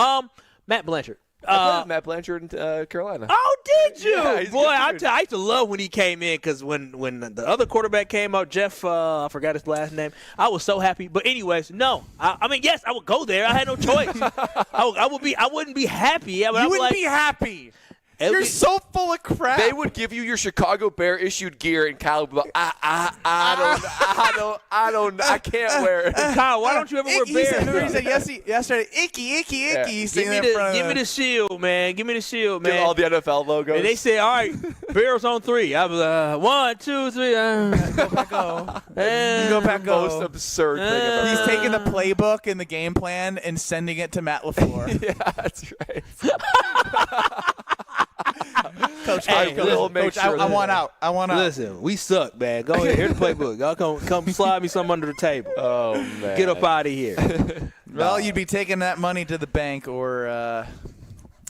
Matt Blanchard. I played Matt Blanchard in Carolina. Oh, did you? Yeah, boy, I used to love when he came in because when the other quarterback came out, Jeff, I forgot his last name, I was so happy. But anyways, no. I mean, yes, I would go there. I had no choice. I wouldn't be happy. You wouldn't be happy. You're so full of crap. They would give you your Chicago Bear issued gear, and Kyle would be like, I can't wear it. Kyle, why don't you ever wear Bears? He said yesterday, icky. Yeah. Give me the shield, man. Give me the shield, man. Give all the NFL logos. And they said, all right, Bears on 3. I was like, 1, 2, 3. Go Pack go. Go Pack go. Most absurd thing ever. He's taking the playbook and the game plan and sending it to Matt LaFleur. Yeah, that's right. Coach, I want out. Listen, we suck, man. Go ahead. Here's the playbook. Y'all come slide me something under the table. Oh, man. Get up out of here. Well, you'd be taking that money to the bank or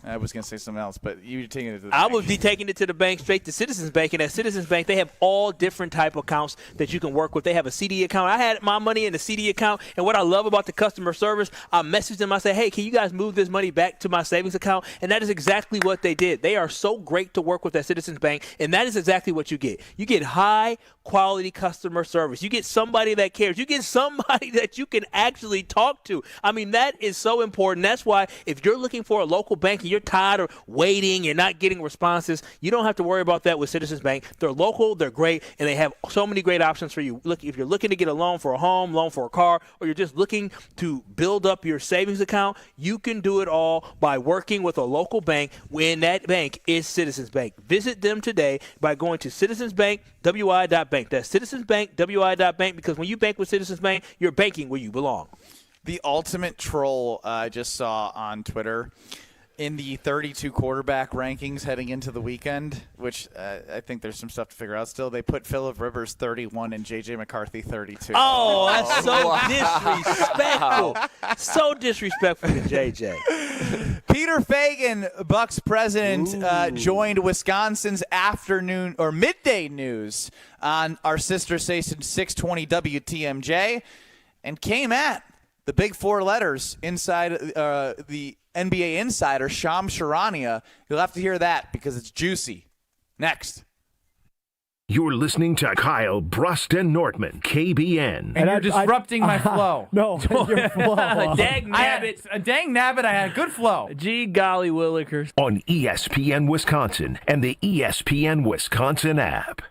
I was going to say something else, but you taking it to the I bank. would be taking it to the bank, straight to Citizens Bank. And at Citizens Bank, they have all different type of accounts that you can work with. They have a CD account. I had my money in the CD account, and what I love about the customer service, I message them. I say, hey, can you guys move this money back to my savings account? And that is exactly what they did. They are so great to work with at Citizens Bank, and that is exactly what you get. You get high-quality customer service. You get somebody that cares. You get somebody that you can actually talk to. I mean, that is so important. That's why if you're looking for a local bank and you're tired of waiting, you're not getting responses, you don't have to worry about that with Citizens Bank. They're local, they're great, and they have so many great options for you. Look, if you're looking to get a loan for a home, loan for a car, or you're just looking to build up your savings account, you can do it all by working with a local bank when that bank is Citizens Bank. Visit them today by going to citizensbankwi.bank. That's citizensbankwi.bank, because when you bank with Citizens Bank, you're banking where you belong. The ultimate troll I just saw on Twitter in the 32 quarterback rankings heading into the weekend, which I think there's some stuff to figure out still. They put Phillip Rivers 31 and J.J. McCarthy 32. Oh, that's so disrespectful. So disrespectful to J.J. Peter Feigen, Bucks president, joined Wisconsin's afternoon or midday news on our sister station 620 WTMJ and came at the big four letters inside the NBA insider, Shams Charania. You'll have to hear that because it's juicy. Next. You're listening to Kyle, Brust, and Nortman, KBN. And you're disrupting my flow. No, your flow. Dang nabbit. Dang nabbit, I had a good flow. Gee golly willikers. On ESPN Wisconsin and the ESPN Wisconsin app.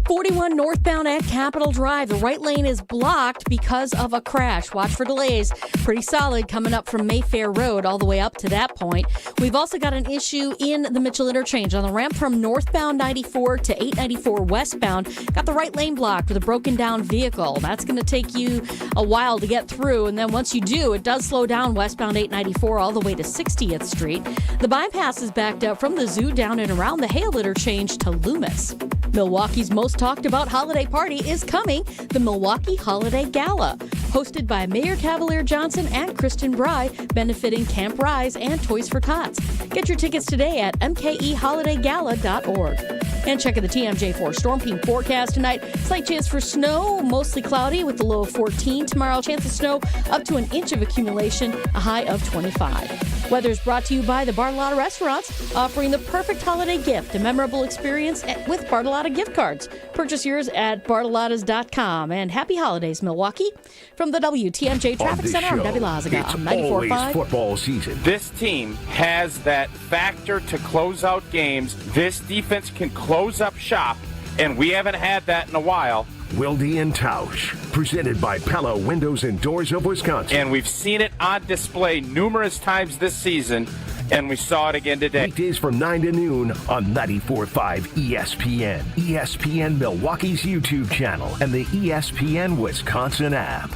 41 northbound at Capitol Drive. The right lane is blocked because of a crash. Watch for delays. Pretty solid coming up from Mayfair Road all the way up to that point. We've also got an issue in the Mitchell Interchange on the ramp from northbound 94 to 894 westbound. Got the right lane blocked with a broken down vehicle. That's going to take you a while to get through. And then once you do, it does slow down westbound 894 all the way to 60th Street. The bypass is backed up from the zoo down and around the Hale Interchange to Loomis. Milwaukee's most talked about holiday party is coming, the Milwaukee Holiday Gala, hosted by Mayor Cavalier Johnson and Kristen Bry, benefiting Camp Rise and Toys for Tots. Get your tickets today at mkeholidayGala.org. And check out the TMJ4 Storm Team forecast tonight. Slight chance for snow, mostly cloudy with a low of 14. Tomorrow, chance of snow up to an inch of accumulation, a high of 25. Weather's brought to you by the Bartolotta Restaurants, offering the perfect holiday gift, a memorable experience with Bartolotta gift cards. Purchase yours at bartolottas.com. And happy holidays, Milwaukee. From the WTMJ Traffic Center, I'm Debbie Lazaga on 94.5. Football season. This team has that factor to close out games. This defense can close up shop, and we haven't had that in a while. Wilde and Tausch, presented by Pella Windows and Doors of Wisconsin. And we've seen it on display numerous times this season, and we saw it again today. Weekdays from 9 to noon on 94.5 ESPN, ESPN Milwaukee's YouTube channel, and the ESPN Wisconsin app.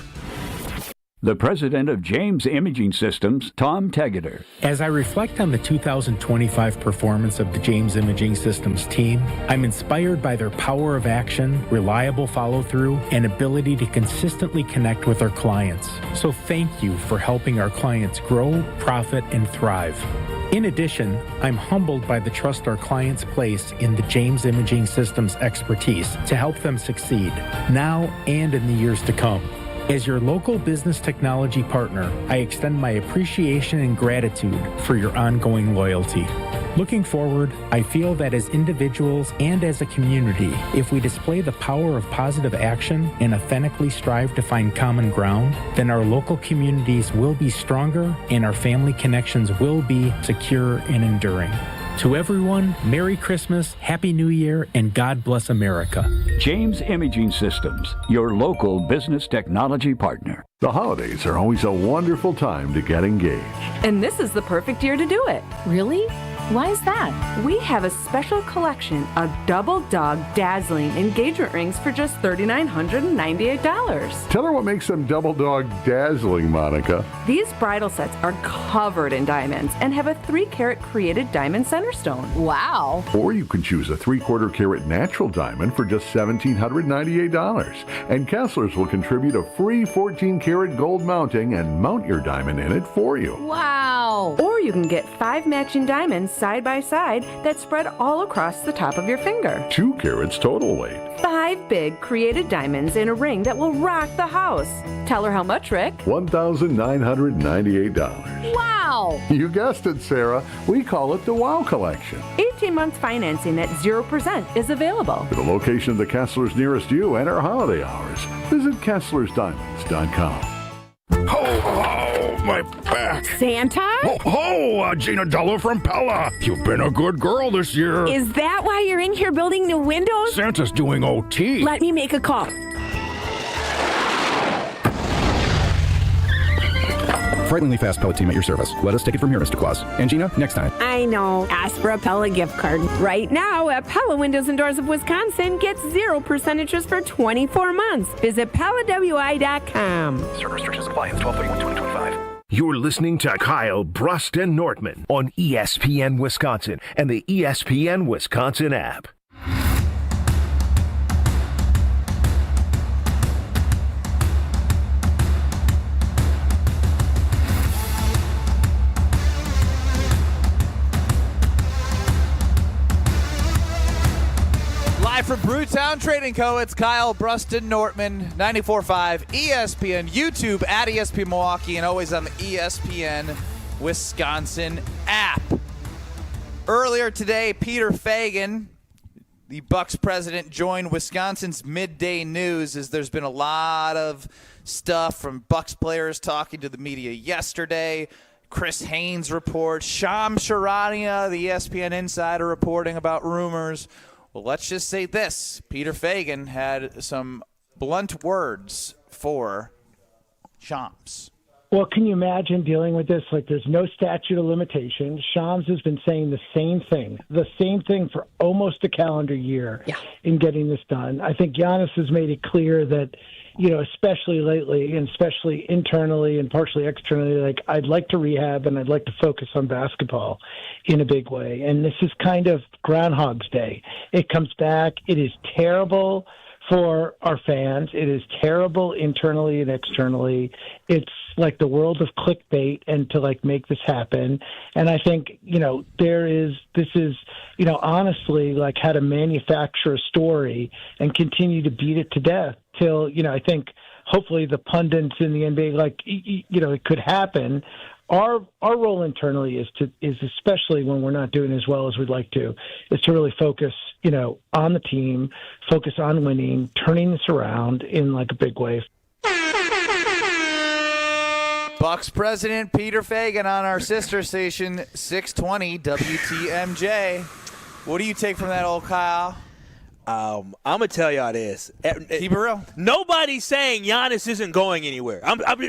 The president of James Imaging Systems, Tom Tegeter. As I reflect on the 2025 performance of the James Imaging Systems team, I'm inspired by their power of action, reliable follow-through, and ability to consistently connect with our clients. So thank you for helping our clients grow, profit, and thrive. In addition, I'm humbled by the trust our clients place in the James Imaging Systems expertise to help them succeed, now and in the years to come. As your local business technology partner, I extend my appreciation and gratitude for your ongoing loyalty. Looking forward, I feel that as individuals and as a community, if we display the power of positive action and authentically strive to find common ground, then our local communities will be stronger and our family connections will be secure and enduring. To everyone, Merry Christmas, Happy New Year, and God bless America. James Imaging Systems, your local business technology partner. The holidays are always a wonderful time to get engaged. And this is the perfect year to do it. Really? Why is that? We have a special collection of double dog dazzling engagement rings for just $3,998. Tell her what makes them double dog dazzling, Monica. These bridal sets are covered in diamonds and have a 3-carat created diamond center stone. Wow. Or you can choose a 3/4 carat natural diamond for just $1,798. And Kessler's will contribute a free 14-carat gold mounting and mount your diamond in it for you. Wow. Or you can get 5 matching diamonds side by side that spread all across the top of your finger. 2 carats total weight. 5 big created diamonds in a ring that will rock the house. Tell her how much, Rick. $1,998. Wow. You guessed it, Sarah. We call it the Wow Collection. 18 months financing at 0% is available. For the location of the Kessler's nearest you and our holiday hours, visit KesslersDiamonds.com. Ho, ho, my back. Santa? Ho, ho, Gina Della from Pella. You've been a good girl this year. Is that why you're in here building new windows? Santa's doing OT. Let me make a call. Frighteningly fast Pella team at your service. Let us take it from here, Mr. Claus. And Gina, next time. I know. Ask for a Pella gift card. Right now at Pella Windows and Doors of Wisconsin, get 0% interest for 24 months. Visit PellaWI.com. Certain restrictions apply. 12/31/2025. You're listening to Kyle, Brust, and Nortman on ESPN Wisconsin and the ESPN Wisconsin app. Live from Brewtown Trading Co., it's Kyle, Brust, and Nortman, 94.5 ESPN, YouTube at ESPN Milwaukee, and always on the ESPN Wisconsin app. Earlier today, Peter Feigen, the Bucks president, joined Wisconsin's Midday News as there's been a lot of stuff from Bucks players talking to the media yesterday. Chris Haynes reports, Shams Charania, the ESPN insider, reporting about rumors. Well, let's just say this. Peter Feigen had some blunt words for Shams. Well, can you imagine dealing with this? Like, there's no statute of limitations. Shams has been saying the same thing for almost a calendar year in getting this done. I think Giannis has made it clear that, you know, especially lately and especially internally and partially externally, like, I'd like to rehab and I'd like to focus on basketball in a big way. And this is kind of Groundhog's Day. It comes back. It is terrible for our fans. It is terrible internally and externally. It's like the world of clickbait and to like make this happen. And I think, you know, this is, you know, honestly like how to manufacture a story and continue to beat it to death till, you know, I think hopefully the pundits in the NBA, like, you know, it could happen. Our role internally is especially when we're not doing as well as we'd like to, is to really focus, you know, on the team, focus on winning, turning this around in like a big way. Bucks president Peter Feigen on our sister station 620 WTMJ. What do you take from that, old Kyle? I'm going to tell y'all this. Keep it real. Nobody's saying Giannis isn't going anywhere.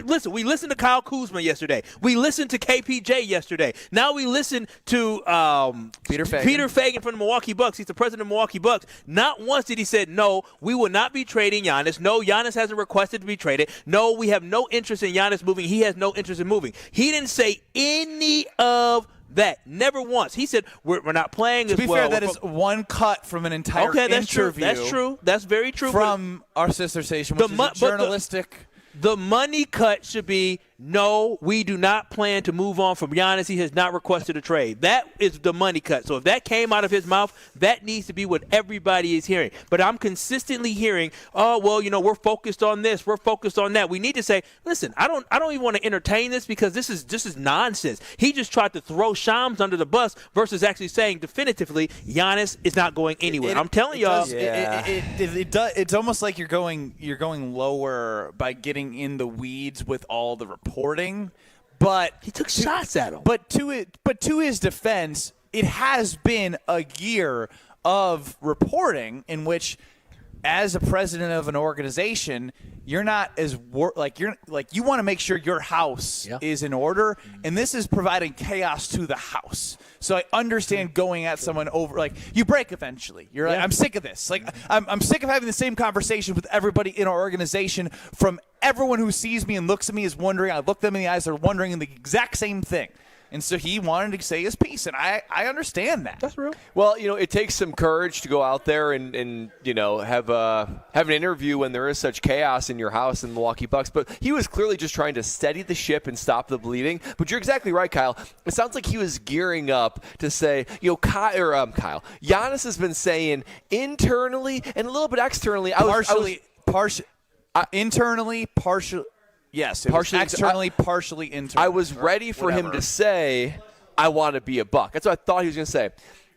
Listen, we listened to Kyle Kuzma yesterday. We listened to KPJ yesterday. Now we listen to Peter Feigen from the Milwaukee Bucks. He's the president of the Milwaukee Bucks. Not once did he say, no, we will not be trading Giannis. No, Giannis hasn't requested to be traded. No, we have no interest in Giannis moving. He has no interest in moving. He didn't say any of that. Never once. He said, we're not playing as well. To be fair, that is one cut from an entire interview. That's true. That's very true. From our sister station, which is a journalistic. The money cut should be, no, we do not plan to move on from Giannis. He has not requested a trade. That is the money cut. So if that came out of his mouth, that needs to be what everybody is hearing. But I'm consistently hearing, oh, well, you know, we're focused on this, we're focused on that. We need to say, listen, I don't even want to entertain this because this is nonsense. He just tried to throw Shams under the bus versus actually saying definitively Giannis is not going anywhere. I'm telling y'all. It's almost like you're going lower by getting in the weeds with all the reporting, but he took shots at him. But to his defense, it has been a year of reporting in which as a president of an organization, you're not as you want to make sure your house is in order, and this is providing chaos to the house. So I understand going at someone over, like, you break eventually. You're like, I'm sick of this. Like, I'm sick of having the same conversation with everybody in our organization. From everyone who sees me and looks at me is wondering. I look them in the eyes, they're wondering the exact same thing. And so he wanted to say his piece, and I understand that. That's real. Well, it takes some courage to go out there and have an interview when there is such chaos in your house in the Milwaukee Bucks. But he was clearly just trying to steady the ship and stop the bleeding. But you're exactly right, Kyle. It sounds like he was gearing up to say, Kyle, Giannis has been saying internally and a little bit externally. Internally, partially. Yes, it was externally, partially internally. I was ready for him to say, I want to be a Buck. That's what I thought he was going to say.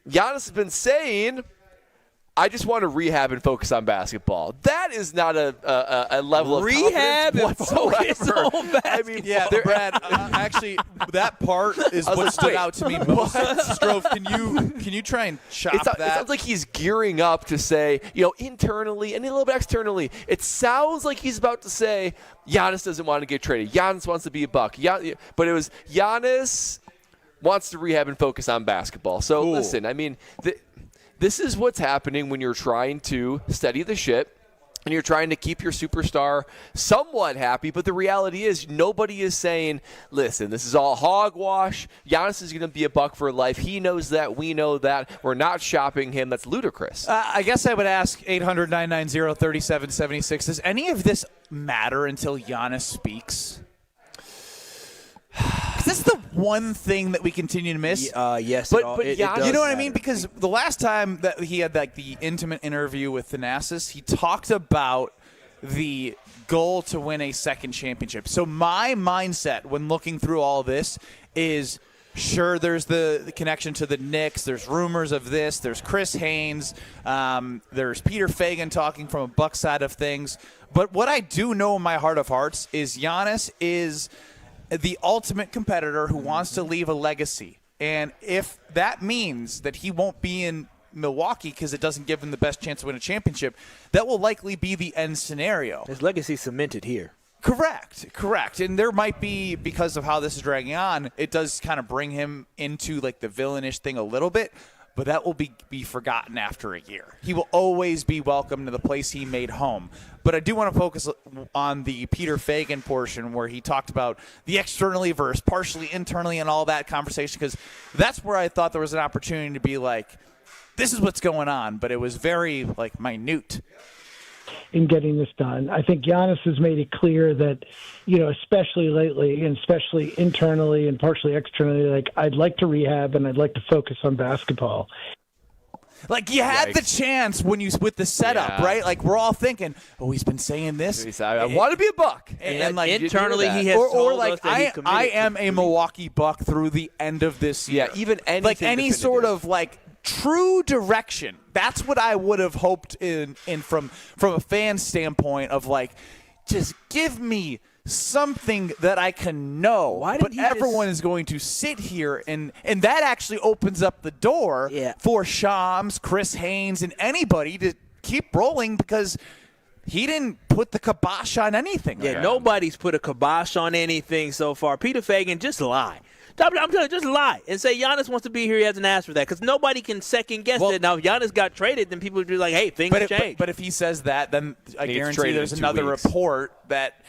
Giannis has been saying, I just want to rehab and focus on basketball. That is not a level of rehab and focus on basketball. I mean, Brad, actually, that part is what stood out to me most. Strove, can you try and chop that? It sounds like he's gearing up to say, internally and a little bit externally. It sounds like he's about to say, Giannis doesn't want to get traded. Giannis wants to be a Buck. But it was Giannis wants to rehab and focus on basketball. So listen, I mean, this is what's happening when you're trying to steady the ship and you're trying to keep your superstar somewhat happy. But the reality is nobody is saying, listen, this is all hogwash. Giannis is going to be a Buck for life. He knows that. We know that. We're not shopping him. That's ludicrous. I guess I would ask 800-990-3776, does any of this matter until Giannis speaks? This is the one thing that we continue to miss. Yes, but it does you know what I matter. mean? Because the last time that he had the intimate interview with Thanasis, he talked about the goal to win a second championship. So my mindset when looking through all this is, sure, there's the connection to the Knicks. There's rumors of this. There's Chris Haynes. There's Peter Feigen talking from a Buck side of things. But what I do know in my heart of hearts is Giannis is the ultimate competitor who wants to leave a legacy. And if that means that he won't be in Milwaukee because it doesn't give him the best chance to win a championship, that will likely be the end scenario. His legacy cemented here. Correct. And there might be, because of how this is dragging on, it does kind of bring him into the villainish thing a little bit, but that will be forgotten after a year. He will always be welcome to the place he made home. But I do want to focus on the Peter Feigen portion where he talked about the externally versus partially internally and all that conversation, because that's where I thought there was an opportunity to be like, this is what's going on, but it was very minute. In getting this done, I think Giannis has made it clear that, especially lately and especially internally and partially externally, I'd like to rehab and I'd like to focus on basketball. You had the chance with the setup, right? We're all thinking, he's been saying this. I want to be a Buck. And internally he has told us that he's committed I am a Milwaukee Buck through the end of this year. Yeah, even anything any sort of true direction. That's what I would have hoped in from a fan standpoint of just give me something that I can know. But everyone is going to sit here and that actually opens up the door for Shams, Chris Haynes, and anybody to keep rolling, because he didn't put the kibosh on anything. Yeah, nobody's put a kibosh on anything so far. Peter Feigen, just lie. I'm telling you, just lie and say Giannis wants to be here. He hasn't asked for that, because nobody can second guess it. Now, if Giannis got traded, then people would be like, hey, things change. But if he says that, then I guarantee there's another report that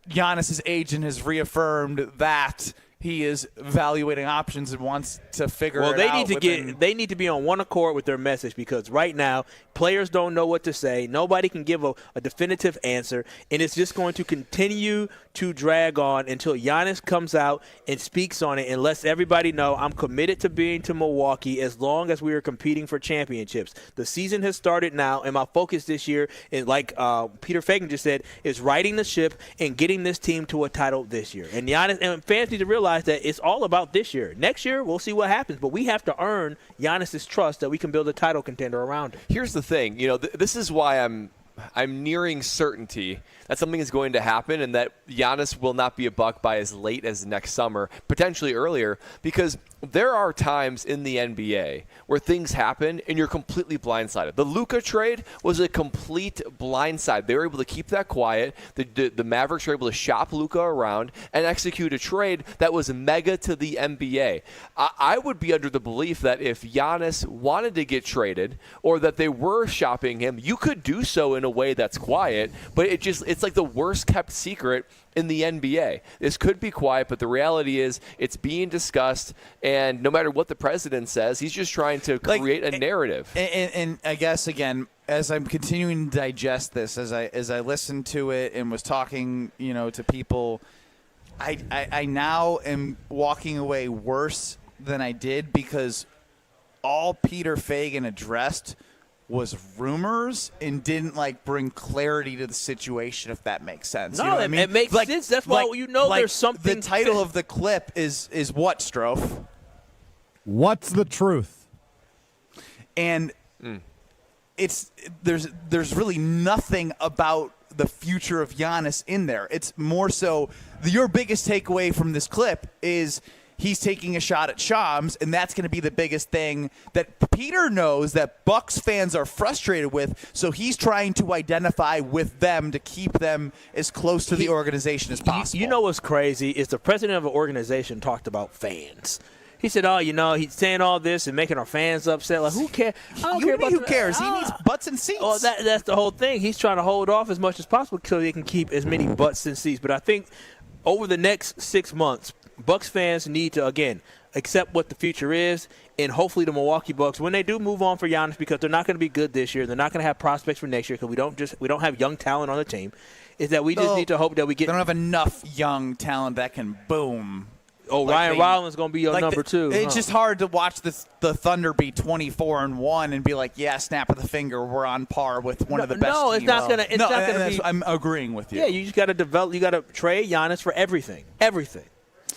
Giannis's agent has reaffirmed that he is evaluating options and wants to figure it out. Well, they need to be on one accord with their message, because right now players don't know what to say. Nobody can give a definitive answer, and it's just going to continue to drag on until Giannis comes out and speaks on it and lets everybody know, I'm committed to being to Milwaukee as long as we are competing for championships. The season has started now, and my focus this year, and Peter Feigen just said, is riding the ship and getting this team to a title this year. And Giannis and fans need to realize that it's all about this year. Next year, we'll see what happens, but we have to earn Giannis's trust that we can build a title contender around him. Here's the thing, this is why I'm nearing certainty that something is going to happen and that Giannis will not be a Buck by as late as next summer, potentially earlier, because there are times in the NBA where things happen and you're completely blindsided. The Luka trade was a complete blindside. They were able to keep that quiet. The Mavericks were able to shop Luka around and execute a trade that was mega to the NBA. I would be under the belief that if Giannis wanted to get traded or that they were shopping him, you could do so in a way that's quiet, but it's like the worst kept secret in the NBA. This could be quiet, but the reality is it's being discussed, and no matter what the president says, he's just trying to create a narrative. And I guess, again, as I'm continuing to digest this, as I listened to it and was talking, to people, I now am walking away worse than I did because all Peter Feigen addressed was rumors and didn't bring clarity to the situation, if that makes sense. No, it makes sense. That's why there's something. The title of the clip is what, Strofe? What's the truth? And there's really nothing about the future of Giannis in there. It's more so your biggest takeaway from this clip is he's taking a shot at Shams, and that's going to be the biggest thing that Peter knows that Bucks fans are frustrated with, so he's trying to identify with them to keep them as close to the organization as possible. You know what's crazy is the president of an organization talked about fans. He said, he's saying all this and making our fans upset. Like, who cares? I don't care about who cares? He needs butts and seats. Well, that's the whole thing. He's trying to hold off as much as possible so he can keep as many butts and seats. But I think over the next 6 months, Bucks fans need to, again, accept what the future is, and hopefully the Milwaukee Bucks, when they do move on for Giannis, because they're not going to be good this year, they're not going to have prospects for next year because we don't have young talent on the team, is that we just need to hope that we get. They don't have enough young talent that can boom. Oh, Ryan Rollins going to be your number two. It's just hard to watch the Thunder be 24-1 and be like, yeah, snap of the finger, we're on par with one of the best teams. No, it's not going to. not going to be. I'm agreeing with you. Yeah, you just got to develop. You got to trade Giannis for everything. Everything.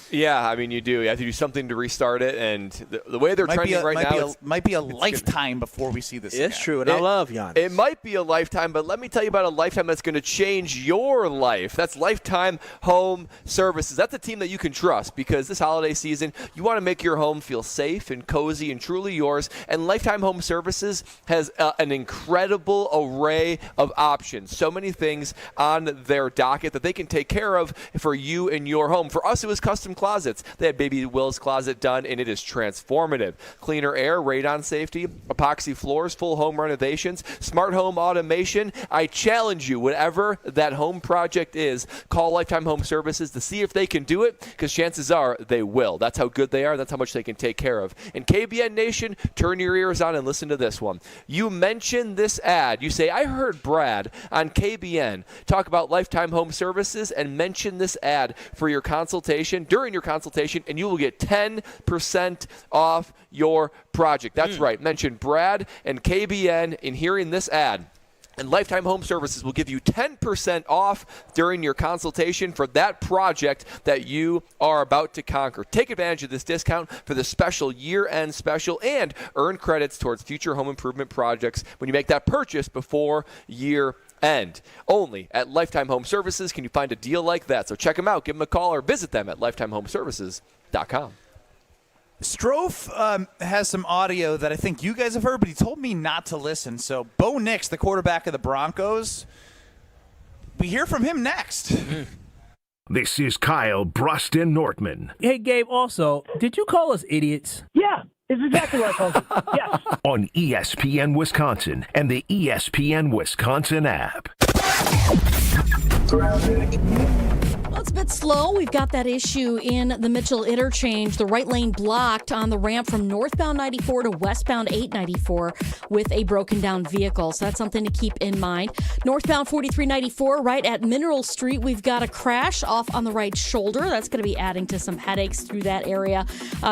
Yeah, I mean, you do. You have to do something to restart it, and the way they're trending right now might be a lifetime before we see this. It's true, and I love Giannis. It might be a lifetime, but let me tell you about a lifetime that's going to change your life. That's Lifetime Home Services. That's a team that you can trust because this holiday season, you want to make your home feel safe and cozy and truly yours, and Lifetime Home Services has an incredible array of options. So many things on their docket that they can take care of for you and your home. For us, it was custom closets. They had Baby Will's closet done, and it is transformative. Cleaner air, radon safety, epoxy floors, full home renovations, smart home automation. I challenge you, whatever that home project is, call Lifetime Home Services to see if they can do it, because chances are they will. That's how good they are. That's how much they can take care of. And KBN Nation, turn your ears on and listen to this one. You mention this ad. You say, I heard Brad on KBN talk about Lifetime Home Services, and mention this ad for your consultation, during your consultation, and you will get 10% off your project. That's right. Mention Brad and KBN in hearing this ad. And Lifetime Home Services will give you 10% off during your consultation for that project that you are about to conquer. Take advantage of this discount for the special year-end special and earn credits towards future home improvement projects when you make that purchase before year-end. Only at Lifetime Home Services can you find a deal like that. So check them out, give them a call, or visit them at lifetimehomeservices.com. Strofe has some audio that I think you guys have heard, but he told me not to listen. So Bo Nix, the quarterback of the Broncos, we hear from him next. This is Kyle Brust and Nortman. Hey, Gabe, also, did you call us idiots? Yeah, it's exactly what I called you. Yes. On ESPN Wisconsin and the ESPN Wisconsin app. Well, it's a bit slow. We've got that issue in the Mitchell interchange. The right lane blocked on the ramp from northbound 94 to westbound 894 with a broken down vehicle. So that's something to keep in mind. Northbound 4394 right at Mineral Street. We've got a crash off on the right shoulder. That's going to be adding to some headaches through that area.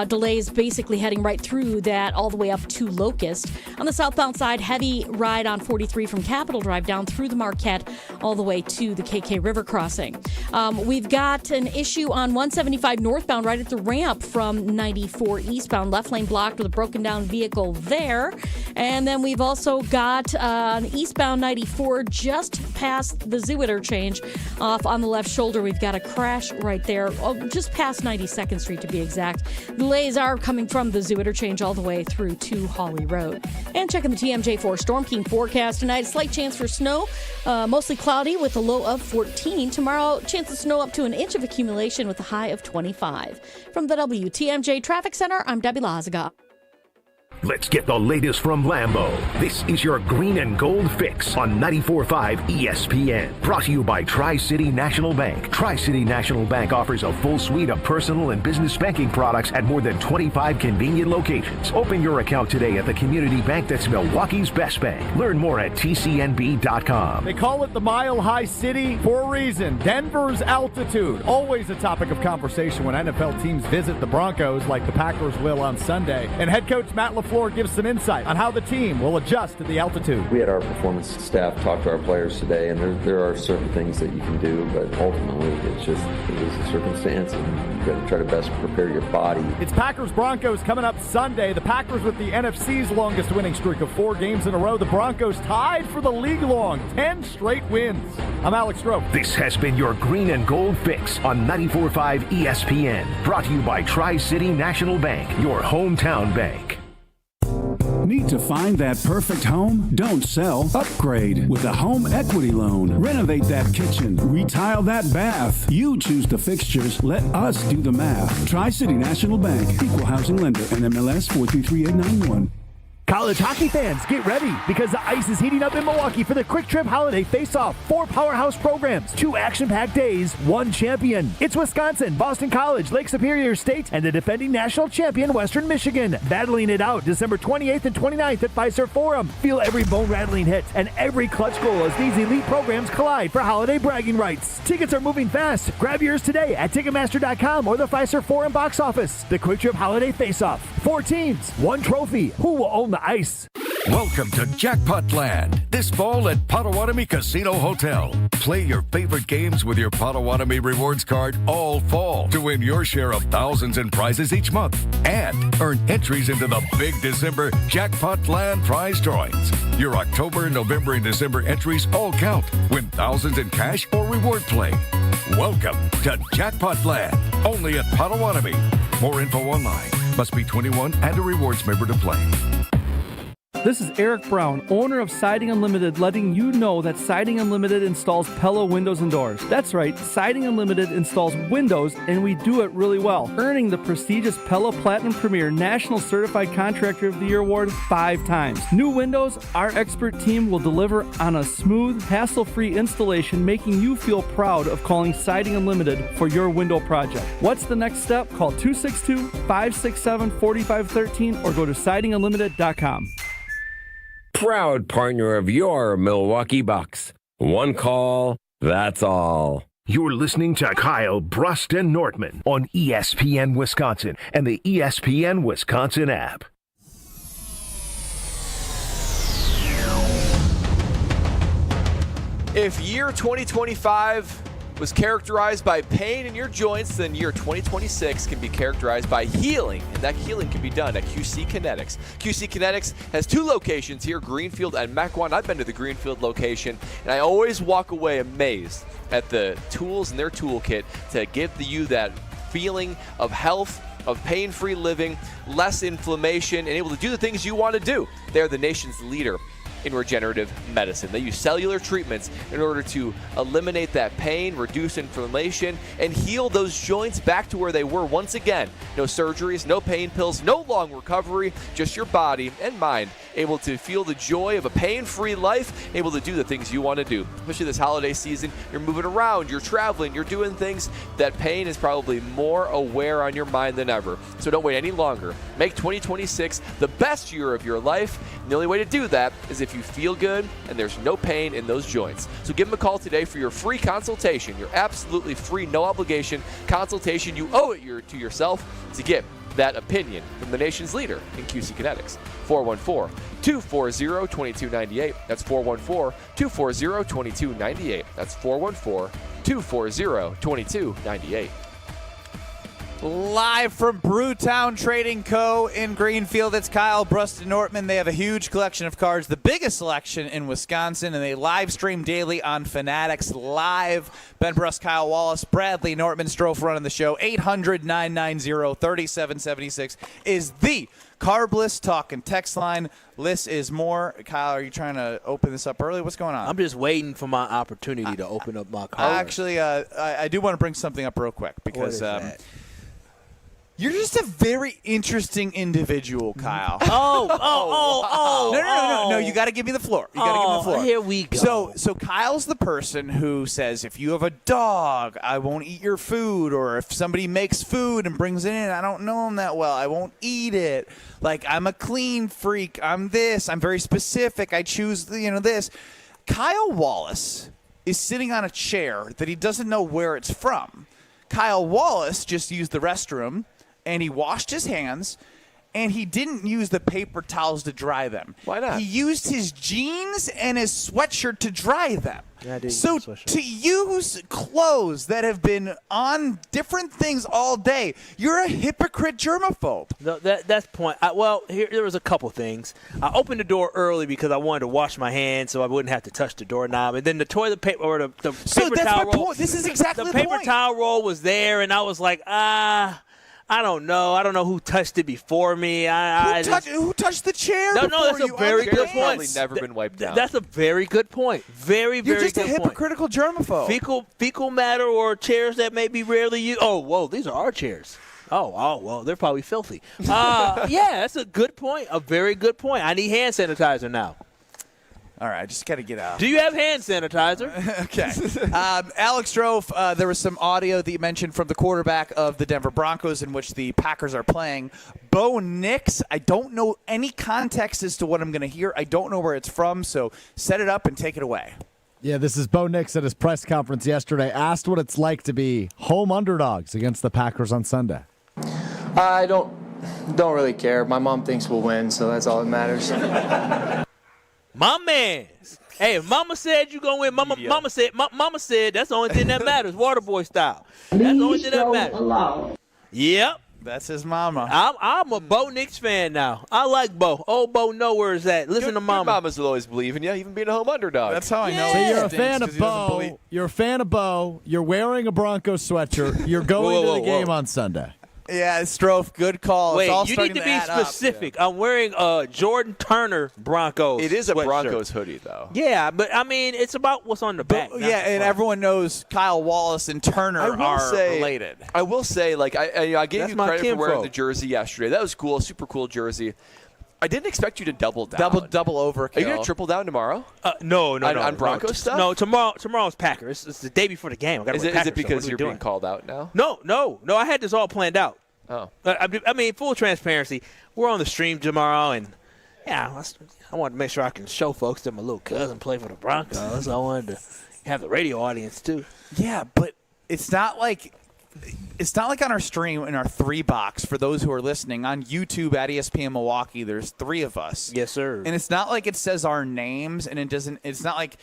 Delays basically heading right through that all the way up to Locust. On the southbound side, heavy ride on 43 from Capitol Drive down through the Marquette all the way to the KK River crossing. We've got got an issue on 175 northbound right at the ramp from 94 eastbound. Left lane blocked with a broken down vehicle there. And then we've also got an eastbound 94 just past the zoo interchange off on the left shoulder. We've got a crash right there, just past 92nd Street to be exact. Delays are coming from the zoo interchange all the way through to Hawley Road. And checking the TMJ4 Storm King forecast tonight, a slight chance for snow, mostly cloudy with a low of 14. Tomorrow, chance of snow up to an inch of accumulation with a high of 25. From the WTMJ Traffic Center, I'm Debbie Lazaga. Let's get the latest from Lambeau. This is your green and gold fix on 94.5 ESPN. Brought to you by Tri-City National Bank. Tri-City National Bank offers a full suite of personal and business banking products at more than 25 convenient locations. Open your account today at the community bank that's Milwaukee's best bank. Learn more at tcnb.com. They call it the Mile High City for a reason. Denver's altitude, always a topic of conversation when NFL teams visit the Broncos like the Packers will on Sunday. And head coach Matt LaFleur gives some insight on how the team will adjust to the altitude. We had our performance staff talk to our players today, and there are certain things that you can do, but ultimately it was a circumstance, and you've got to try to best prepare your body. It's Packers-Broncos coming up Sunday. The Packers with the NFC's longest winning streak of 4 games in a row. The Broncos tied for the league-long 10 straight wins. I'm Alex Stroh. This has been your green and gold fix on 94.5 ESPN. Brought to you by Tri-City National Bank, your hometown bank. Need to find that perfect home? Don't sell. Upgrade with a home equity loan. Renovate that kitchen. Retile that bath. You choose the fixtures. Let us do the math. Tri-City National Bank. Equal housing lender. NMLS 433891. College hockey fans, get ready because the ice is heating up in Milwaukee for the Quick Trip Holiday Face-Off. 4 powerhouse programs, 2 action-packed days, 1 champion. It's Wisconsin, Boston College, Lake Superior State, and the defending national champion, Western Michigan. Battling it out December 28th and 29th at Fiserv Forum. Feel every bone-rattling hit and every clutch goal as these elite programs collide for holiday bragging rights. Tickets are moving fast. Grab yours today at Ticketmaster.com or the Fiserv Forum box office. The Quick Trip Holiday Face-Off. 4 teams, 1 trophy. Who will own the ice? Welcome to Jackpot Land, this fall at Potawatomi Casino Hotel. Play your favorite games with your Potawatomi Rewards card all fall to win your share of thousands in prizes each month and earn entries into the big December Jackpot Land prize drawings. Your October, November, and December entries all count. Win thousands in cash or reward play. Welcome to Jackpot Land, only at Potawatomi. More info online. Must be 21 and a rewards member to play. This is Eric Brown, owner of Siding Unlimited, letting you know that Siding Unlimited installs Pella windows and doors. That's right, Siding Unlimited installs windows, and we do it really well, earning the prestigious Pella Platinum Premier National Certified Contractor of the Year award 5 times. New windows, our expert team will deliver on a smooth, hassle-free installation, making you feel proud of calling Siding Unlimited for your window project. What's the next step? Call 262-567-4513 or go to sidingunlimited.com. Proud partner of your Milwaukee Bucks. One call, that's all. You're listening to Kyle, Brust, and Nortman on ESPN Wisconsin and the ESPN Wisconsin app. If year 2025 was characterized by pain in your joints, then year 2026 can be characterized by healing, and that healing can be done at QC Kinetics. QC Kinetics has 2 locations here, Greenfield and Mequon. I've been to the Greenfield location, and I always walk away amazed at the tools in their toolkit to give you that feeling of health, of pain-free living, less inflammation, and able to do the things you want to do. They're the nation's leader in regenerative medicine. They use cellular treatments in order to eliminate that pain, reduce inflammation, and heal those joints back to where they were once again. No surgeries, no pain pills, no long recovery, just your body and mind able to feel the joy of a pain-free life, able to do the things you want to do. Especially this holiday season, you're moving around, you're traveling, you're doing things that pain is probably more aware on your mind than ever. So don't wait any longer. Make 2026 the best year of your life. And the only way to do that is if you feel good and there's no pain in those joints. So give them a call today for your free consultation, your absolutely free, no obligation consultation. You owe it to yourself to get that opinion from the nation's leader in QC Kinetics. 414-240-2298. That's 414-240-2298. That's 414-240-2298. Live from Brewtown Trading Co. in Greenfield, it's Kyle, Brust Nortman. They have a huge collection of cards, the biggest selection in Wisconsin, and they live stream daily on Fanatics Live. Ben Brust, Kyle Wallace, Bradley Nortman, Strofe running the show. 800-990-3776 is the Carbless talk and text line. List is more. Kyle, are you trying to open this up early? What's going on? I'm just waiting for my opportunity to open up my card. Actually, I do want to bring something up real quick because What is that? you're just a very interesting individual, Kyle. Oh. No, you got to give me the floor. You got to give me the floor. Here we go. So Kyle's the person who says, if you have a dog, I won't eat your food. Or if somebody makes food and brings it in, I don't know them that well, I won't eat it. Like, I'm a clean freak. I'm this. I'm very specific. I choose, this. Kyle Wallace is sitting on a chair that he doesn't know where it's from. Kyle Wallace just used the restroom, and he washed his hands, and he didn't use the paper towels to dry them. Why not? He used his jeans and his sweatshirt to dry them. Yeah, I did so use a sweatshirt. to use clothes that have been on different things all day, you're a hypocrite germaphobe. No, that's point. There was a couple things. I opened the door early because I wanted to wash my hands so I wouldn't have to touch the doorknob. And then the toilet paper or the paper that's towel my roll. point. This is exactly the the paper point. towel roll was there, and I was like, I don't know. I don't know who touched it before me. Who touched the chair? No, that's a very good point. Probably never been wiped down. That's a very good point. Very, You're very just good a hypocritical germaphobe. Fecal matter or chairs that may be rarely used. Oh, whoa, these are our chairs. Oh, well, they're probably filthy. Yeah, that's a good point. A very good point. I need hand sanitizer now. All right, I just got to get out. Do you have hand sanitizer? Okay. Alex Strofe, there was some audio that you mentioned from the quarterback of the Denver Broncos in which the Packers are playing. Bo Nix, I don't know any context as to what I'm going to hear. I don't know where it's from, so set it up and take it away. Yeah, this is Bo Nix at his press conference yesterday, asked what it's like to be home underdogs against the Packers on Sunday. I don't really care. My mom thinks we'll win, so that's all that matters. My man. Hey, if Mama said you gonna win, Mama said that's the only thing that matters, Waterboy style. That's the only thing that matters. Yep. That's his mama. I'm a Bo Nix fan now. I like Bo. Oh, Bo, know where it's at. Listen to Mama. Your mamas will always believe in you, even being a home underdog. That's how I know. So you're a fan of Bo. You're a fan of Bo. You're wearing a Broncos sweatshirt. You're going to the game on Sunday. Yeah, Strofe, good call. Wait, it's all you need to be specific. Yeah. I'm wearing a Jordan Turner Broncos. It is a sweatshirt. Broncos hoodie, though. Yeah, but I mean, it's about what's on the back. Yeah, and everyone knows Kyle Wallace and Turner are related. I will say, like, I gave you credit for wearing kinfolk. the jersey yesterday. That was cool, super cool jersey. I didn't expect you to double down. Double over. Are you going to triple down tomorrow? No. On Broncos stuff? No, tomorrow's Packers. It's the day before the game. Is it because you're being called out now? No. I had this all planned out. Oh. I mean, full transparency. We're on the stream tomorrow, and yeah, I wanted to make sure I can show folks that my little cousin played for the Broncos. I wanted to have the radio audience too. Yeah, but it's not like on our stream in our 3-box for those who are listening on YouTube at ESPN Milwaukee. There's 3 of us. Yes, sir. And it's not like it says our names, and it doesn't. It's not like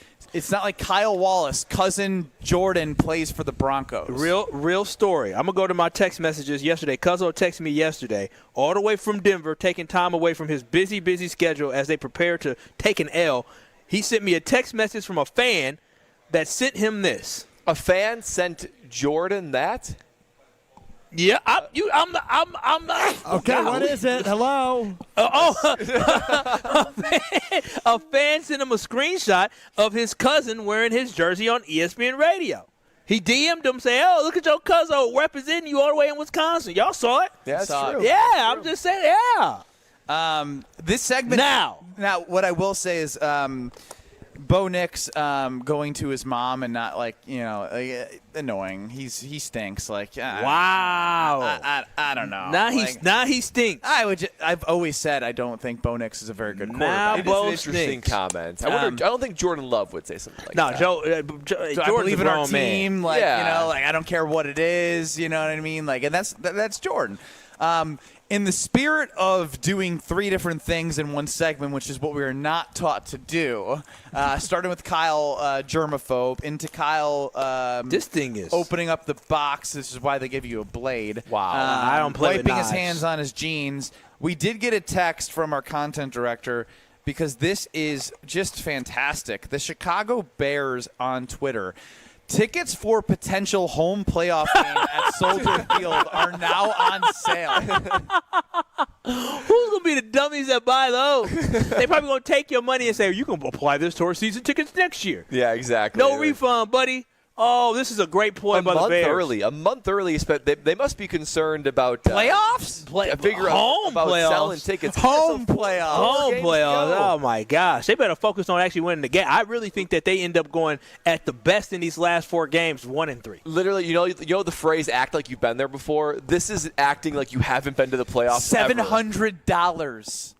Kyle Wallace, cousin Jordan, plays for the Broncos. Real story. I'm gonna go to my text messages yesterday. Cuzzo texted me yesterday, all the way from Denver, taking time away from his busy schedule as they prepare to take an L. He sent me a text message from a fan that sent him this. A fan sent Jordan that? Yeah, I'm the. Okay, what is it? Hello. A fan sent him a screenshot of his cousin wearing his jersey on ESPN Radio. He DM'd him saying, "Oh, look at your cousin representing you all the way in Wisconsin." Y'all saw it? Yeah, that's true. Yeah, I'm just saying. Yeah. This segment now, what I will say is. Bo Nix going to his mom and not annoying. He stinks. Wow. I don't know. Now he stinks. I've always said I don't think Bo Nix is a very good quarterback. It is an interesting comment. I don't think Jordan Love would say something like that. I believe in our team. I don't care what it is. You know what I mean? And that's Jordan. In the spirit of doing 3 different things in one segment, which is what we are not taught to do, starting with Kyle germaphobe, into Kyle this thing is opening up the box. This is why they give you a blade. Wow. I don't play with wiping his knives. hands on his jeans. We did get a text from our content director because this is just fantastic. The Chicago Bears on Twitter. Tickets for potential home playoff game at Soldier Field are now on sale. Who's going to be the dummies that buy those? They probably going to take your money and say, you can apply this to our season tickets next year. Yeah, exactly. No refund, buddy. Oh, this is a great ploy by the Bears. A month early. They must be concerned about playoffs. Figure out about playoffs. selling tickets. Home playoffs. Home playoffs. Oh my gosh, they better focus on actually winning the game. I really think that they end up going at the best in these last 4 games, 1-3. Literally, you know the phrase "act like you've been there before." This is acting like you haven't been to the playoffs. $700.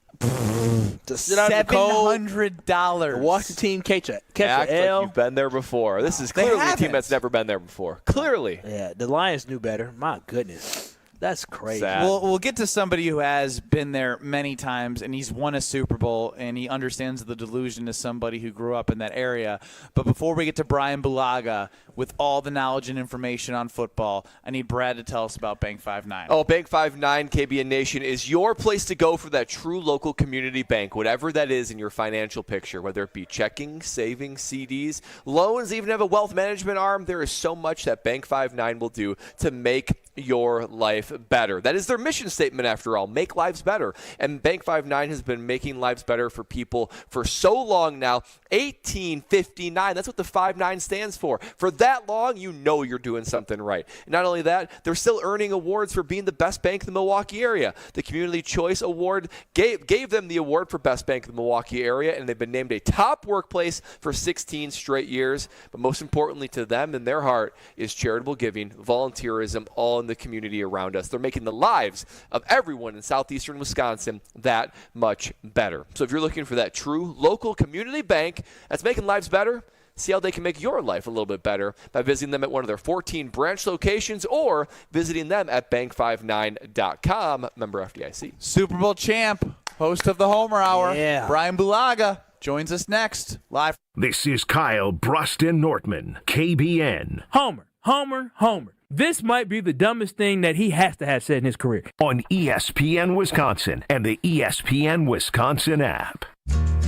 $700. Watch the team catch Act an L. like you've been there before. This is clearly a team that's never been there before. Clearly. Yeah, the Lions knew better. My goodness. That's crazy. Sad. We'll get to somebody who has been there many times, and he's won a Super Bowl, and he understands the delusion as somebody who grew up in that area. But before we get to Bryan Bulaga, with all the knowledge and information on football, I need Brad to tell us about Bank 5-9. Oh, Bank 5-9, KBN Nation, is your place to go for that true local community bank, whatever that is in your financial picture, whether it be checking, savings, CDs, loans, even have a wealth management arm. There is so much that Bank 5-9 will do to make your life better. That is their mission statement, after all, make lives better. And Bank 5-9 has been making lives better for people for so long now. 1859, that's what the 5-9 stands for. For that long, you know you're doing something right. And not only that, they're still earning awards for being the best bank in the Milwaukee area. The Community Choice Award gave them the award for best bank in the Milwaukee area, and they've been named a top workplace for 16 straight years. But most importantly to them, in their heart, is charitable giving, volunteerism, all in the community around us. They're making the lives of everyone in southeastern Wisconsin that much better. So if you're looking for that true local community bank that's making lives better, see how they can make your life a little bit better by visiting them at one of their 14 branch locations or visiting them at bank59.com. Member FDIC. Super Bowl champ, host of the Homer Hour, Yeah. Bryan Bulaga, joins us next, live. This is Kyle Brust Nortman, KBN. Homer, Homer, Homer. This might be the dumbest thing that he has to have said in his career. On ESPN Wisconsin and the ESPN Wisconsin app.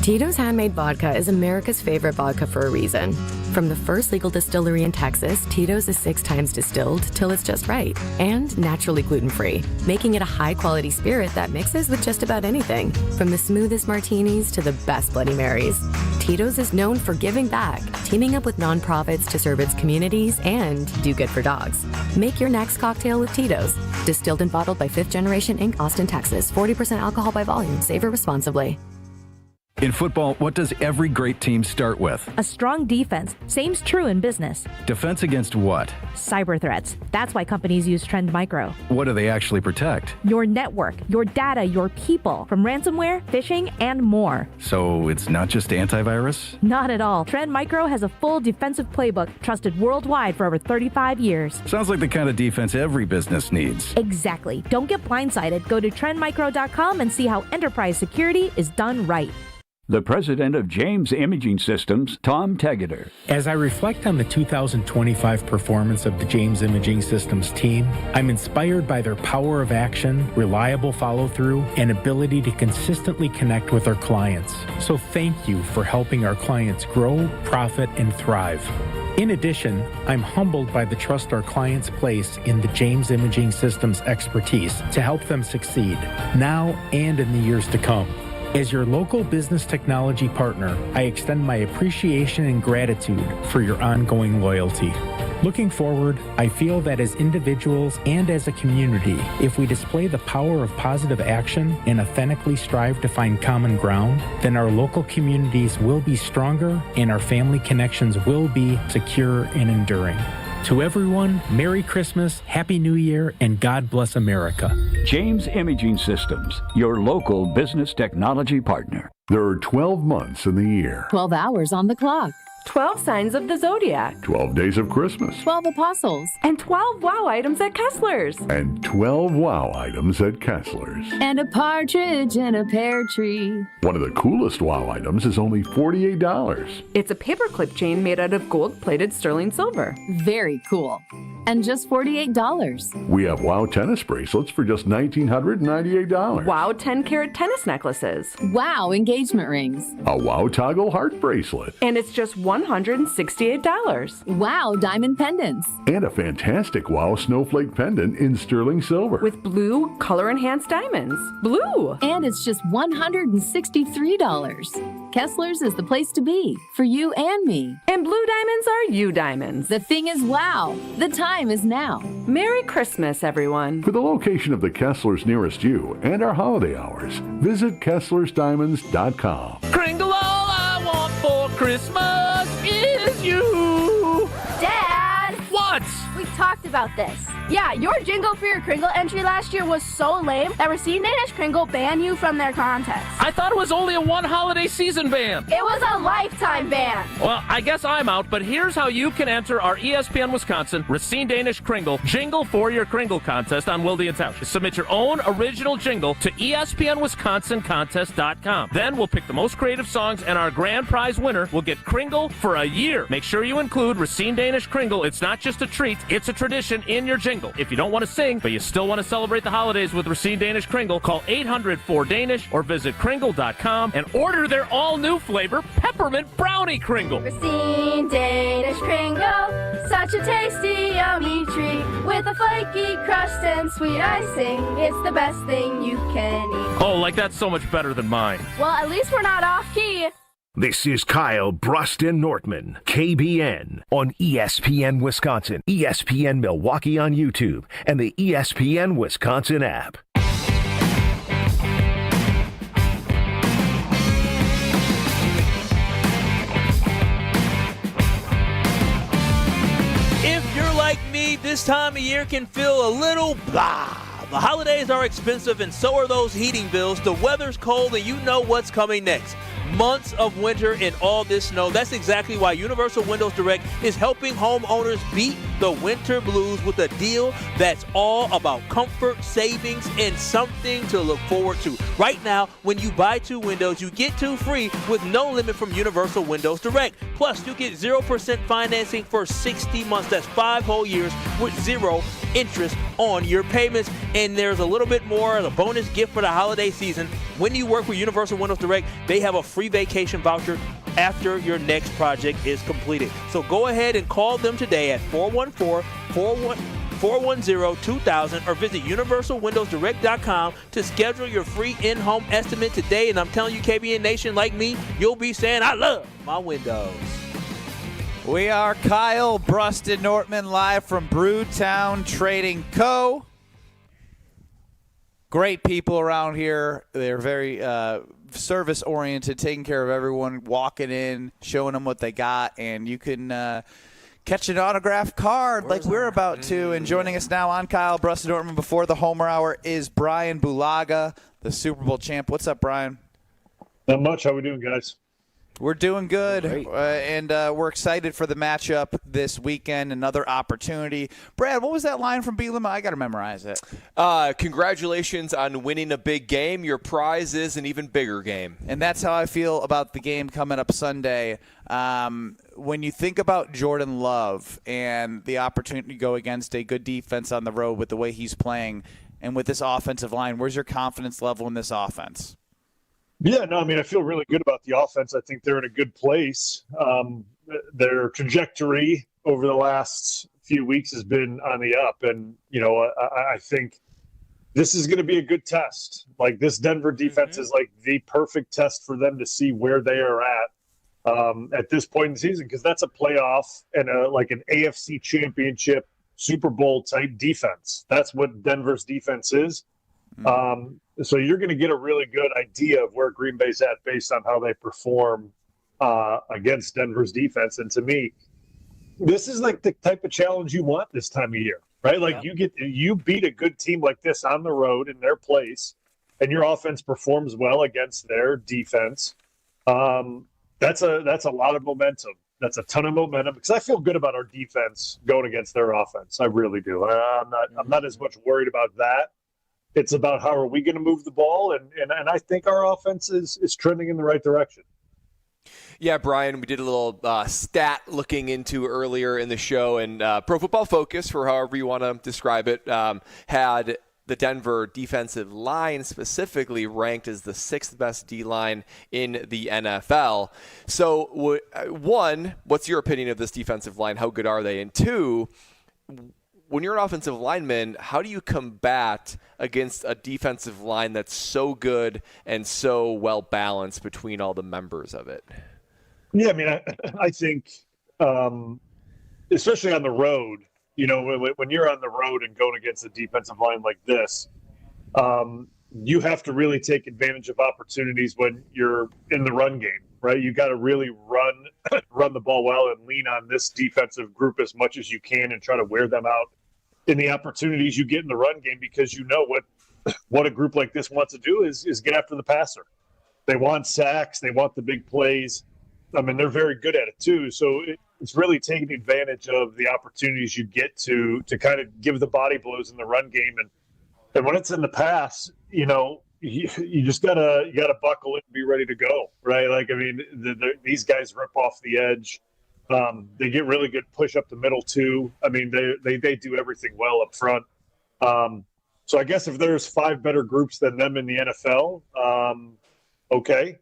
Tito's Handmade Vodka is America's favorite vodka for a reason. From the first legal distillery in Texas, Tito's is 6 times distilled till it's just right. And naturally gluten-free, making it a high-quality spirit that mixes with just about anything. From the smoothest martinis to the best Bloody Marys. Tito's is known for giving back, teaming up with nonprofits to serve its communities and do good for dogs. Make your next cocktail with Tito's. Distilled and bottled by 5th Generation Inc., Austin, Texas. 40% alcohol by volume. Savor responsibly. In football, what does every great team start with? A strong defense. Same's true in business. Defense against what? Cyber threats. That's why companies use Trend Micro. What do they actually protect? Your network, your data, your people, from ransomware, phishing, and more. So it's not just antivirus? Not at all. Trend Micro has a full defensive playbook trusted worldwide for over 35 years. Sounds like the kind of defense every business needs. Exactly. Don't get blindsided. Go to trendmicro.com and see how enterprise security is done right. The president of James Imaging Systems, Tom Tegeter. As I reflect on the 2025 performance of the James Imaging Systems team, I'm inspired by their power of action, reliable follow-through, and ability to consistently connect with our clients. So thank you for helping our clients grow, profit, and thrive. In addition, I'm humbled by the trust our clients place in the James Imaging Systems expertise to help them succeed, now and in the years to come. As your local business technology partner, I extend my appreciation and gratitude for your ongoing loyalty. Looking forward, I feel that as individuals and as a community, if we display the power of positive action and authentically strive to find common ground, then our local communities will be stronger and our family connections will be secure and enduring. To everyone, Merry Christmas, Happy New Year, and God bless America. James Imaging Systems, your local business technology partner. There are 12 months in the year. 12 hours on the clock. 12 signs of the zodiac. 12 days of Christmas. 12 apostles. And 12 wow items at Kessler's. And 12 wow items at Kessler's. And a partridge in a pear tree. One of the coolest wow items is only $48. It's a paperclip chain made out of gold-plated sterling silver. Very cool. And just $48. We have wow tennis bracelets for just $1,998. Wow 10-carat tennis necklaces. Wow engagement rings. A wow toggle heart bracelet. And it's just $168. Wow diamond pendants. And a fantastic wow snowflake pendant in sterling silver. With blue color-enhanced diamonds. Blue! And it's just $163. Kessler's is the place to be for you and me. And blue diamonds are you diamonds. The thing is wow. The time is now. Merry Christmas, everyone. For the location of the Kessler's nearest you and our holiday hours, visit KesslersDiamonds.com. Kringle, all I want for Christmas is you. Dad! What? We talked about this. Yeah, your jingle for your Kringle entry last year was so lame that Racine Danish Kringle banned you from their contest. I thought it was only a one holiday season ban. It was a lifetime ban. Well, I guess I'm out, but here's how you can enter our ESPN Wisconsin Racine Danish Kringle Jingle for Your Kringle contest on Wilde and Tausch. Submit your own original jingle to ESPNWisconsinContest.com. Then we'll pick the most creative songs, and our grand prize winner will get Kringle for a year. Make sure you include Racine Danish Kringle. It's not just a treat, it's a tradition in your jingle. If you don't want to sing, but you still want to celebrate the holidays with Racine Danish Kringle, call 800-4DANISH or visit Kringle.com and order their all-new flavor, Peppermint Brownie Kringle. Racine Danish Kringle, such a tasty, yummy treat. With a flaky crust and sweet icing, it's the best thing you can eat. Oh, like that's so much better than mine. Well, at least we're not off-key. This is Kyle Brust Nortman, KBN, on ESPN Wisconsin, ESPN Milwaukee on YouTube, and the ESPN Wisconsin app. If you're like me, this time of year can feel a little blah. The holidays are expensive and so are those heating bills. The weather's cold and you know what's coming next. Months of winter and all this snow. That's exactly why Universal Windows Direct is helping homeowners beat the winter blues with a deal that's all about comfort, savings, and something to look forward to. Right now, when you buy 2 windows, you get 2 free with no limit from Universal Windows Direct. Plus, you get 0% financing for 60 months. That's 5 whole years with 0 interest on your payments. And there's a little bit more as a bonus gift for the holiday season. When you work with Universal Windows Direct, they have a free vacation voucher after your next project is completed. So go ahead and call them today at 414-410-2000 or visit universalwindowsdirect.com to schedule your free in-home estimate today. And I'm telling you, KBN Nation, like me, you'll be saying, I love my windows. We are Kyle Brust Nortman live from Brewtown Trading Co. Great people around here. They're very service-oriented, taking care of everyone, walking in, showing them what they got, and you can catch an autographed card like we're about to. And joining us now on Kyle Brust Nortman before the Homer Hour is Bryan Bulaga, the Super Bowl champ. What's up, Bryan? Not much. How we doing, guys? We're doing good, and we're excited for the matchup this weekend. Another opportunity. Brad, what was that line from Bielema? I got to memorize it. Congratulations on winning a big game. Your prize is an even bigger game. And that's how I feel about the game coming up Sunday. When you think about Jordan Love and the opportunity to go against a good defense on the road with the way he's playing and with this offensive line, where's your confidence level in this offense? Yeah, no, I mean, I feel really good about the offense. I think they're in a good place. Their trajectory over the last few weeks has been on the up. And, you know, I think this is going to be a good test. Like, this Denver defense is like the perfect test for them to see where they are at this point in the season, because that's a playoff and like an AFC championship Super Bowl type defense. That's what Denver's defense is. So you're going to get a really good idea of where Green Bay's at based on how they perform against Denver's defense. And to me, this is like the type of challenge you want this time of year, right? Like you beat a good team like this on the road in their place, and your offense performs well against their defense. That's a lot of momentum. That's a ton of momentum because I feel good about our defense going against their offense. I really do. I'm not as much worried about that. It's about how are we going to move the ball, and I think our offense is trending in the right direction. Yeah, Brian, we did a little stat looking into earlier in the show, and Pro Football Focus, for however you want to describe it, had the Denver defensive line specifically ranked as the 6th best D-line in the NFL. So, one, what's your opinion of this defensive line? How good are they? And two, when you're an offensive lineman, how do you combat against a defensive line that's so good and so well-balanced between all the members of it? Yeah, I mean, I think, especially on the road, you know, when you're on the road and going against a defensive line like this, you have to really take advantage of opportunities when you're in the run game, right? You got to really run the ball well and lean on this defensive group as much as you can and try to wear them out in the opportunities you get in the run game, because you know what a group like this wants to do is get after the passer. They want sacks. They want the big plays. I mean, they're very good at it too. So it's really taking advantage of the opportunities you get to kind of give the body blows in the run game. And when it's in the pass, you know, you just gotta buckle in and be ready to go, right? Like, I mean, these guys rip off the edge. They get really good push up the middle too. I mean, they do everything well up front. So I guess if there's 5 better groups than them in the NFL, okay.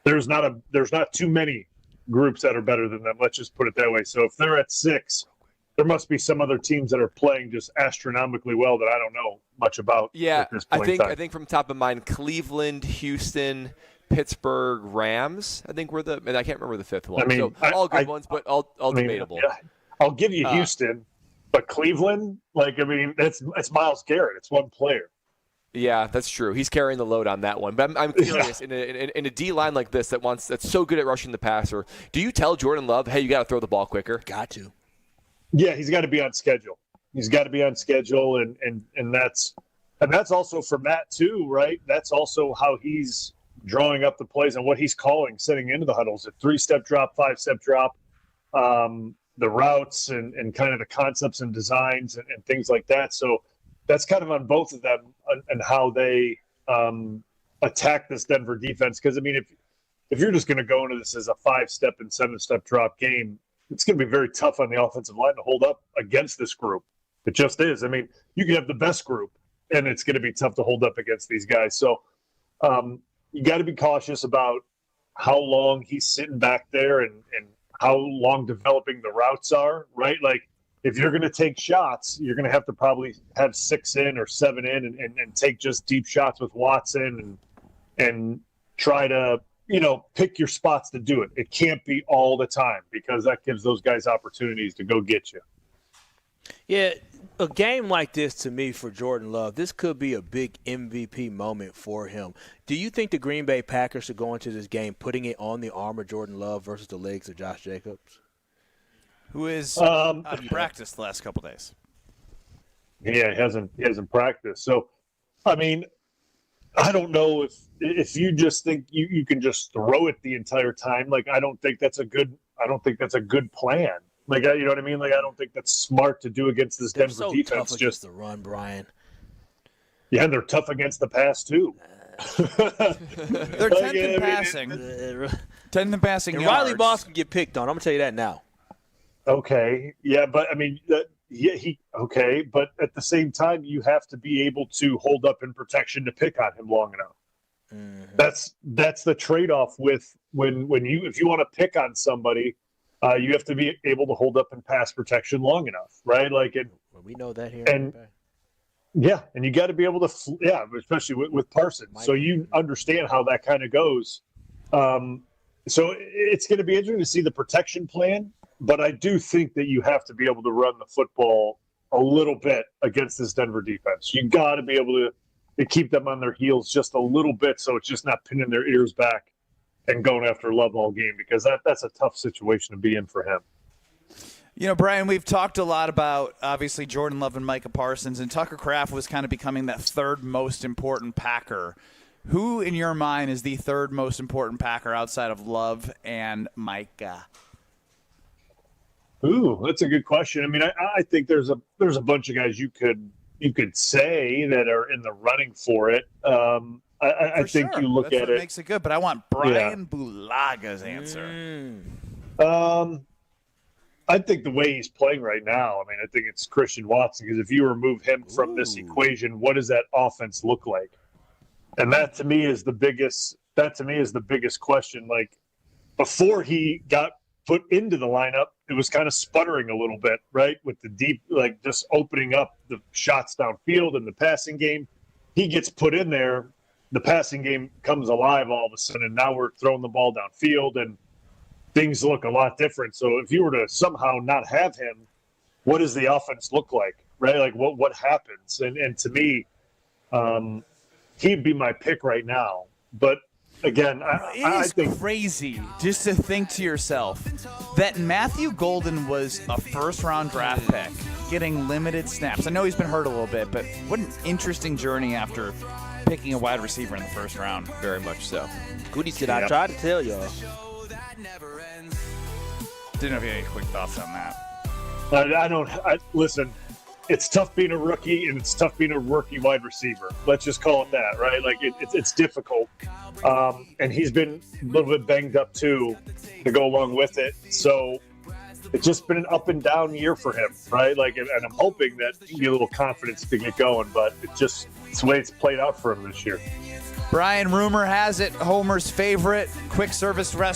There's not too many groups that are better than them. Let's just put it that way. So if they're at 6, there must be some other teams that are playing just astronomically well that I don't know much about. Yeah, at this point I think from top of mind, Cleveland, Houston, Pittsburgh, Rams. I think and I can't remember the 5th one. I mean, so all good ones, but all debatable. Yeah, I'll give you Houston, but Cleveland, it's Myles Garrett. It's one player. Yeah, that's true. He's carrying the load on that one. But I'm curious, in a D line like this that's so good at rushing the passer, do you tell Jordan Love, hey, you got to throw the ball quicker? Got to. Yeah, he's got to be on schedule. He's got to be on schedule, and that's also for Matt too, right? That's also how he's drawing up the plays and what he's calling, setting into the huddles, a 3-step drop, 5-step drop, the routes and kind of the concepts and designs and things like that. So that's kind of on both of them and how they attack this Denver defense. Because, I mean, if you're just going to go into this as a 5-step and 7-step drop game, it's going to be very tough on the offensive line to hold up against this group. It just is. I mean, you can have the best group, and it's going to be tough to hold up against these guys. So you got to be cautious about how long he's sitting back there and how long developing the routes are, right? Like, if you're going to take shots, you're going to have to probably have 6 in or 7 in and take just deep shots with Watson and try to, you know, pick your spots to do it. It can't be all the time because that gives those guys opportunities to go get you. Yeah, a game like this, to me, for Jordan Love, this could be a big MVP moment for him. Do you think the Green Bay Packers should go into this game putting it on the arm of Jordan Love versus the legs of Josh Jacobs? Who is out of practice the last couple days? Yeah, he hasn't practiced. So, I mean, I don't know if you just think you can just throw it the entire time. Like, I don't think that's a good plan. Like, you know what I mean? Like, I don't think that's smart to do against this Denver so defense. Tough against the run, Brian. Yeah, and they're tough against the pass too. They're 10th in passing. 10th in passing. And yards. Riley Moss can get picked on. I'm gonna tell you that now. Okay, yeah, but I mean, but at the same time, you have to be able to hold up in protection to pick on him long enough. Mm-hmm. That's the trade-off with if you want to pick on somebody, you have to be able to hold up in pass protection long enough, right? Like we know that here. And yeah, and you got to be able to, especially with Parsons. So you understand how that kind of goes. So it's going to be interesting to see the protection plan. But I do think that you have to be able to run the football a little bit against this Denver defense. You got to be able to keep them on their heels just a little bit, so it's just not pinning their ears back and going after Love all game, because that's a tough situation to be in for him. You know, Brian, we've talked a lot about, obviously, Jordan Love and Micah Parsons, and Tucker Kraft was kind of becoming that third most important Packer. Who, in your mind, is the third most important Packer outside of Love and Micah? Ooh, that's a good question. I mean, I think there's a bunch of guys you could say that are in the running for it. I think sure. you look That's at what it. Makes it good, but I want Bryan Bulaga's answer. I think the way he's playing right now, I mean, I think it's Christian Watson, because if you remove him from this equation, what does that offense look like? And that to me is the biggest question. Like, before he got put into the lineup, it was kind of sputtering a little bit, right? With the deep, like just opening up the shots downfield and the passing game. He gets put in there, the passing game comes alive all of a sudden, and now we're throwing the ball downfield and things look a lot different. So if you were to somehow not have him, what does the offense look like, right? Like what happens? And to me, he'd be my pick right now. But again, I think crazy just to think to yourself that Matthew Golden was a first-round draft pick, getting limited snaps. I know he's been hurt a little bit, but what an interesting journey after picking a wide receiver in the first round. Very much so. Goody said, I tried to tell y'all. Didn't know if you had any quick thoughts on that. Listen, it's tough being a rookie, and it's tough being a rookie wide receiver. Let's just call it that, right? Like, it's difficult. And he's been a little bit banged up, too, to go along with it. So it's just been an up and down year for him, right? Like, and I'm hoping that he can get a little confidence to get going, but it's the way it's played out for him this year. Brian, rumor has it Homer's favorite quick service restaurant